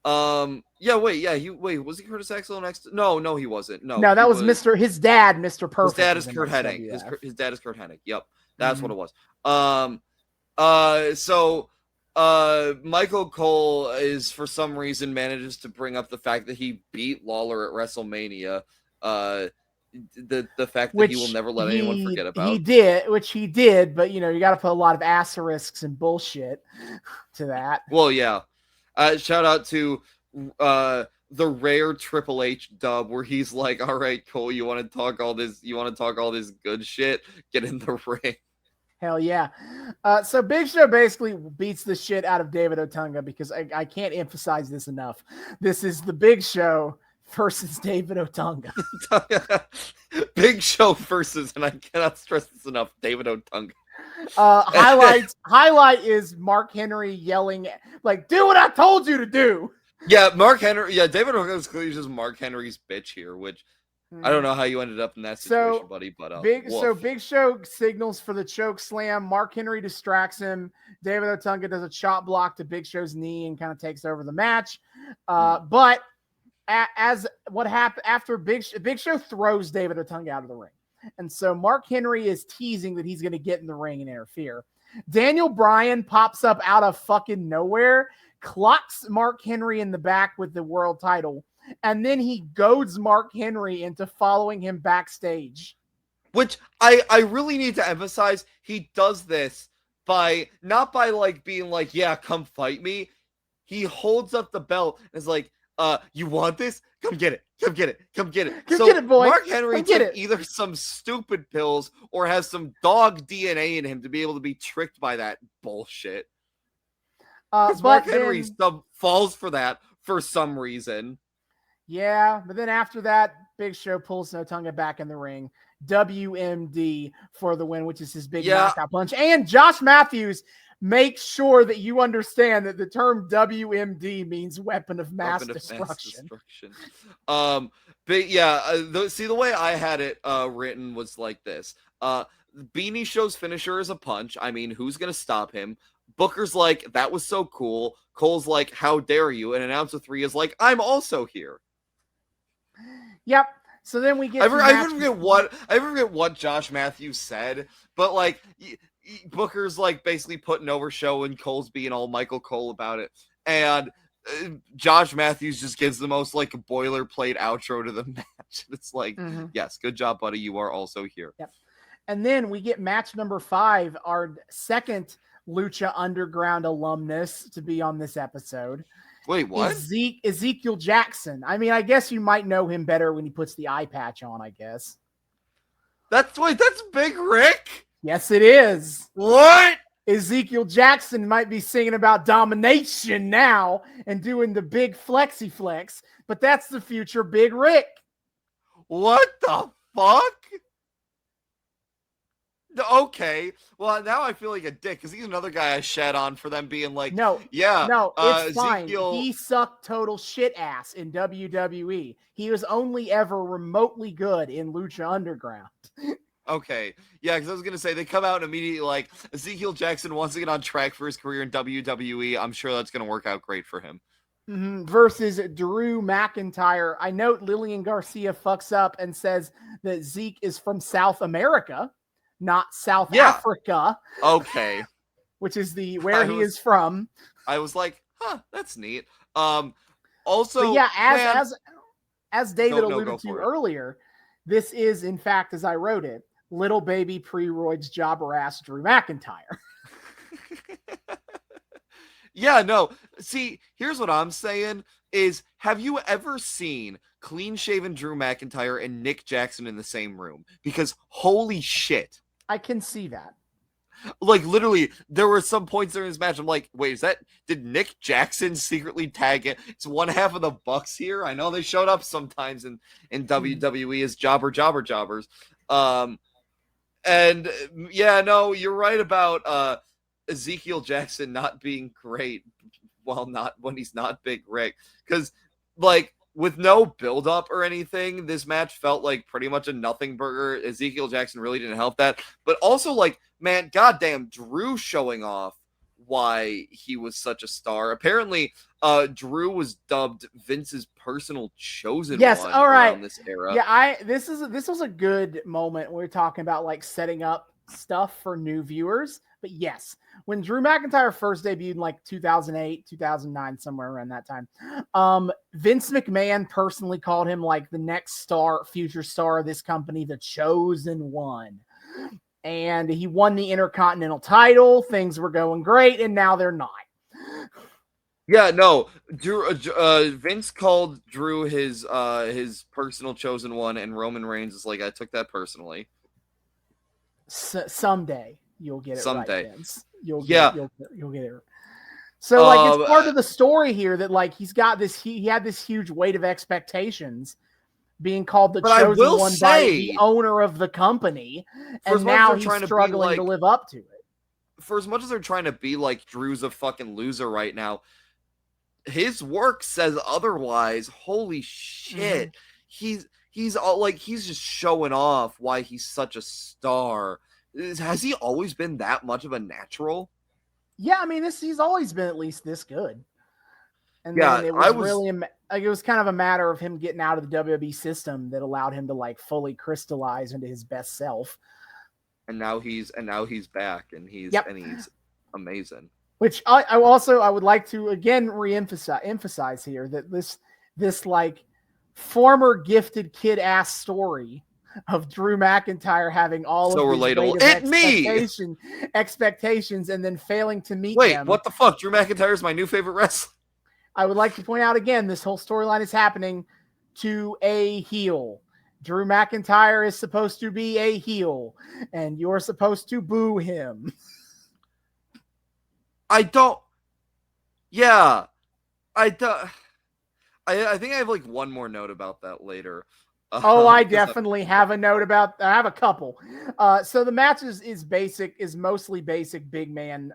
Was he Curtis Axel next? No, he wasn't. No, that he was His dad, Mr. Perfect. His dad is Kurt Hennig. His dad is Kurt Hennig. Yep, that's what it was. So Michael Cole is for some reason manages to bring up the fact that he beat Lawler at WrestleMania. The fact that he will never let anyone forget about. He did, but you got to put a lot of asterisks and bullshit to that. Well, yeah. Shout out to the rare Triple H dub where he's like, "All right, Cole, you want to talk all this good shit? Get in the ring." Hell yeah. So Big Show basically beats the shit out of David Otunga because I can't emphasize this enough. This is the Big Show versus David Otunga. Big Show versus, and I cannot stress this enough, David Otunga. Highlight is Mark Henry yelling like, "Do what I told you to do." Yeah, David Otunga is clearly just Mark Henry's bitch here, which I don't know how you ended up in that situation, buddy. But Big Show signals for the choke slam. Mark Henry distracts him. David Otunga does a chop block to Big Show's knee and kind of takes over the match. But as what happened after Big Show throws David Otunga out of the ring. And so Mark Henry is teasing that he's going to get in the ring and interfere. Daniel Bryan pops up out of fucking nowhere, clocks Mark Henry in the back with the world title, and then he goads Mark Henry into following him backstage. Which I really need to emphasize, he does this not by like being like, "Yeah, come fight me." He holds up the belt and is like, "You want this? Come get it. Come get it. Come get it." Get it, boy. Mark Henry took either some stupid pills or has some dog DNA in him to be able to be tricked by that bullshit. But Mark Henry falls for that for some reason. Yeah, but then after that, Big Show pulls Otunga back in the ring. WMD for the win, which is his big knockout punch. And Josh Matthews makes sure that you understand that the term WMD means weapon of mass destruction. But yeah, the way I had it written was like this. Beanie Show's finisher is a punch. I mean, who's going to stop him? Booker's like, "That was so cool." Cole's like, "How dare you?" And Announcer 3 is like, "I'm also here." Yep. So then we get. I forget what Josh Matthews said, but like Booker's like basically putting over Show and Cole's being all Michael Cole about it, and Josh Matthews just gives the most like boilerplate outro to the match. It's like, yes, good job, buddy. You are also here. Yep. And then we get match number 5, our second Lucha Underground alumnus to be on this episode. Wait, what? Ezekiel Jackson. I mean, I guess you might know him better when he puts the eye patch on, I guess. That's Big Rick? Yes, it is. What? Ezekiel Jackson might be singing about domination now and doing the big flexi flex, but that's the future Big Rick. What the fuck? Okay, well now I feel like a dick because he's another guy I shed on for them being like, it's fine. He sucked total shit ass in WWE. He was only ever remotely good in Lucha Underground. Okay, yeah, because I was gonna say they come out and immediately like Ezekiel Jackson wants to get on track for his career in WWE. I'm sure that's gonna work out great for him. Versus Drew McIntyre. I note Lillian Garcia fucks up and says that Zeke is from South America, not South Africa. Okay. Which is where he is from. I was like, that's neat. Also, as David alluded to earlier, this is, in fact, as I wrote it, little baby pre-roids jobber ass Drew McIntyre. Yeah, no. See, here's what I'm saying is, have you ever seen clean-shaven Drew McIntyre and Nick Jackson in the same room? Because holy shit. I can see that. Like, literally, there were some points during this match, I'm like, wait, did Nick Jackson secretly tag it? It's one half of the Bucks here. I know they showed up sometimes in WWE as jobbers. And yeah, no, you're right about Ezekiel Jackson not being great when he's not Big Rick. Because, like, with no build-up or anything, this match felt like pretty much a nothing burger. Ezekiel Jackson really didn't help that. But also, like, man, goddamn, Drew showing off why he was such a star. Apparently, Drew was dubbed Vince's personal chosen one all right. around this era. Yeah, this was a good moment when we're talking about like setting up stuff for new viewers. But yes, when Drew McIntyre first debuted in like 2008, 2009, somewhere around that time, Vince McMahon personally called him like the next future star of this company, the chosen one. And he won the Intercontinental title. Things were going great, and now they're not. Yeah, no. Drew, Vince called Drew his personal chosen one, and Roman Reigns is like, I took that personally. Someday you'll get it right, Vince. You'll get it. So like it's part of the story here that like he had this huge weight of expectations being called the chosen one by the owner of the company, and now he's struggling to live up to it. For as much as they're trying to be like Drew's a fucking loser right now, his work says otherwise. Holy shit. Mm-hmm. He's just showing off why he's such a star. Has he always been that much of a natural? Yeah, I mean, he's always been at least this good. And then it was kind of a matter of him getting out of the WWE system that allowed him to like fully crystallize into his best self. And now he's back, and he's amazing. Which I would like to again emphasize here that this like former gifted kid ass story of Drew McIntyre having all so of his expectations and then failing to meet them. Wait, what the fuck? Drew McIntyre is my new favorite wrestler. I would like to point out again, this whole storyline is happening to a heel. Drew McIntyre is supposed to be a heel, and you're supposed to boo him. I don't. Yeah, I don't. I think I have like one more note about that later. I definitely have a note about. I have a couple. So the match is mostly basic big man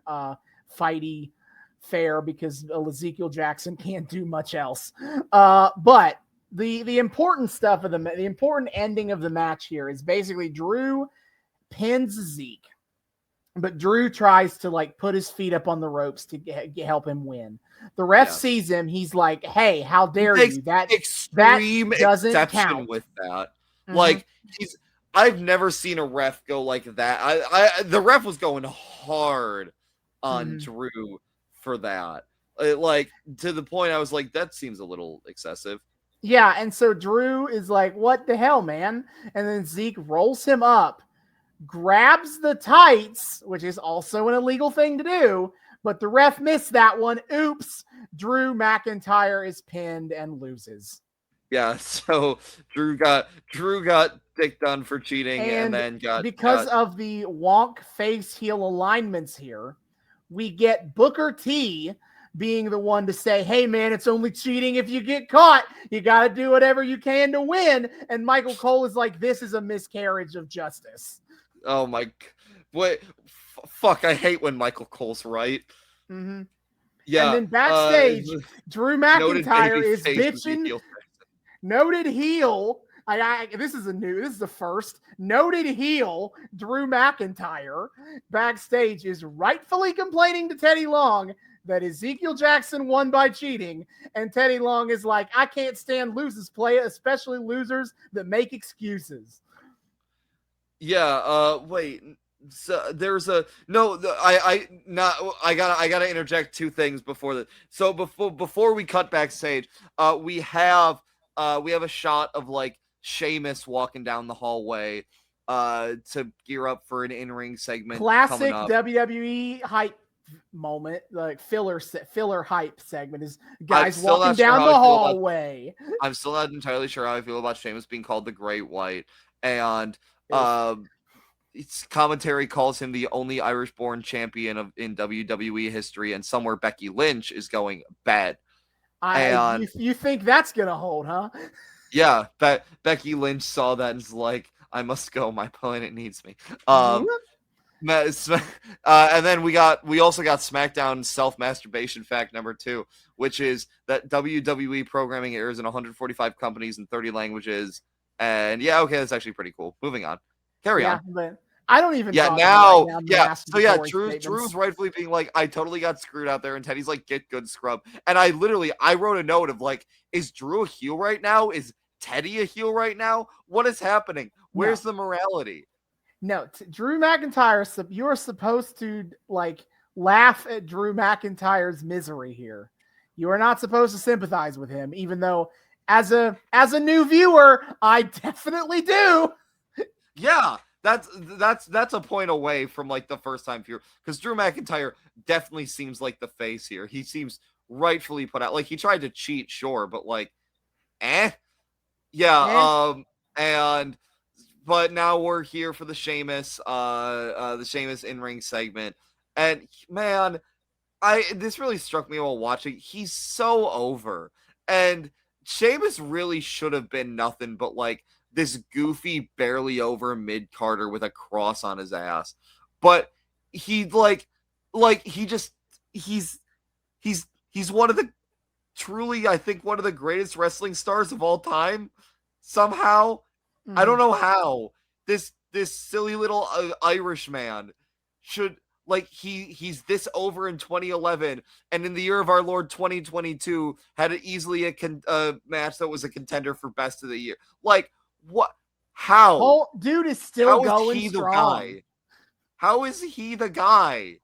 fighty fare because Ezekiel Jackson can't do much else. But the important stuff of the important ending of the match here is basically Drew pins Zeke, but Drew tries to like put his feet up on the ropes to help him win. The ref sees him. He's like, "Hey, how dare you? That doesn't count." With that, like I've never seen a ref go like that. The ref was going hard on Drew for that, like to the point I was like, that seems a little excessive. Yeah, and so Drew is like, "What the hell, man?" And then Zeke rolls him up, grabs the tights, which is also an illegal thing to do. But the ref missed that one. Oops. Drew McIntyre is pinned and loses. Yeah, so Drew got dick done for cheating and then because of the wonk face heel alignments here, we get Booker T being the one to say, "Hey man, it's only cheating if you get caught. You got to do whatever you can to win." And Michael Cole is like, "This is a miscarriage of justice." Oh my, wait. Fuck, I hate when Michael Cole's right. Mm-hmm. Yeah. And then backstage, Drew McIntyre is bitching. Noted heel. This is a first. Noted heel Drew McIntyre backstage is rightfully complaining to Teddy Long that Ezekiel Jackson won by cheating. And Teddy Long is like, "I can't stand losers play, especially losers that make excuses." Yeah, wait. So there's I gotta interject two things before that. So before we cut backstage, we have a shot of like Sheamus walking down the hallway to gear up for an in-ring segment. Classic WWE hype moment, like filler hype segment is guys walking down the hallway. I'm still not entirely sure how I feel about Sheamus being called the Great White, and its commentary calls him the only Irish-born champion in WWE history, and somewhere Becky Lynch is going bad. You think that's gonna hold, huh? Yeah, Becky Lynch saw that and is like, "I must go. My planet needs me." And then we also got Smackdown self-masturbation fact number 2, which is that WWE programming airs in 145 companies in 30 languages. And yeah, okay, that's actually pretty cool. Moving on. Carry on. I don't even Yeah, talk now, about right now yeah. So yeah, masturbatory Drew's statements. rightfully being like, I totally got screwed out there, and Teddy's like, get good, scrub. And I wrote a note of like, is Drew a heel right now? Is Teddy a heel right now? What is happening? Where's the morality? No, Drew McIntyre, you're supposed to like laugh at Drew McIntyre's misery here. You are not supposed to sympathize with him, even though as a new viewer, I definitely do. Yeah, that's a point away from like the first time viewer, because Drew McIntyre definitely seems like the face here. He seems rightfully put out. Like he tried to cheat, sure, but like, yeah. And but now we're here for the Sheamus in-ring segment, and man, this really struck me while watching. He's so over, and Sheamus really should have been nothing but like this goofy, barely over mid-carder with a cross on his ass. But he he's one of the truly, I think, one of the greatest wrestling stars of all time. Somehow, I don't know how this silly little Irish man should. Like he's this over in 2011, and in the year of our Lord 2022 had easily a match that was a contender for best of the year. Like what? How? Whole dude is still going he strong. The guy? How is he the guy?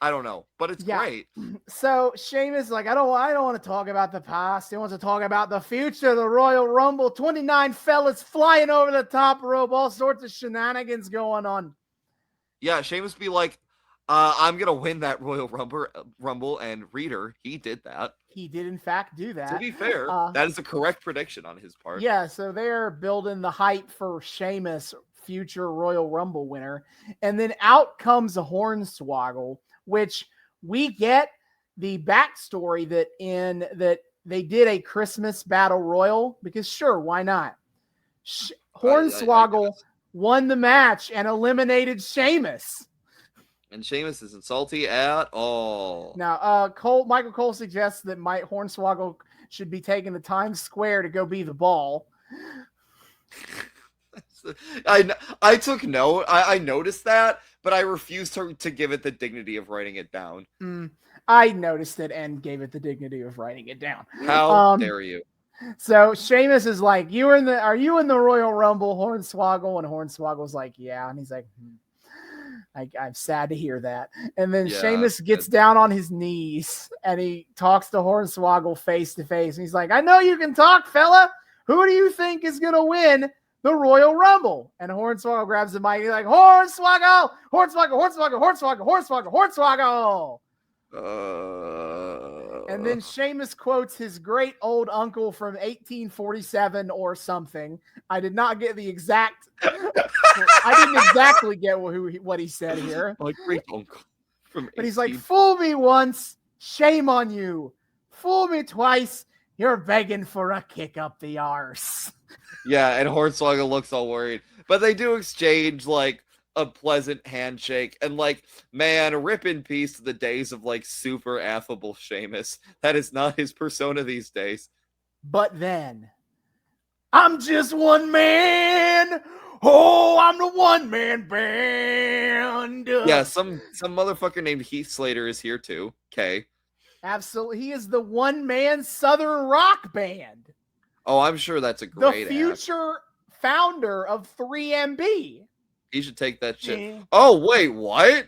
I don't know, but it's great. So Sheamus like, I don't want to talk about the past. He wants to talk about the future, the Royal Rumble, 29 fellas flying over the top rope, all sorts of shenanigans going on. Yeah, Sheamus be like, I'm going to win that Royal Rumble, and Reader, he did that. He did, in fact, do that. To be fair, that is a correct prediction on his part. Yeah, so they're building the hype for Sheamus, future Royal Rumble winner. And then out comes a Hornswoggle, which we get the backstory that they did a Christmas Battle Royal, because sure, why not? Hornswoggle won the match and eliminated Sheamus. And Sheamus isn't salty at all. Now, Michael Cole suggests that Mike Hornswoggle should be taken to Times Square to go be the ball. I took note. I noticed that, but I refused to give it the dignity of writing it down. I noticed it and gave it the dignity of writing it down. How dare you? So Sheamus is like, are you in the Royal Rumble, Hornswoggle? And Hornswoggle's like, yeah. And he's like, I'm sad to hear that. And then Sheamus gets down on his knees and he talks to Hornswoggle face to face. And he's like, I know you can talk, fella. Who do you think is going to win the Royal Rumble? And Hornswoggle grabs the mic. He's like, Hornswoggle, Hornswoggle, Hornswoggle, Hornswoggle, Hornswoggle, Hornswoggle. And then Sheamus quotes his great old uncle from 1847 or something. I did not get the exact. I didn't exactly get what he said here. My great uncle from. But he's like, fool me once, shame on you. Fool me twice, you're begging for a kick up the arse. Yeah, and Hornswoggle looks all worried, but they do exchange like a pleasant handshake, and like, man, rip in peace to the days of like super affable Sheamus. That is not his persona these days. But then, I'm just one man. Oh, I'm the one man band. Yeah, some motherfucker named Heath Slater is here too. Okay. Absolutely, he is the one man Southern rock band. Oh, I'm sure that's a great. The future founder of 3MB. He should take that shit. Yeah. Oh, wait, what?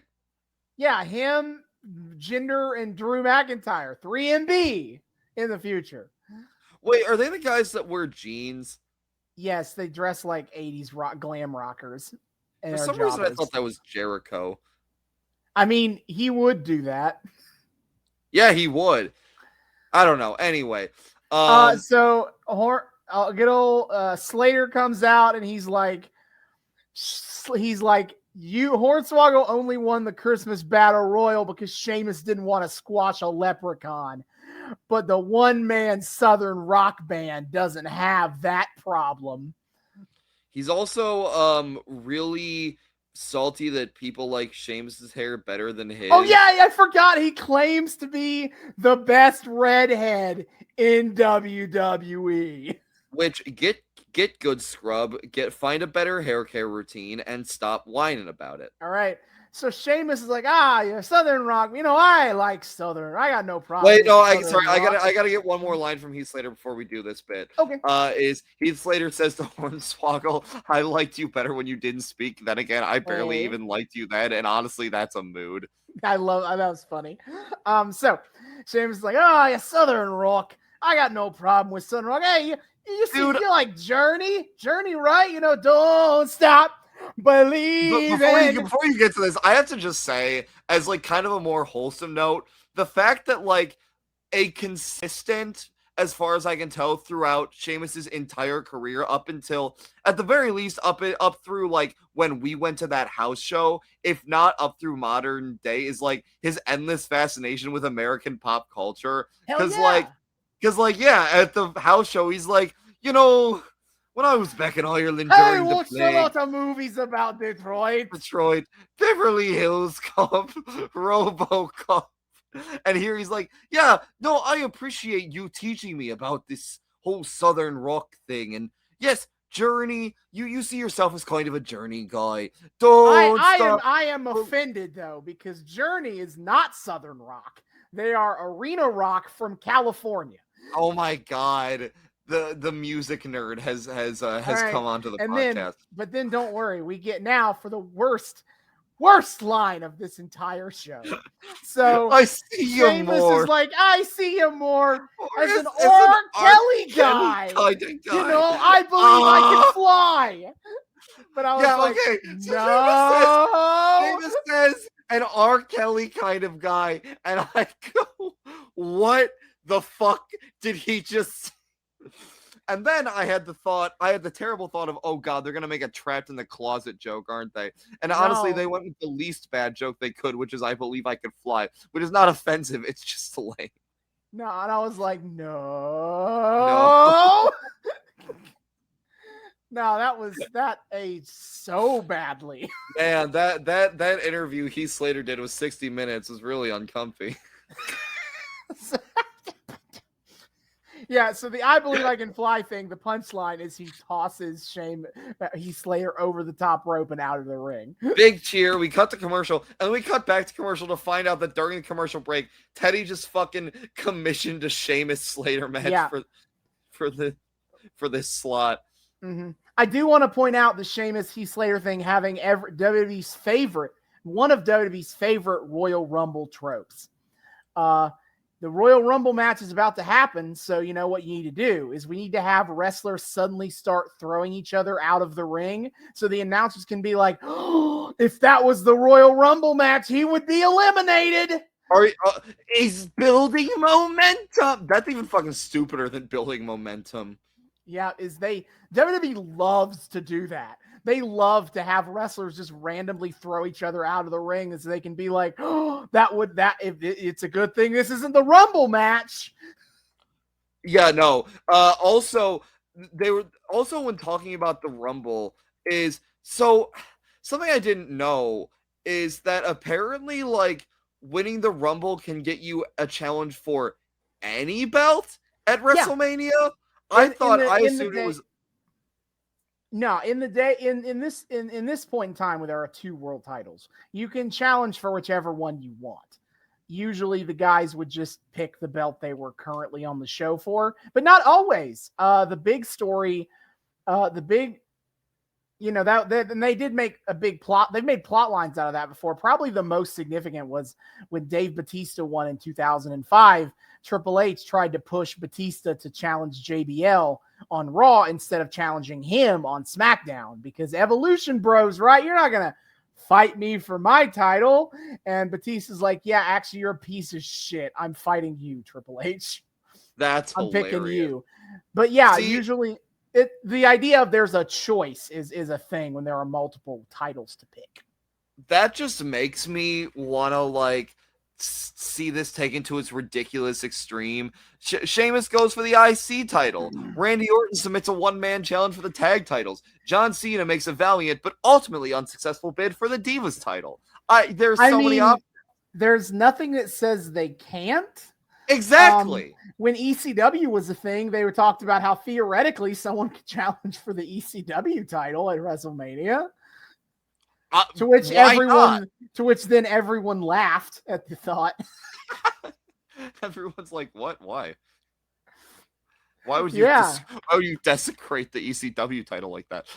Yeah, him, Jinder, and Drew McIntyre. 3MB in the future. Wait, are they the guys that wear jeans? Yes, they dress like 80s glam rockers. For some reason, I thought that was Jericho. I mean, he would do that. Yeah, he would. I don't know. Anyway. So, good old Slater comes out, and he's like, you Hornswoggle only won the Christmas Battle Royal because Sheamus didn't want to squash a leprechaun. But the one-man Southern rock band doesn't have that problem. He's also really salty that people like Sheamus's hair better than his. Oh, yeah, I forgot. He claims to be the best redhead in WWE. Which, get good scrub, find a better hair care routine, and stop whining about it. All right. So Sheamus is like, you're Southern Rock. I like Southern. I got no problem. Wait, no, I Rock. gotta get one more line from Heath Slater before we do this bit. Okay. Is Heath Slater says to Hornswoggle, "I liked you better when you didn't speak. Then again, I barely even liked you then, and honestly, that's a mood." That was funny. So Sheamus is like, yeah, Southern Rock. I got no problem with Southern Rock. Hey, you like Journey, right? Don't stop. Believe before you get to this, I have to just say, as like kind of a more wholesome note, the fact that like a consistent, as far as I can tell, throughout Sheamus's entire career, up until at the very least up through like when we went to that house show, if not up through modern day, is like his endless fascination with American pop culture. Because at the house show, he's like, when I was back in Ireland during the plague, a lot of movies about Detroit, Beverly Hills Cop, RoboCop, and here he's like, yeah, no, I appreciate you teaching me about this whole Southern rock thing, and yes, Journey, you see yourself as kind of a Journey guy. I am offended though, because Journey is not Southern rock; they are arena rock from California. Oh my god. The music nerd has come onto the podcast. But then don't worry, we get now for the worst line of this entire show. So I see you Sheamus more. Is like, I see you more as an R. Kelly guy. I believe I can fly. But I was okay. So no. Sheamus says an R. Kelly kind of guy, and I go, what the fuck did he just say? And then I had the terrible thought of, oh god, they're gonna make a trapped in the closet joke, aren't they? And honestly, they went with the least bad joke they could, which is I believe I could fly, which is not offensive, it's just lame. No, and I was like, no. No, that aged so badly. Man, that interview Heath Slater did was 60 minutes. It was really uncomfy. Yeah, so the I believe I can fly thing, the punchline is he tosses Heath Slater over the top rope and out of the ring. Big cheer. We cut to commercial, and we cut back to commercial to find out that during the commercial break, Teddy just fucking commissioned a Sheamus Slater match for this slot. Mm-hmm. I do want to point out the Sheamus Heath Slater thing having one of WWE's favorite Royal Rumble tropes. The Royal Rumble match is about to happen, so you know what you need to do is we need to have wrestlers suddenly start throwing each other out of the ring, so the announcers can be like, oh, if that was the Royal Rumble match, he would be eliminated. Is building momentum. That's even fucking stupider than building momentum. Yeah, WWE loves to do that. They love to have wrestlers just randomly throw each other out of the ring so they can be like, oh, it's a good thing this isn't the Rumble match. Yeah, no. Also, when talking about the Rumble is something I didn't know is that apparently like winning the Rumble can get you a challenge for any belt at WrestleMania. Yeah. I assumed it was. No, in this point in time where there are 2 world titles, you can challenge for whichever one you want. Usually the guys would just pick the belt they were currently on the show for, but not always. The big story, they did make a big plot. They've made plot lines out of that before. Probably the most significant was when Dave Bautista won in 2005. Triple H tried to push Batista to challenge JBL on Raw instead of challenging him on SmackDown because Evolution Bros, right? You're not going to fight me for my title. And Batista's like, yeah, actually, you're a piece of shit. I'm fighting you, Triple H. I'm picking you. But yeah, usually the idea of there's a choice is a thing when there are multiple titles to pick. That just makes me want to see this taken to its ridiculous extreme. Sheamus goes for the IC title. Randy Orton submits a one-man challenge for the tag titles. John Cena makes a valiant but ultimately unsuccessful bid for the Divas title. There's so many options. There's nothing that says they can't. Exactly. When ECW was a thing, they were talked about how theoretically someone could challenge for the ECW title at WrestleMania. To which then everyone laughed at the thought. Everyone's like, "What? Why? Why would you desecrate the ECW title like that?"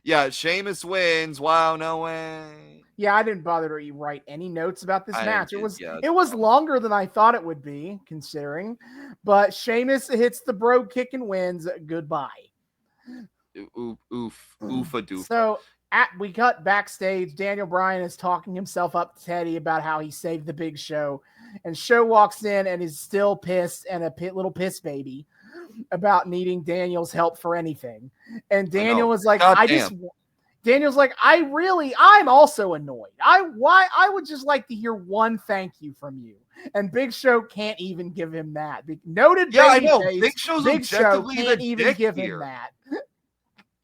Yeah, Sheamus wins. Wow, no way. Yeah, I didn't bother to write any notes about this match. It was dumb. longer than I thought it would be, considering. But Sheamus hits the bro kick and wins. Goodbye. Oofa-doof. So we cut backstage. Daniel Bryan is talking himself up to Teddy about how he saved the Big Show. And Show walks in and is still pissed and a little piss baby about needing Daniel's help for anything. And Daniel was like, Daniel's like, I'm also annoyed. I would just like to hear one thank you from you. And Big Show can't even give him that. Noted babyface. Big Show's Big Show can't the even dick give here. him that.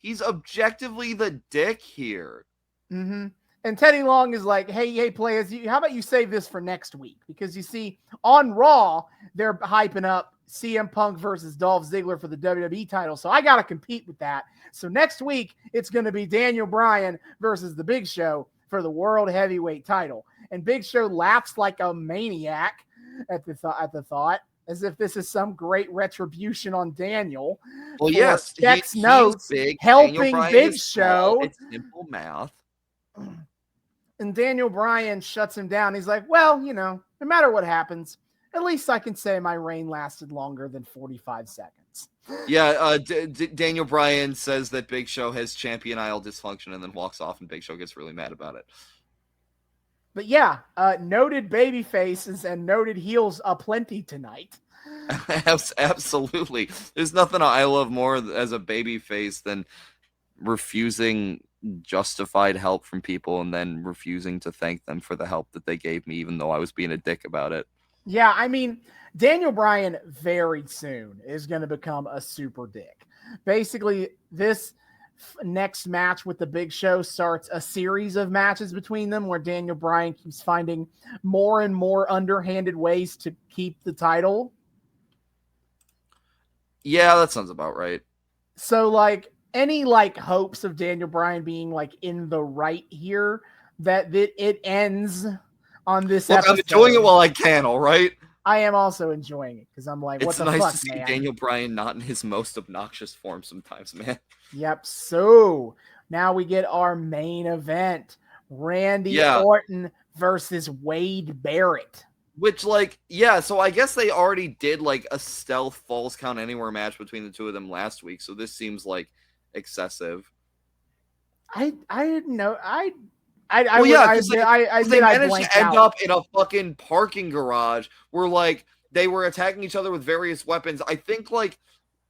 He's objectively the dick here. Mm-hmm. And Teddy Long is like, hey, players, how about you save this for next week? Because you see, on Raw, they're hyping up CM Punk versus Dolph Ziggler for the WWE title. So I got to compete with that. So next week, it's going to be Daniel Bryan versus the Big Show for the World Heavyweight title. And Big Show laughs like a maniac at the thought, as if this is some great retribution on Daniel. Well, yes, checks notes, big, helping Big Show. It's simple math. And Daniel Bryan shuts him down. He's like, well, no matter what happens, at least I can say my reign lasted longer than 45 seconds. Yeah, Daniel Bryan says that Big Show has champion aisle dysfunction and then walks off, and Big Show gets really mad about it. But yeah, noted baby faces and noted heels aplenty tonight. Absolutely. There's nothing I love more as a baby face than refusing justified help from people and then refusing to thank them for the help that they gave me, even though I was being a dick about it. Yeah, I mean, Daniel Bryan very soon is going to become a super dick. Basically, this next match with the Big Show starts a series of matches between them where Daniel Bryan keeps finding more and more underhanded ways to keep the title. Yeah, that sounds about right. So, any hopes of Daniel Bryan being in the right here, that it ends on this episode. I'm enjoying it while I can, all right? I am also enjoying it because I'm like, what the fuck, man? It's nice to see Daniel Bryan not in his most obnoxious form sometimes, man. Yep. So now we get our main event. Randy Orton versus Wade Barrett. Which, so I guess they already did, a stealth Falls Count Anywhere match between the two of them last week, so this seems, excessive. I didn't know. They managed to end up in a fucking parking garage where, they were attacking each other with various weapons. I think,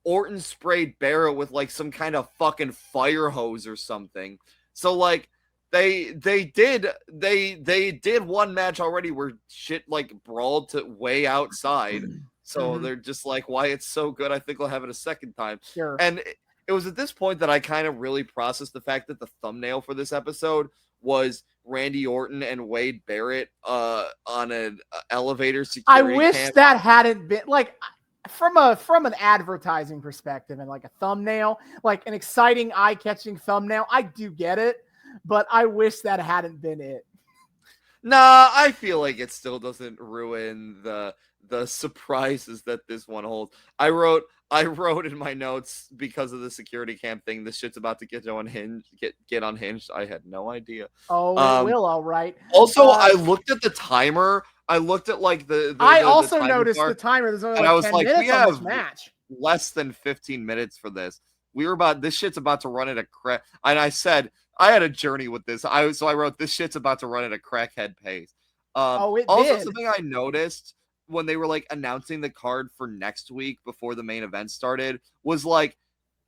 Orton sprayed Barrett with, some kind of fucking fire hose or something. So, they did one match already where shit, brawled to way outside. So they're just why it's so good, I think we'll have it a second time. Sure. And it was at this point that I kind of really processed the fact that the thumbnail for this episode was Randy Orton and Wade Barrett on an elevator security. I wish that hadn't been from an advertising perspective and a thumbnail, an exciting eye-catching thumbnail. I do get it, but I wish that hadn't been it. Nah, I feel like it still doesn't ruin the surprises that this one holds. I wrote in my notes, because of the security cam thing, this shit's about to get unhinged. I had no idea. Oh, it will, all right. Also, I looked at the timer. I looked at I also noticed the timer. There's only 10 minutes we have on this match. Less than 15 minutes for this. This shit's about to run at a crack. And I said I had a journey with this. I wrote, this shit's about to run at a crackhead pace. Something I noticed when they were announcing the card for next week before the main event started was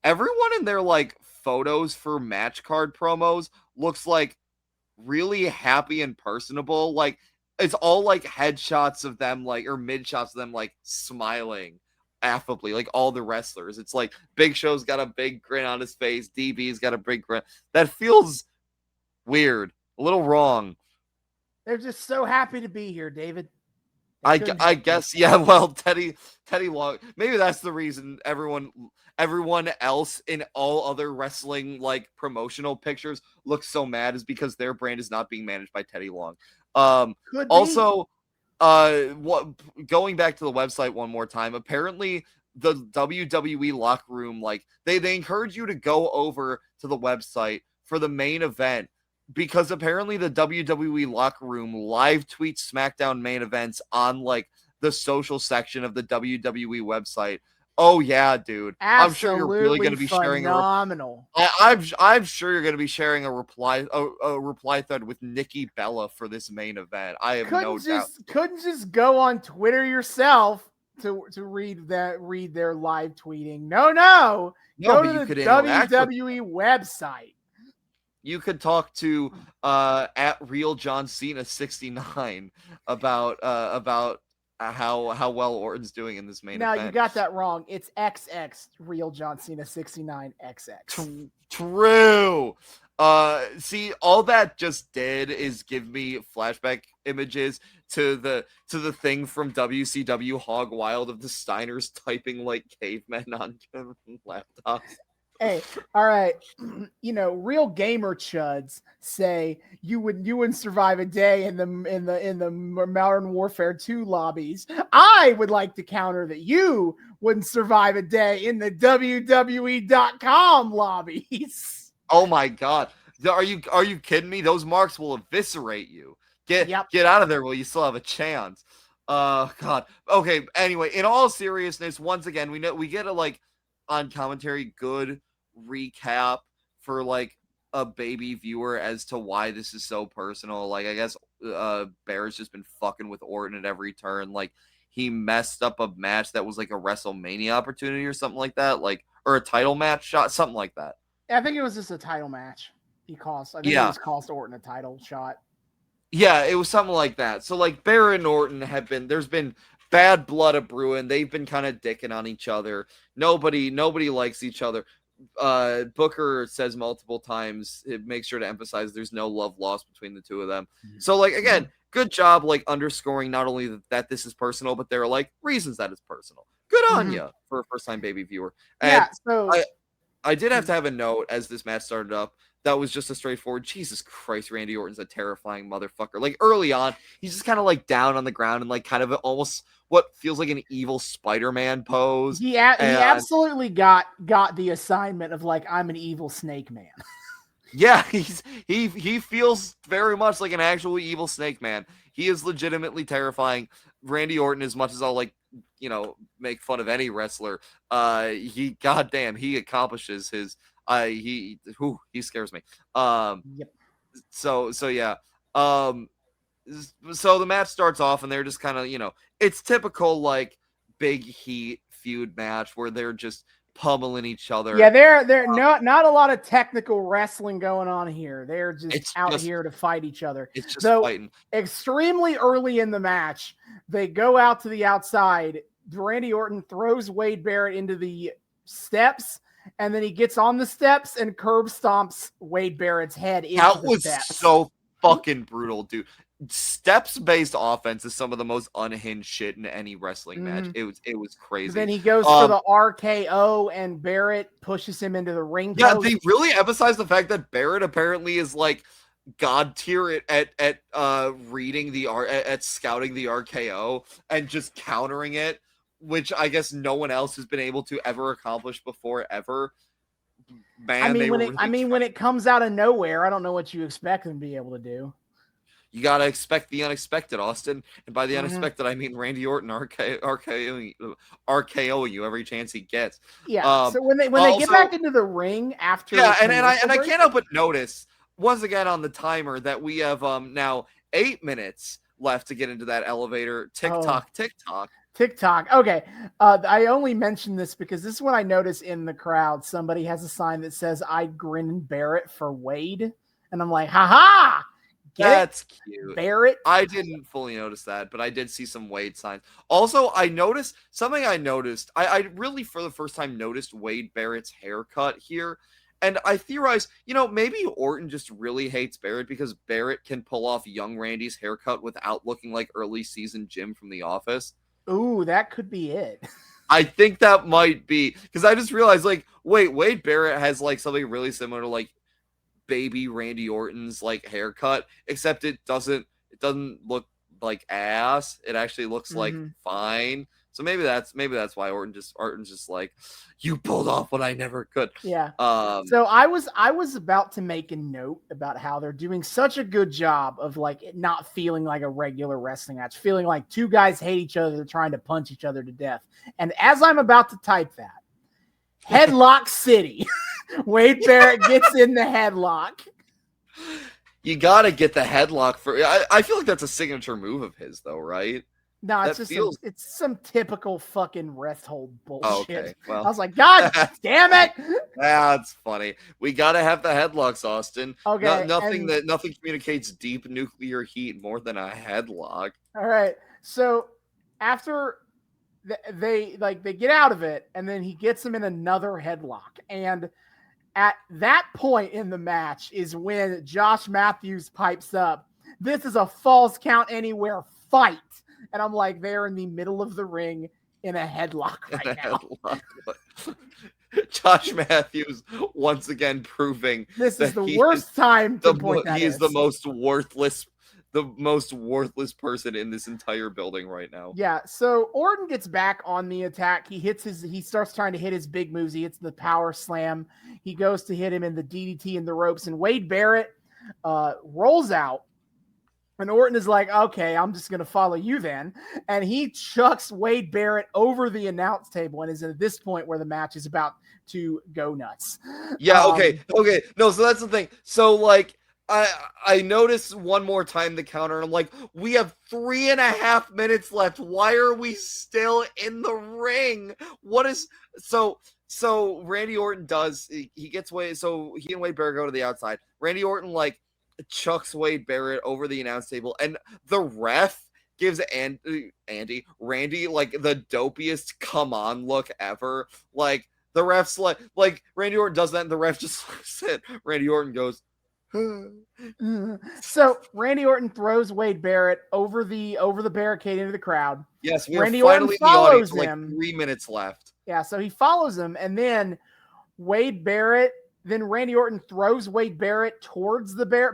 everyone in their photos for match card promos looks really happy and personable. It's all headshots of them or mid shots of them smiling affably, all the wrestlers. It's Big Show's got a big grin on his face, DB's got a big grin. That feels weird, a little wrong. They're just so happy to be here, David. I guess, yeah. Well, Teddy Long. Maybe that's the reason everyone else in all other wrestling like promotional pictures looks so mad is because their brand is not being managed by Teddy Long. Could be. Also, what going back to the website one more time. Apparently, the WWE locker room, like they encourage you to go over to the website for the main event. Because apparently the WWE locker room live tweets SmackDown main events on like the social section of the WWE website. Oh yeah, dude. Absolutely I'm sure you're really going to be sharing phenomenal. I'm sure you're going to be sharing a reply thread with Nikki Bella for this main event. I have no doubt. Couldn't just go on Twitter yourself to read their live tweeting. No. Go to the WWE website. You could talk to at Real John Cena 69 about how well Orton's doing in this main event. Now you got that wrong. It's XX Real John Cena 69 XX. True. See, all that just did is give me flashback images to the thing from WCW Hog Wild of the Steiners typing like cavemen on laptops. Hey, all right. Real gamer chuds say you wouldn't survive a day in the Modern Warfare 2 lobbies. I would like to counter that you wouldn't survive a day in the WWE.com lobbies. Oh my God. Are you kidding me? Those marks will eviscerate you. Get out of there while you still have a chance. God. Okay, anyway, in all seriousness, once again, we get a like on commentary good recap for like a baby viewer as to why this is so personal. Like, I guess Barrett's just been fucking with Orton at every turn. Like, he messed up a match that was like a WrestleMania opportunity or something like that, like, or a title match shot, something like that. I think it was just a title match. It was cost Orton a title shot. Yeah, it was something like that. So like Barrett and Orton there's been bad blood a brewing. They've been kind of dicking on each other. Nobody likes each other. Booker says multiple times, it makes sure to emphasize there's no love lost between the two of them. So like, again, good job like underscoring not only that this is personal, but there are like reasons that it's personal. Good on you for a first time baby viewer. And yeah, so I did have to have a note as this match started up that was just a straightforward, Jesus Christ, Randy Orton's a terrifying motherfucker. Like early on, he's just kind of like down on the ground and like kind of almost what feels like an evil Spider-Man pose. He absolutely got the assignment of like, I'm an evil snake man. Yeah, he feels very much like an actual evil snake man. He is legitimately terrifying. Randy Orton, as much as I'll like, make fun of any wrestler, he accomplishes his he scares me. Yep. So yeah. So the match starts off and they're just kind of, it's typical like big heat feud match where they're just pummeling each other. Yeah, they're not a lot of technical wrestling going on here. They're just here to fight each other. It's just fighting. Extremely early in the match, they go out to the outside. Randy Orton throws Wade Barrett into the steps, and then he gets on the steps and curb stomps Wade Barrett's head into the steps. That was so fucking brutal, dude. Steps-based offense is some of the most unhinged shit in any wrestling match. It was crazy. Then he goes for the RKO, and Barrett pushes him into the ring. Yeah, they really emphasize the fact that Barrett apparently is like god tier at reading at scouting the RKO and just countering it, which I guess no one else has been able to ever accomplish before ever. Man, when it comes out of nowhere, I don't know what you expect them to be able to do. You gotta expect the unexpected, Austin. And by the unexpected, I mean Randy Orton RKOing you every chance he gets. Yeah. So when they get back into the ring after, and I can't help but notice once again on the timer that we have now 8 minutes left to get into that elevator. TikTok. Okay. I only mentioned this because this is what I noticed in the crowd. Somebody has a sign that says, "I'd grin Barrett for Wade," and I'm like, "Ha!" That's cute. Barrett. I didn't fully notice that, but I did see some Wade signs. Also, I noticed something I really for the first time noticed Wade Barrett's haircut here. And I theorize, maybe Orton just really hates Barrett because Barrett can pull off young Randy's haircut without looking like early season Jim from The Office. Ooh, that could be it. I think that might be, because I just realized, like, Wade Barrett has, like, something really similar to, like, baby Randy Orton's, like, haircut, except it doesn't look like ass. It actually looks like fine. So maybe that's why Orton's just like, you pulled off what I never could. Yeah. So I was about to make a note about how they're doing such a good job of like it not feeling like a regular wrestling match, feeling like two guys hate each other, they're trying to punch each other to death. And as I'm about to type that, Headlock City, Wade Barrett gets in the headlock. You gotta get the headlock for. I feel like that's a signature move of his, though, right? No, it's just it's some typical fucking rest hold bullshit. Oh, okay. Well, I was like, God damn it! That's funny. We gotta have the headlocks, Austin. Okay, nothing communicates deep nuclear heat more than a headlock. All right. So after they get out of it, and then he gets him in another headlock, and at that point in the match is when Josh Matthews pipes up, "This is a falls count anywhere fight." And I'm like, they're in the middle of the ring in a headlock right now. Josh Matthews once again proving this is the worst time to point that he is the most worthless person in this entire building right now. Yeah, so Orton gets back on the attack. He starts trying to hit his big moves. He hits the power slam. He goes to hit him in the DDT in the ropes, and Wade Barrett rolls out. And Orton is like, okay, I'm just going to follow you then. And he chucks Wade Barrett over the announce table and is at this point where the match is about to go nuts. Yeah, okay. No, so that's the thing. So, like, I noticed one more time the counter, and I'm like, we have 3.5 minutes left. Why are we still in the ring? What is... So Randy Orton he gets Wade... So he and Wade Barrett go to the outside. Randy Orton, like, chucks Wade Barrett over the announce table, and the ref gives Randy like the dopiest come on look ever. Like the ref's like Randy Orton does that, and the ref just looks at Randy Orton goes. So Randy Orton throws Wade Barrett over the barricade into the crowd. Yes, Randy Orton follows him. Like 3 minutes left. Yeah, so he follows him, and then Randy Orton throws Wade Barrett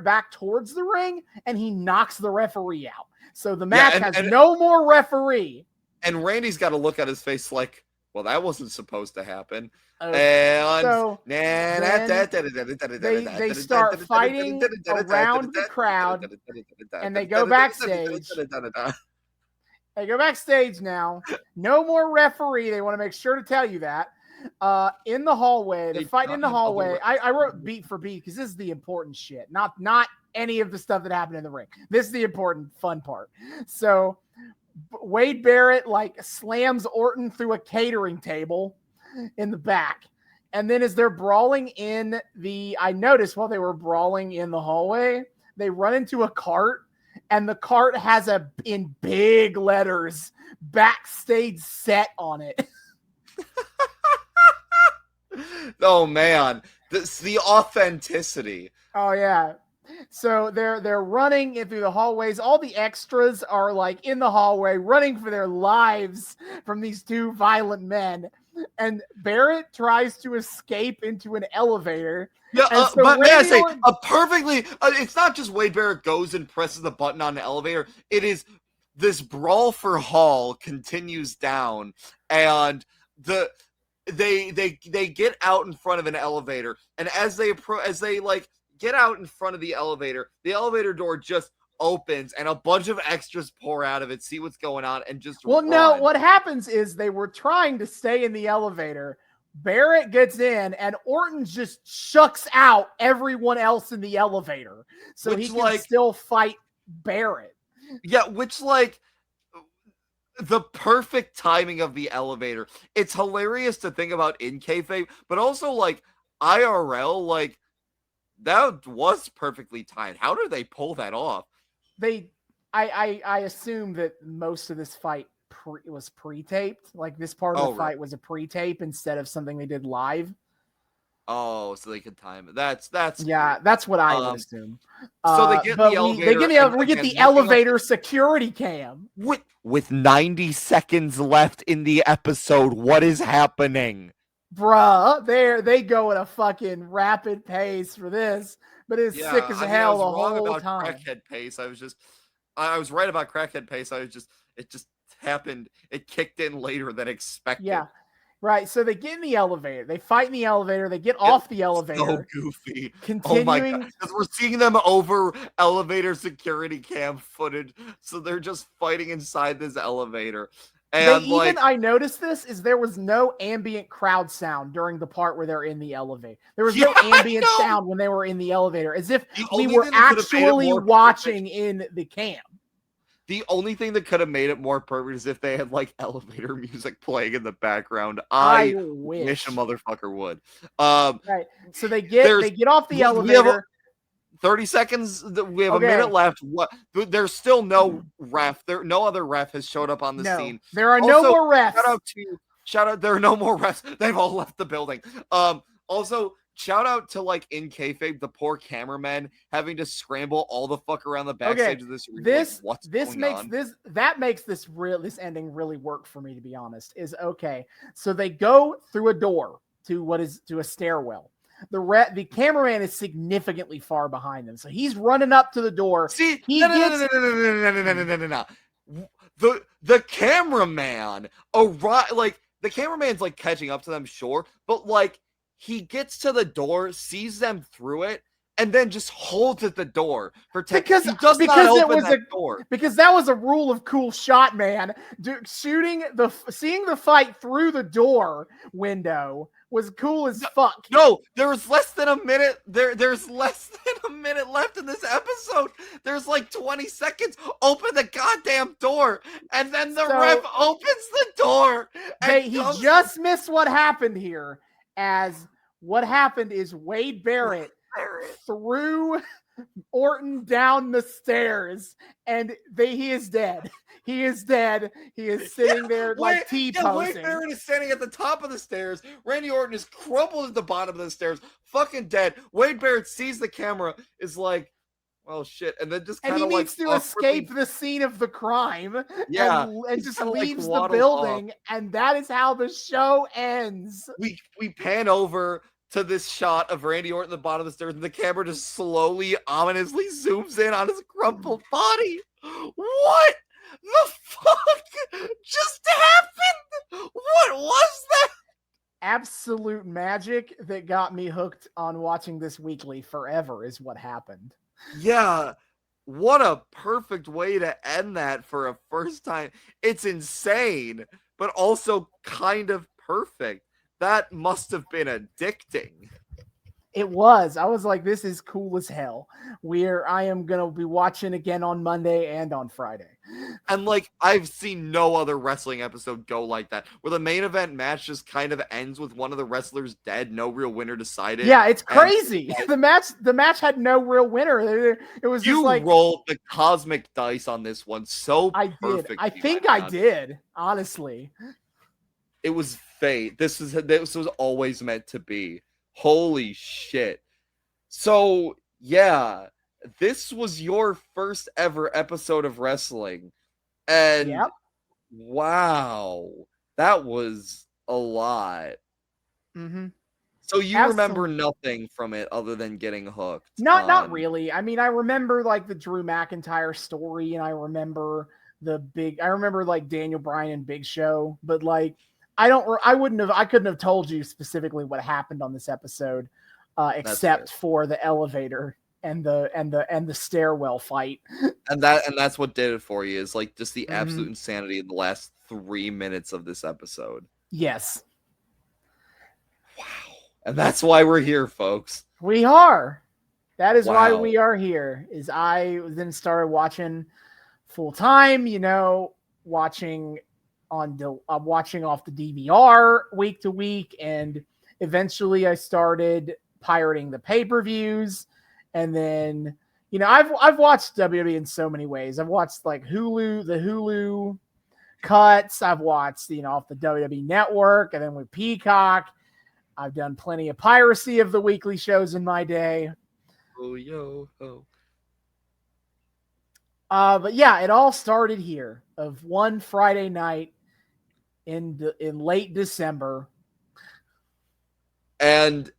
back towards the ring, and he knocks the referee out. So the match has no more referee. And Randy's got to look at his face like, well, that wasn't supposed to happen. And so they start fighting around the crowd, and they go backstage. They go backstage now. No more referee. They want to make sure to tell you that. In the hallway, they're fighting in the hallway. I wrote beat for beat because this is the important shit, not any of the stuff that happened in the ring. This is the important fun part. So Wade Barrett like slams Orton through a catering table in the back, and then as they're brawling I noticed while they were brawling in the hallway, they run into a cart, and the cart has in big letters backstage set on it. Oh man, the authenticity. Oh yeah. So they're running through the hallways. All the extras are like in the hallway running for their lives from these two violent men. And Barrett tries to escape into an elevator. Yeah, so but may I say, perfectly, it's not just Wade Barrett goes and presses the button on the elevator. It is this brawl for Hall continues down, and they get out in front of an elevator, and as they get out in front of the elevator door just opens, and a bunch of extras pour out of it, see what's going on, and just run. No, what happens is they were trying to stay in the elevator. Barrett gets in, and Orton just shucks out everyone else in the elevator, so he can still fight Barrett. Yeah, which the perfect timing of the elevator. It's hilarious to think about in kayfabe, but also IRL, that was perfectly timed. How did they pull that off? I assume that most of this fight was pre-taped. Like this part of the fight was a pre-tape instead of something they did live. Oh, so they could time it. That's Yeah, cool. that's what I would assume. So they get in But the we they elevator. get And we get again, the looking up elevator security cam. With 90 seconds left in the episode, what is happening? Bruh, they go at a fucking rapid pace for this, but it's sick as hell the whole time. Crackhead pace. I was right about crackhead pace. It just happened. It kicked in later than expected. Yeah. Right, so they get in the elevator. They fight in the elevator. They get off the elevator. So goofy. Continuing, oh my god! Because we're seeing them over elevator security cam footage, so they're just fighting inside this elevator. And I noticed this is there was no ambient crowd sound during the part where they're in the elevator. There was no ambient sound when they were in the elevator, as if we were actually watching in the cam. The only thing that could have made it more perfect is if they had like elevator music playing in the background. I wish a motherfucker would. Right. So they get off the elevator. 30 seconds. We have a minute left. What? There's still no ref. No other ref has showed up on the scene. There are no more refs. Shout out. There are no more refs. They've all left the building. Also, shout out to like in kayfabe the poor cameraman having to scramble all the fuck around the backstage of this. That makes this ending really work for me, to be honest. Is okay. So they go through a door to a stairwell. The cameraman is significantly far behind them, so he's running up to the door. See, no. The cameraman like the cameraman's like catching up to them, sure, but like he gets to the door, sees them through it, and then just holds at the door for 10 seconds. He does not open that door. Because that was a rule of cool shot, man. Seeing the fight through the door window was cool as fuck. No, there was less than a minute. There's less than a minute left in this episode. There's like 20 seconds. Open the goddamn door, and then the ref opens the door. He just missed what happened here. As what happened is Wade Barrett threw Orton down the stairs, and he is dead. He is dead. He is sitting there like T-posing. Wade Barrett is standing at the top of the stairs. Randy Orton is crumpled at the bottom of the stairs, fucking dead. Wade Barrett sees the camera, is like, well, shit, and then just kind of like... And he needs to escape the scene of the crime, and just leaves the building, and that is how the show ends. We pan over to this shot of Randy Orton at the bottom of the stairs, and the camera just slowly, ominously zooms in on his crumpled body. What the fuck just happened? What was that? Absolute magic that got me hooked on watching this weekly forever is what happened. Yeah, what a perfect way to end that for a first time. It's insane, but also kind of perfect. That must have been addicting. It was. I was like, this is cool as hell. I am going to be watching again on Monday and on Friday. And like, I've seen no other wrestling episode go like that, where the main event match just kind of ends with one of the wrestlers dead, no real winner decided. Yeah, it's crazy. The match had no real winner. It was just like... You rolled the cosmic dice on this one so perfectly. I think I did, honestly. It was fate. This was always meant to be. Holy shit. So, yeah, this was your first ever episode of wrestling. And wow, that was a lot. Mm-hmm. So you remember nothing from it other than getting hooked? Not really. I mean, I remember like the Drew McIntyre story, and I remember like Daniel Bryan and Big Show, but like I couldn't have told you specifically what happened on this episode, except for the elevator and the stairwell fight. And that's what did it for you, is like just the absolute insanity in the last 3 minutes of this episode. Yes. Wow. And that's why we're here, folks. We are. That is why we are here. Is I then started watching full time, watching off the DVR week to week, and eventually I started pirating the pay-per-views. And then, I've watched WWE in so many ways. I've watched like the Hulu cuts. I've watched, off the WWE Network, and then with Peacock. I've done plenty of piracy of the weekly shows in my day. Oh, yo, oh. But yeah, it all started here of one Friday night in late December. And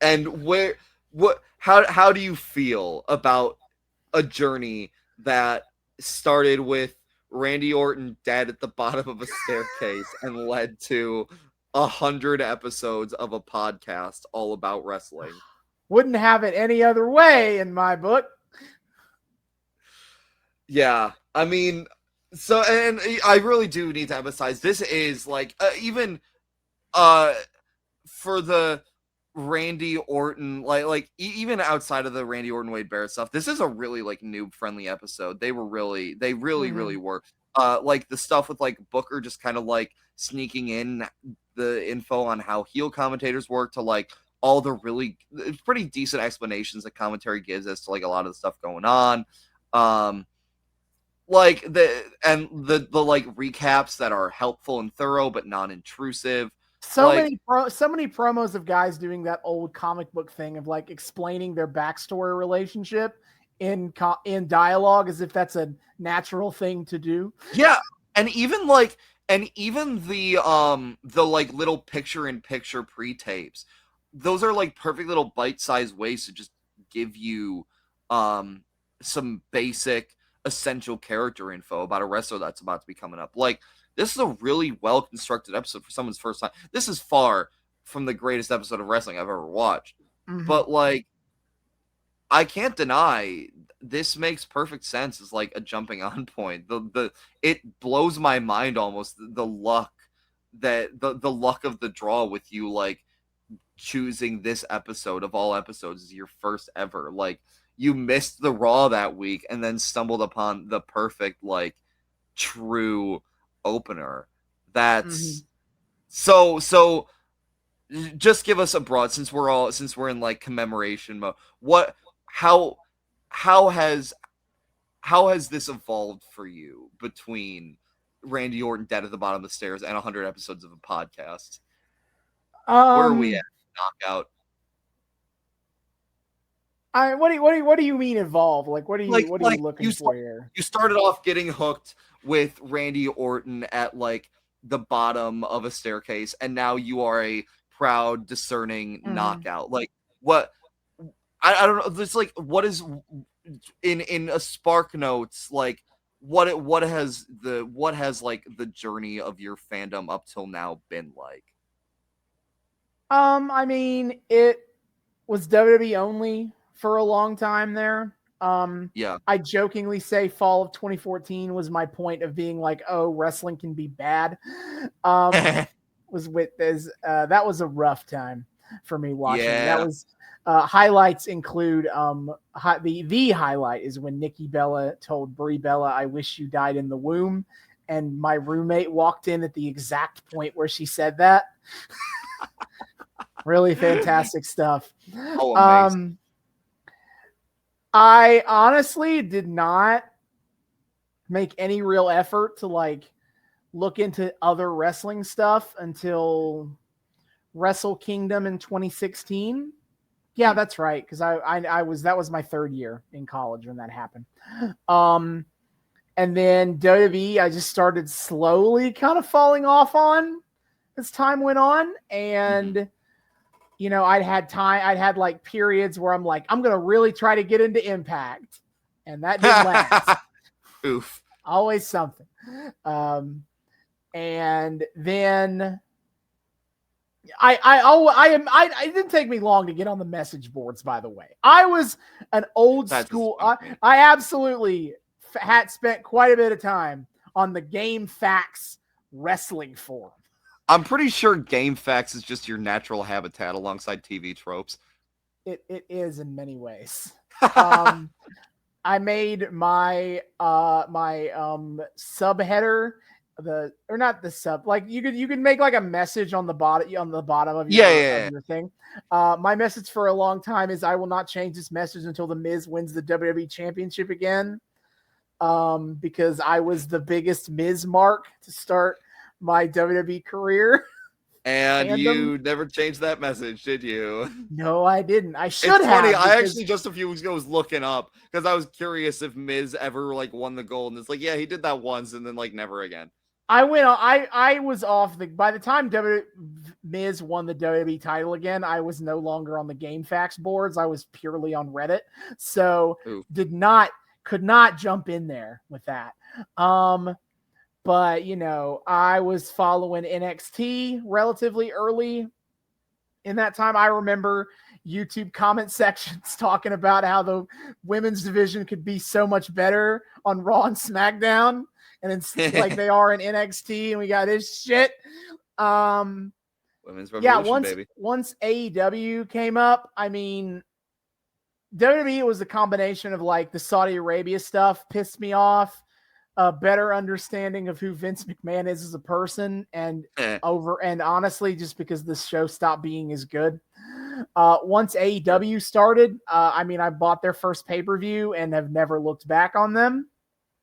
how do you feel about a journey that started with Randy Orton dead at the bottom of a staircase and led to 100 episodes of a podcast all about wrestling? Wouldn't have it any other way in my book. Yeah, I mean, so, and I really do need to emphasize, this is like, even for the Randy Orton, even outside of the Randy Orton Wade Barrett stuff, this is a really like noob friendly episode. They really were. Like the stuff with like Booker just kind of like sneaking in the info on how heel commentators work to like all the really pretty decent explanations that commentary gives as to like a lot of the stuff going on. Like the like recaps that are helpful and thorough but non-intrusive. So many promos of guys doing that old comic book thing of like explaining their backstory relationship in dialogue as if that's a natural thing to do. Yeah, and even the like little picture-in-picture pre-tapes, those are like perfect little bite-sized ways to just give you some basic essential character info about a wrestler that's about to be coming up. Like, this is a really well-constructed episode for someone's first time. This is far from the greatest episode of wrestling I've ever watched. Mm-hmm. But, like, I can't deny this makes perfect sense as, like, a jumping-on point. It blows my mind almost, the luck the luck of the draw with you, like, choosing this episode of all episodes as your first ever. Like, you missed the Raw that week and then stumbled upon the perfect, like, true opener. That's so just give us a broad, since we're in like commemoration mode, how has this evolved for you between Randy Orton dead at the bottom of the stairs and 100 episodes of a podcast? Where are we at? Knockout. What do you mean evolve? Like, what are you looking for here? You started off getting hooked with Randy Orton at like the bottom of a staircase, and now you are a proud, discerning knockout. Like, what? I don't know. It's like, what is in a Spark Notes, like what has like the journey of your fandom up till now been like? I mean, it was WWE only for a long time there. Yeah. I jokingly say fall of 2014 was my point of being like, oh, wrestling can be bad. That was a rough time for me watching. Yeah. That was highlights include the highlight is when Nikki Bella told Brie Bella, "I wish you died in the womb," and my roommate walked in at the exact point where she said that. Really fantastic stuff. Oh, amazing. I honestly did not make any real effort to like look into other wrestling stuff until Wrestle Kingdom in 2016. Yeah, that's right. Because that was my third year in college when that happened. And then WWE, I just started slowly kind of falling off on as time went on. And you know, I'd had like periods where I'm like, I'm going to really try to get into Impact. And that didn't last. Oof. Always something. And then it didn't take me long to get on the message boards, by the way. I was an old school. I absolutely had spent quite a bit of time on the Game Facts wrestling forum. I'm pretty sure Game Facts is just your natural habitat alongside TV tropes. It is in many ways. I made my subheader, like you could make like a message on the bottom of your thing. My message for a long time is I will not change this message until The Miz wins the WWE Championship again. Because I was the biggest Miz mark to start my WWE career And Fandom? you never changed that message, did you? No, I didn't. I should It's have. funny. I because actually just a few weeks ago was looking up because I was curious if Miz ever like won the gold, and it's like, yeah, he did that once, and then like never again. I went on. I was off the. By the time Miz won the WWE title again, I was no longer on the GameFAQs boards. I was purely on Reddit, so Ooh. could not jump in there with that. But I was following NXT relatively early in that time. I remember YouTube comment sections talking about how the women's division could be so much better on Raw and SmackDown. And it's like they are in NXT, and we got this shit. Women's Revolution, baby. Once AEW came up, I mean, WWE was a combination of like the Saudi Arabia stuff pissed me off, a better understanding of who Vince McMahon is as a person, and honestly, just because the show stopped being as good. Once AEW started, I bought their first pay-per-view and have never looked back on them.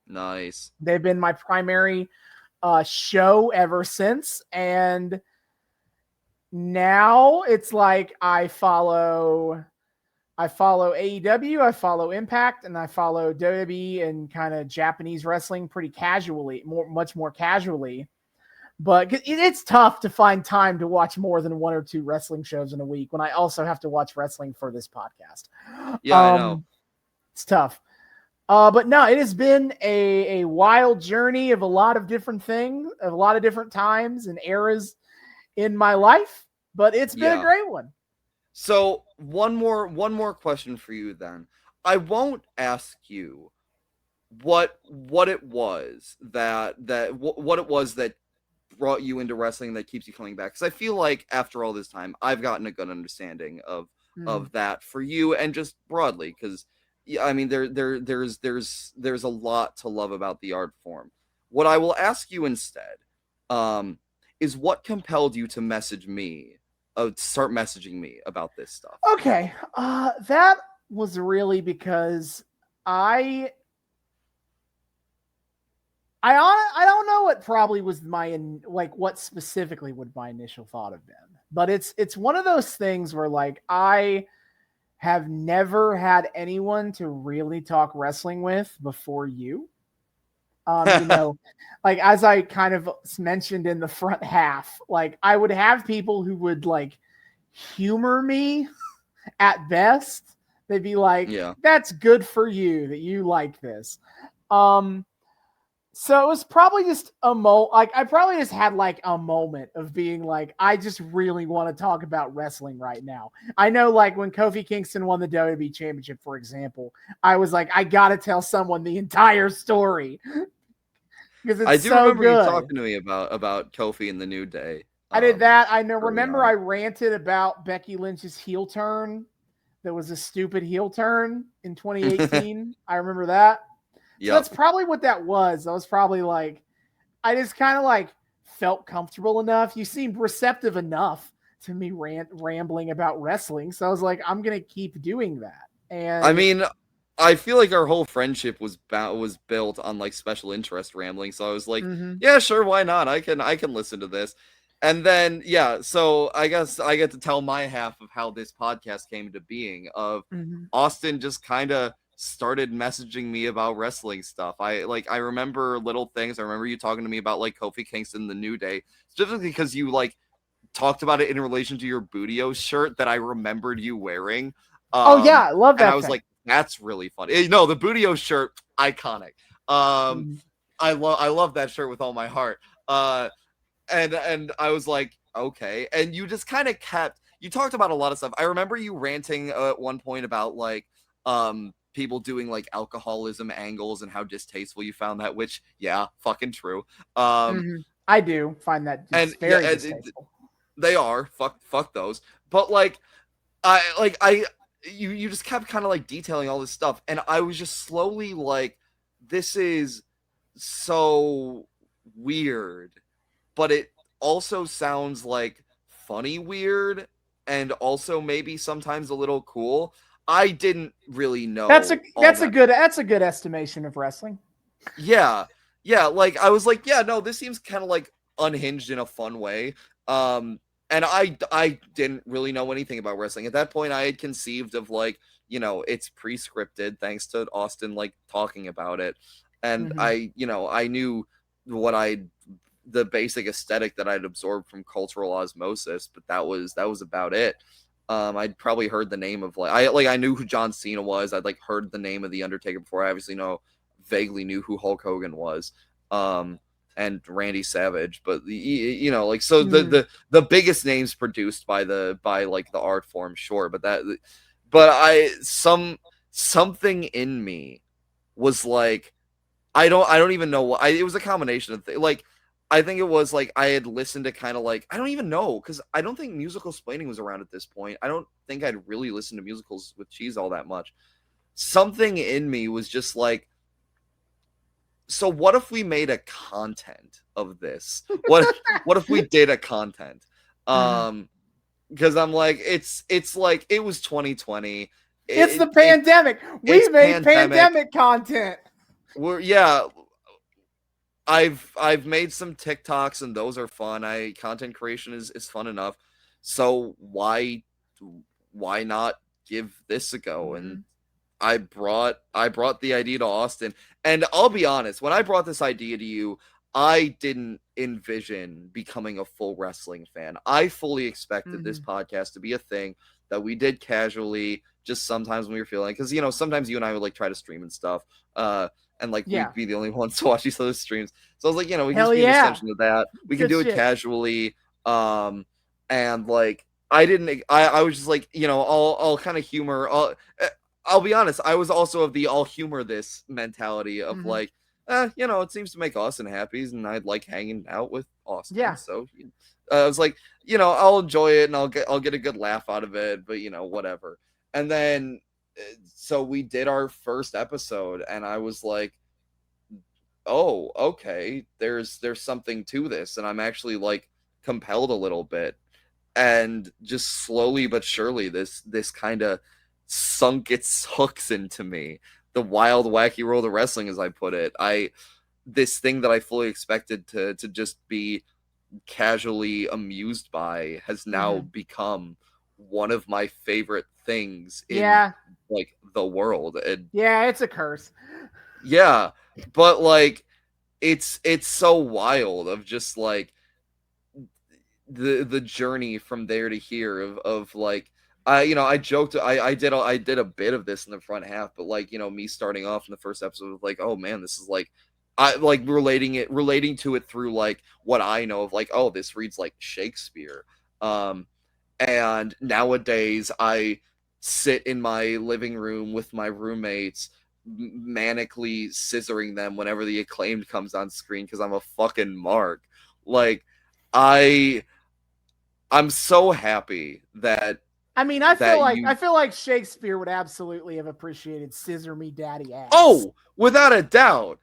Nice. They've been my primary show ever since, and now it's like I follow AEW, I follow Impact, and I follow WWE and kind of Japanese wrestling pretty casually, much more casually. But it's tough to find time to watch more than one or two wrestling shows in a week when I also have to watch wrestling for this podcast. Yeah, I know. It's tough. But no, it has been a wild journey of a lot of different things, of a lot of different times and eras in my life, but it's been a great one. So one more question for you then. I won't ask you what it was that brought you into wrestling that keeps you coming back, because I feel like after all this time I've gotten a good understanding of that for you and just broadly, because yeah, I mean, there's a lot to love about the art form. What I will ask you instead, is what compelled you to start messaging me about this stuff. Okay, that was really because I don't know what probably was what specifically would my initial thought have been, but it's one of those things where like I have never had anyone to really talk wrestling with before you. Like as I kind of mentioned in the front half, like I would have people who would like humor me at best. They'd be like, that's good for you that you like this. So it was probably just I probably just had like a moment of being like, I just really want to talk about wrestling right now. I know like when Kofi Kingston won the WWE Championship, for example, I was like, I got to tell someone the entire story. Because it's so remember good. You talking to me about Kofi and the New Day. I did that. I remember I ranted about Becky Lynch's heel turn. That was a stupid heel turn in 2018. I remember that. So that's probably what that was. I was probably like, I just kind of like felt comfortable enough. You seemed receptive enough to me rambling about wrestling. So I was like, I'm going to keep doing that. And I mean, I feel like our whole friendship was built on like special interest rambling. So I was like, yeah, sure. Why not? I can listen to this. And then, so I guess I get to tell my half of how this podcast came into being of Austin just kind of started messaging me about wrestling stuff. I remember little things. I remember you talking to me about like Kofi Kingston, the New Day, specifically because you like talked about it in relation to your Bootios shirt that I remembered you wearing. I love that. And I was like, that's really funny. No, the Bootios shirt, iconic. I love that shirt with all my heart. And I was like, okay. And you just kind of you talked about a lot of stuff. I remember you ranting at one point about like people doing like alcoholism angles and how distasteful you found that, which fucking true. I do find that very distasteful. They are fuck those. But like you just kept kind of like detailing all this stuff, and I was just slowly like, this is so weird, but it also sounds like funny weird and also maybe sometimes a little cool. I didn't really know. That's a good estimation of wrestling. Yeah. Like I was like, no, this seems kind of like unhinged in a fun way. and I didn't really know anything about wrestling at that point. I had conceived of like, you know, it's pre-scripted thanks to Austin like talking about it, and I knew what the basic aesthetic that I'd absorbed from cultural osmosis, but that was about it. I'd probably heard the name of I knew who John Cena was. I'd like heard the name of the Undertaker before. I obviously vaguely knew who Hulk Hogan was. And Randy Savage, but you know, like, so the biggest names produced by like the art form, sure, but something in me was like, I don't even know what it was, a combination of things. Like, I think it was like I had listened to kind of like, I don't even know, because I don't think musical splaining was around at this point. I don't think I'd really listened to musicals with Cheese all that much. Something in me was just like, so what if we made a content of this? What if we did a content? Because I'm like, it's like, it was 2020. It's the pandemic. We made pandemic content. I've made some TikToks and those are fun. Content creation is fun enough. So why not give this a go? And I brought the idea to Austin, and I'll be honest, when I brought this idea to you, I didn't envision becoming a full wrestling fan. I fully expected this podcast to be a thing that we did casually, just sometimes when we were feeling, because, you know, sometimes you and I would like try to stream and stuff, and like we'd be the only ones to watch each other's streams. So I was like, you know, we can just be an extension of that. We can do it casually, and like I was just like, you know, I'll kind of humor. I'll be honest, I was also of the I'll humor this mentality of like, you know, it seems to make Austin happy, and I'd like hanging out with Austin. Yeah. So I was like, you know, I'll enjoy it and I'll get a good laugh out of it, but you know, whatever. And then so we did our first episode, and I was like, oh, okay, there's something to this, and I'm actually like compelled a little bit. And just slowly but surely this kind of sunk its hooks into me. The wild, wacky world of wrestling, as I put it. This thing that I fully expected to just be casually amused by has now become one of my favorite things in like the world. And it's a curse. Yeah, but like it's so wild of just like the journey from there to here of like, I joked, I did a bit of this in the front half, but like, you know, me starting off in the first episode of like, oh man, this is like, I like relating to it through like what I know of like, oh, this reads like Shakespeare. And nowadays I sit in my living room with my roommates, manically scissoring them whenever the Acclaimed comes on screen because I'm a fucking mark. Like, I'm so happy that. I mean, I feel like Shakespeare would absolutely have appreciated "Scissor Me Daddy Ass." Oh, without a doubt.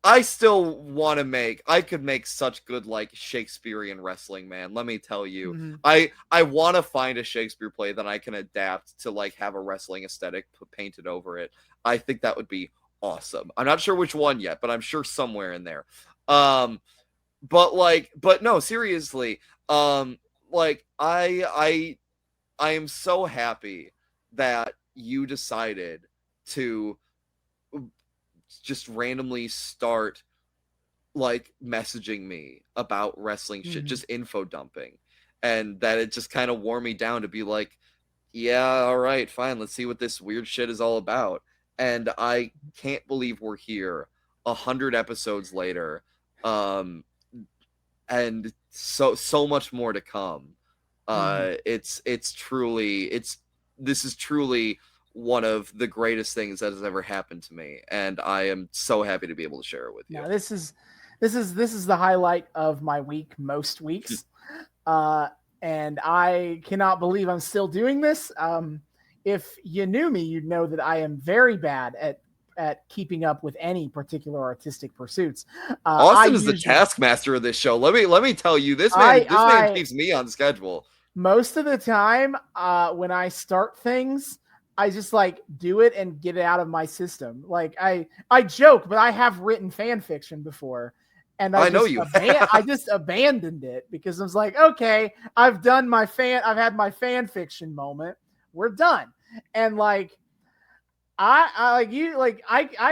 I still want to I could make such good like Shakespearean wrestling, man. Let me tell you. I want to find a Shakespeare play that I can adapt to like have a wrestling aesthetic painted over it. I think that would be awesome. I'm not sure which one yet, but I'm sure somewhere in there. But no, seriously. Like I am so happy that you decided to just randomly start like messaging me about wrestling shit, just info dumping, and that it just kind of wore me down to be like, yeah, all right, fine, let's see what this weird shit is all about. And I can't believe we're here 100 episodes later, and so much more to come. This is truly one of the greatest things that has ever happened to me, and I am so happy to be able to share it with you. Now, this is the highlight of my week most weeks, and I cannot believe I'm still doing this. If you knew me, you'd know that I am very bad at keeping up with any particular artistic pursuits. Austin is the taskmaster of this show. Let me tell you, this man keeps me on schedule. Most of the time, when I start things, I just like do it and get it out of my system. Like I joke, but I have written fan fiction before, And I know you. I just abandoned it because I was like, okay, I've had my fan fiction moment. We're done. And like, I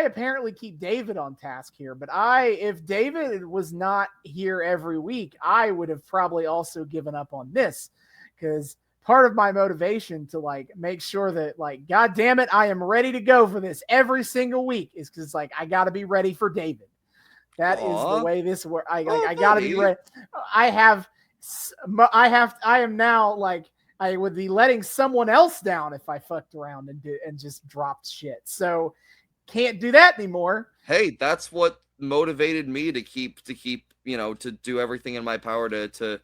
apparently keep David on task here, but if David was not here every week, I would have probably also given up on this, because part of my motivation to like make sure that like, God damn it, I am ready to go for this every single week is because like I got to be ready for David. That is the way this works. I got to be ready. I am now like, I would be letting someone else down if I fucked around and just dropped shit. So can't do that anymore. Hey, that's what motivated me to keep, to do everything in my power to,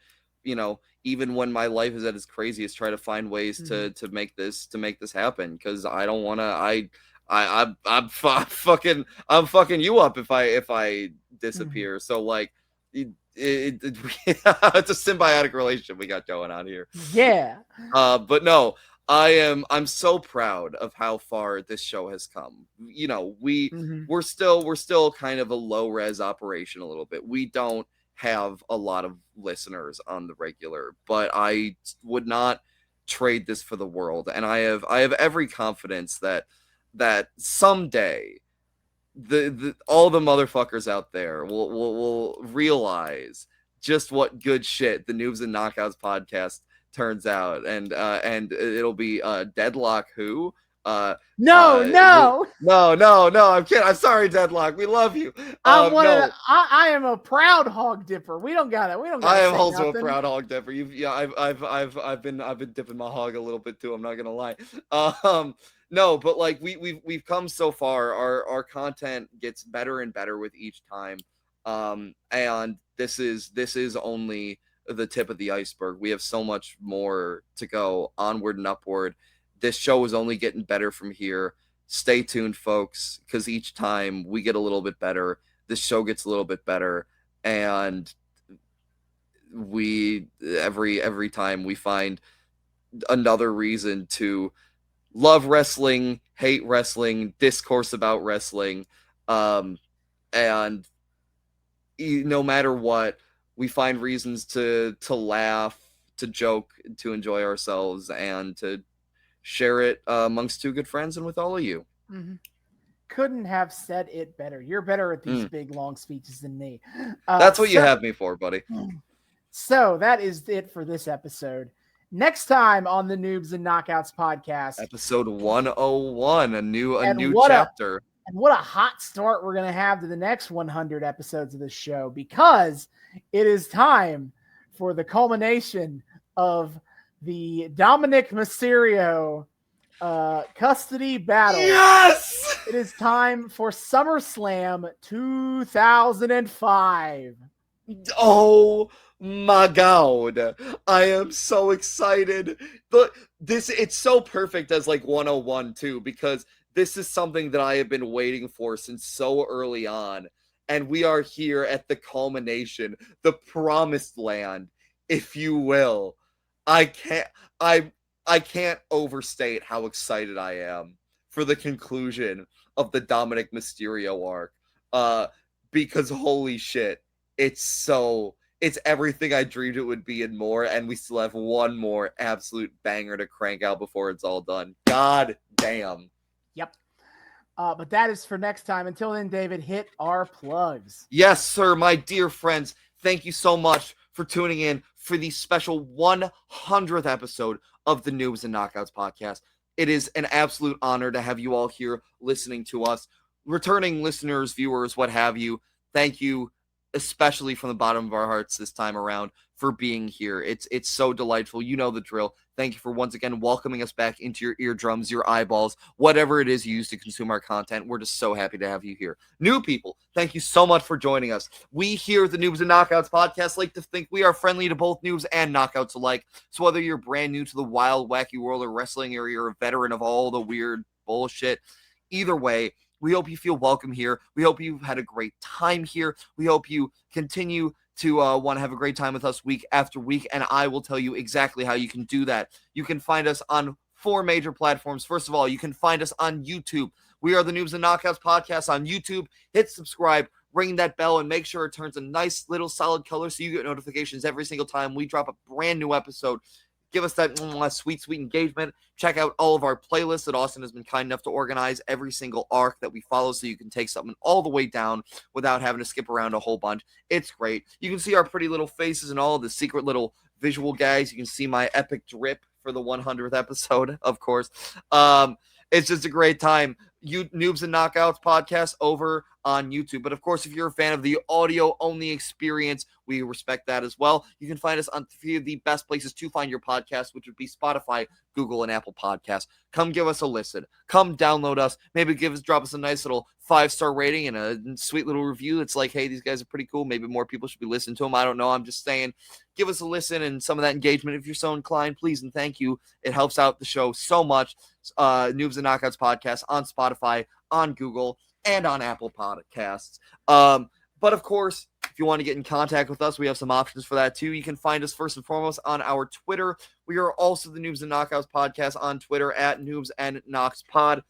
even when my life is at its craziest, try to find ways to make this happen. Cause I don't want to, I'm fucking you up if I disappear. So like, it's a symbiotic relationship we got going on here. Yeah. But no, I'm so proud of how far this show has come. We're still kind of a low res operation a little bit. We don't have a lot of listeners on the regular, but I would not trade this for the world. And I have every confidence that someday all the motherfuckers out there will realize just what good shit the Noobs and Knockouts podcast turns out, and it'll be Deadlock who no, I'm kidding. I'm sorry, Deadlock. We love you. I am a proud hog dipper. We don't got it. I am also nothing. A proud hog dipper. I've been dipping my hog a little bit too. I'm not gonna lie. No, but like we've come so far. Our content gets better and better with each time. And this is only the tip of the iceberg. We have so much more to go, onward and upward. This show is only getting better from here. Stay tuned, folks, because each time we get a little bit better, this show gets a little bit better, and every time we find another reason to love wrestling, hate wrestling, discourse about wrestling, and no matter what, we find reasons to laugh, to joke, to enjoy ourselves, and to share it amongst two good friends and with all of you. Mm-hmm. Couldn't have said it better. You're better at these big, long speeches than me. That's what you have me for, buddy. So that is it for this episode. Next time on the Noobs and Knockouts podcast, episode 101, a new chapter. And what a hot start we're going to have to the next 100 episodes of this show, because it is time for the culmination of the Dominic Mysterio custody battle. Yes! It is time for SummerSlam 2005. Oh my God, I am so excited. But it's so perfect as like 101 too, because this is something that I have been waiting for since so early on, and we are here at the culmination, the promised land, if you will. I can't overstate how excited I am for the conclusion of the Dominic Mysterio arc, because holy shit, it's everything I dreamed it would be and more, and we still have one more absolute banger to crank out before it's all done. God damn. Yep. But that is for next time. Until then, David, hit our plugs. Yes, sir, my dear friends. Thank you so much for tuning in for the special 100th episode of the Noobs and Knockouts podcast. It is an absolute honor to have you all here listening to us. Returning listeners, viewers, what have you, thank you, especially from the bottom of our hearts this time around, for being here. It's so delightful. You know the drill. Thank you for once again welcoming us back into your eardrums, your eyeballs, whatever it is you use to consume our content. We're just so happy to have you here. New people, thank you so much for joining us. We here at the Noobs and Knockouts podcast like to think we are friendly to both noobs and knockouts alike. So whether you're brand new to the wild, wacky world of wrestling, or you're a veteran of all the weird bullshit, either way, we hope you feel welcome here. We hope you've had a great time here. We hope you continue to want to have a great time with us week after week, and I will tell you exactly how you can do that. You can find us on 4 major platforms. First of all, you can find us on YouTube. We are the Noobs and Knockouts Podcast on YouTube. Hit subscribe, ring that bell, and make sure it turns a nice little solid color so you get notifications every single time we drop a brand new episode. Give us that sweet, sweet engagement. Check out all of our playlists that Austin has been kind enough to organize, every single arc that we follow, so you can take something all the way down without having to skip around a whole bunch. It's great. You can see our pretty little faces and all of the secret little visual gags. You can see my epic drip for the 100th episode, of course. It's just a great time. Noobs and Knockouts Podcast over on YouTube. But of course, if you're a fan of the audio-only experience, we respect that as well. You can find us on a few of the best places to find your podcast, which would be Spotify, Google, and Apple Podcasts. Come give us a listen. Come download us. Maybe drop us a nice little 5-star rating and a sweet little review. It's like, hey, these guys are pretty cool. Maybe more people should be listening to them. I don't know. I'm just saying, give us a listen and some of that engagement if you're so inclined. Please and thank you. It helps out the show so much. Noobs and Knockouts Podcast on Spotify, on Google, and on Apple Podcasts. But of course, if you want to get in contact with us, we have some options for that too. You can find us first and foremost on our Twitter. We are also the Noobs and Knockouts Podcast on Twitter at Noobs and Knocks Pod.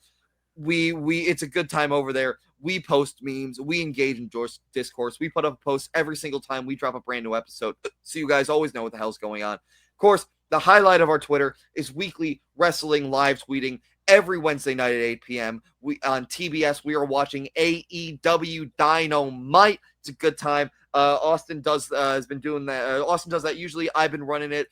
We it's a good time over there. We post memes. We engage in discourse. We put up a post every single time we drop a brand new episode, so you guys always know what the hell's going on. Of course, the highlight of our Twitter is weekly wrestling live tweeting every Wednesday night at 8 p.m. On TBS, we are watching AEW Dynamite. It's a good time. Austin has been doing that. Austin does that usually. I've been running it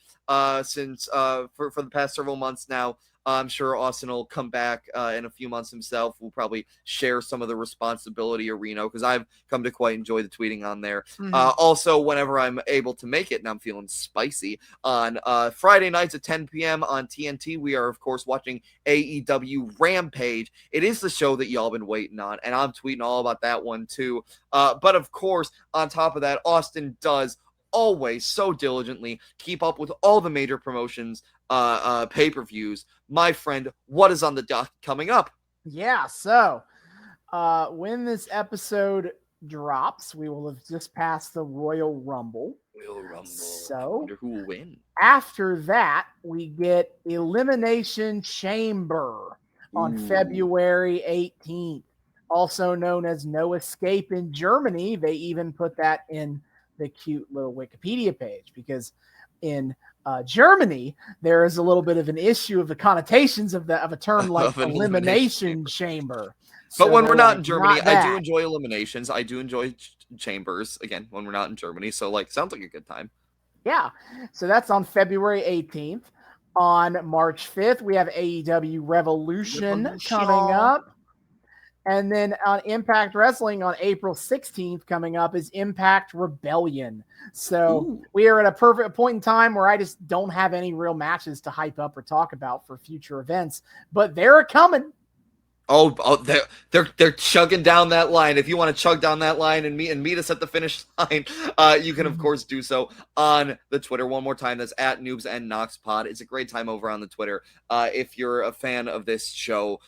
since for the past several months now. I'm sure Austin will come back in a few months himself. We'll probably share some of the responsibility of Reno because I've come to quite enjoy the tweeting on there. Mm-hmm. Also, whenever I'm able to make it and I'm feeling spicy, on Friday nights at 10 p.m. on TNT, we are, of course, watching AEW Rampage. It is the show that y'all been waiting on, and I'm tweeting all about that one too. But, of course, on top of that, Austin does always so diligently keep up with all the major promotions, pay-per-views. My friend, what is on the dock coming up? Yeah, so when this episode drops, we will have just passed the Royal Rumble. So I wonder who will win. After that, we get Elimination Chamber on February 18th, also known as No Escape in Germany. They even put that in the cute little Wikipedia page because in Germany, there is a little bit of an issue of the connotations of a term like elimination chamber. But so when we're not in Germany, I do enjoy eliminations. I do enjoy chambers again when we're not in Germany. So sounds like a good time. Yeah. So that's on February 18th. On March 5th, we have AEW Revolution coming up. And then on Impact Wrestling on April 16th coming up is Impact Rebellion. So we are at a perfect point in time where I just don't have any real matches to hype up or talk about for future events, but they're coming. Oh, they're chugging down that line. If you want to chug down that line and meet us at the finish line, you can of course do so on the Twitter. One more time, that's at Noobs and Knox Pod. It's a great time over on the Twitter. If you're a fan of this show,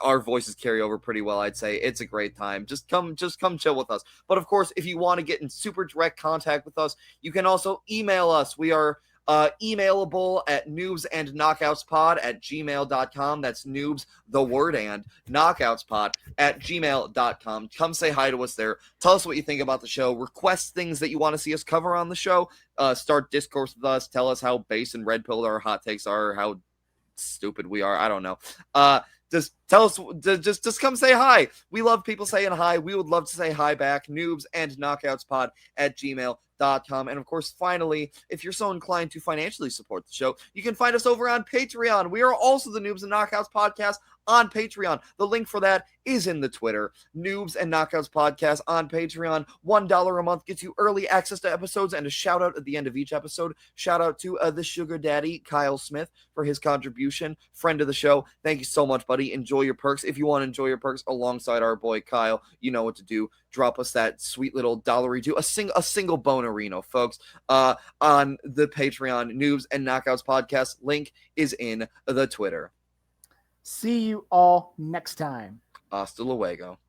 our voices carry over pretty well, I'd say. It's a great time. Just come chill with us. But of course, if you want to get in super direct contact with us, you can also email us. We are emailable at noobsandknockoutspod@gmail.com. That's noobs, the word, and knockoutspod@gmail.com. Come say hi to us there. Tell us what you think about the show. Request things that you want to see us cover on the show. Start discourse with us. Tell us how base and red-pilled our hot takes are, how stupid we are. I don't know. Just tell us, just come say hi. We love people saying hi. We would love to say hi back. Noobs and knockoutspod@gmail.com. And of course, finally, if you're so inclined to financially support the show, you can find us over on Patreon. We are also the Noobs and Knockouts Podcast on Patreon. The link for that is in the Twitter. Noobs and Knockouts Podcast on Patreon. $1 a month gets you early access to episodes and a shout out at the end of each episode. Shout out to the sugar daddy, Kyle Smith, for his contribution. Friend of the show. Thank you so much, buddy. Enjoy your perks. If you want to enjoy your perks alongside our boy Kyle, you know what to do. Drop us that sweet little $1 a single bonerino, folks, on the Patreon. Noobs and Knockouts Podcast. Link is in the Twitter. See you all next time. Hasta luego.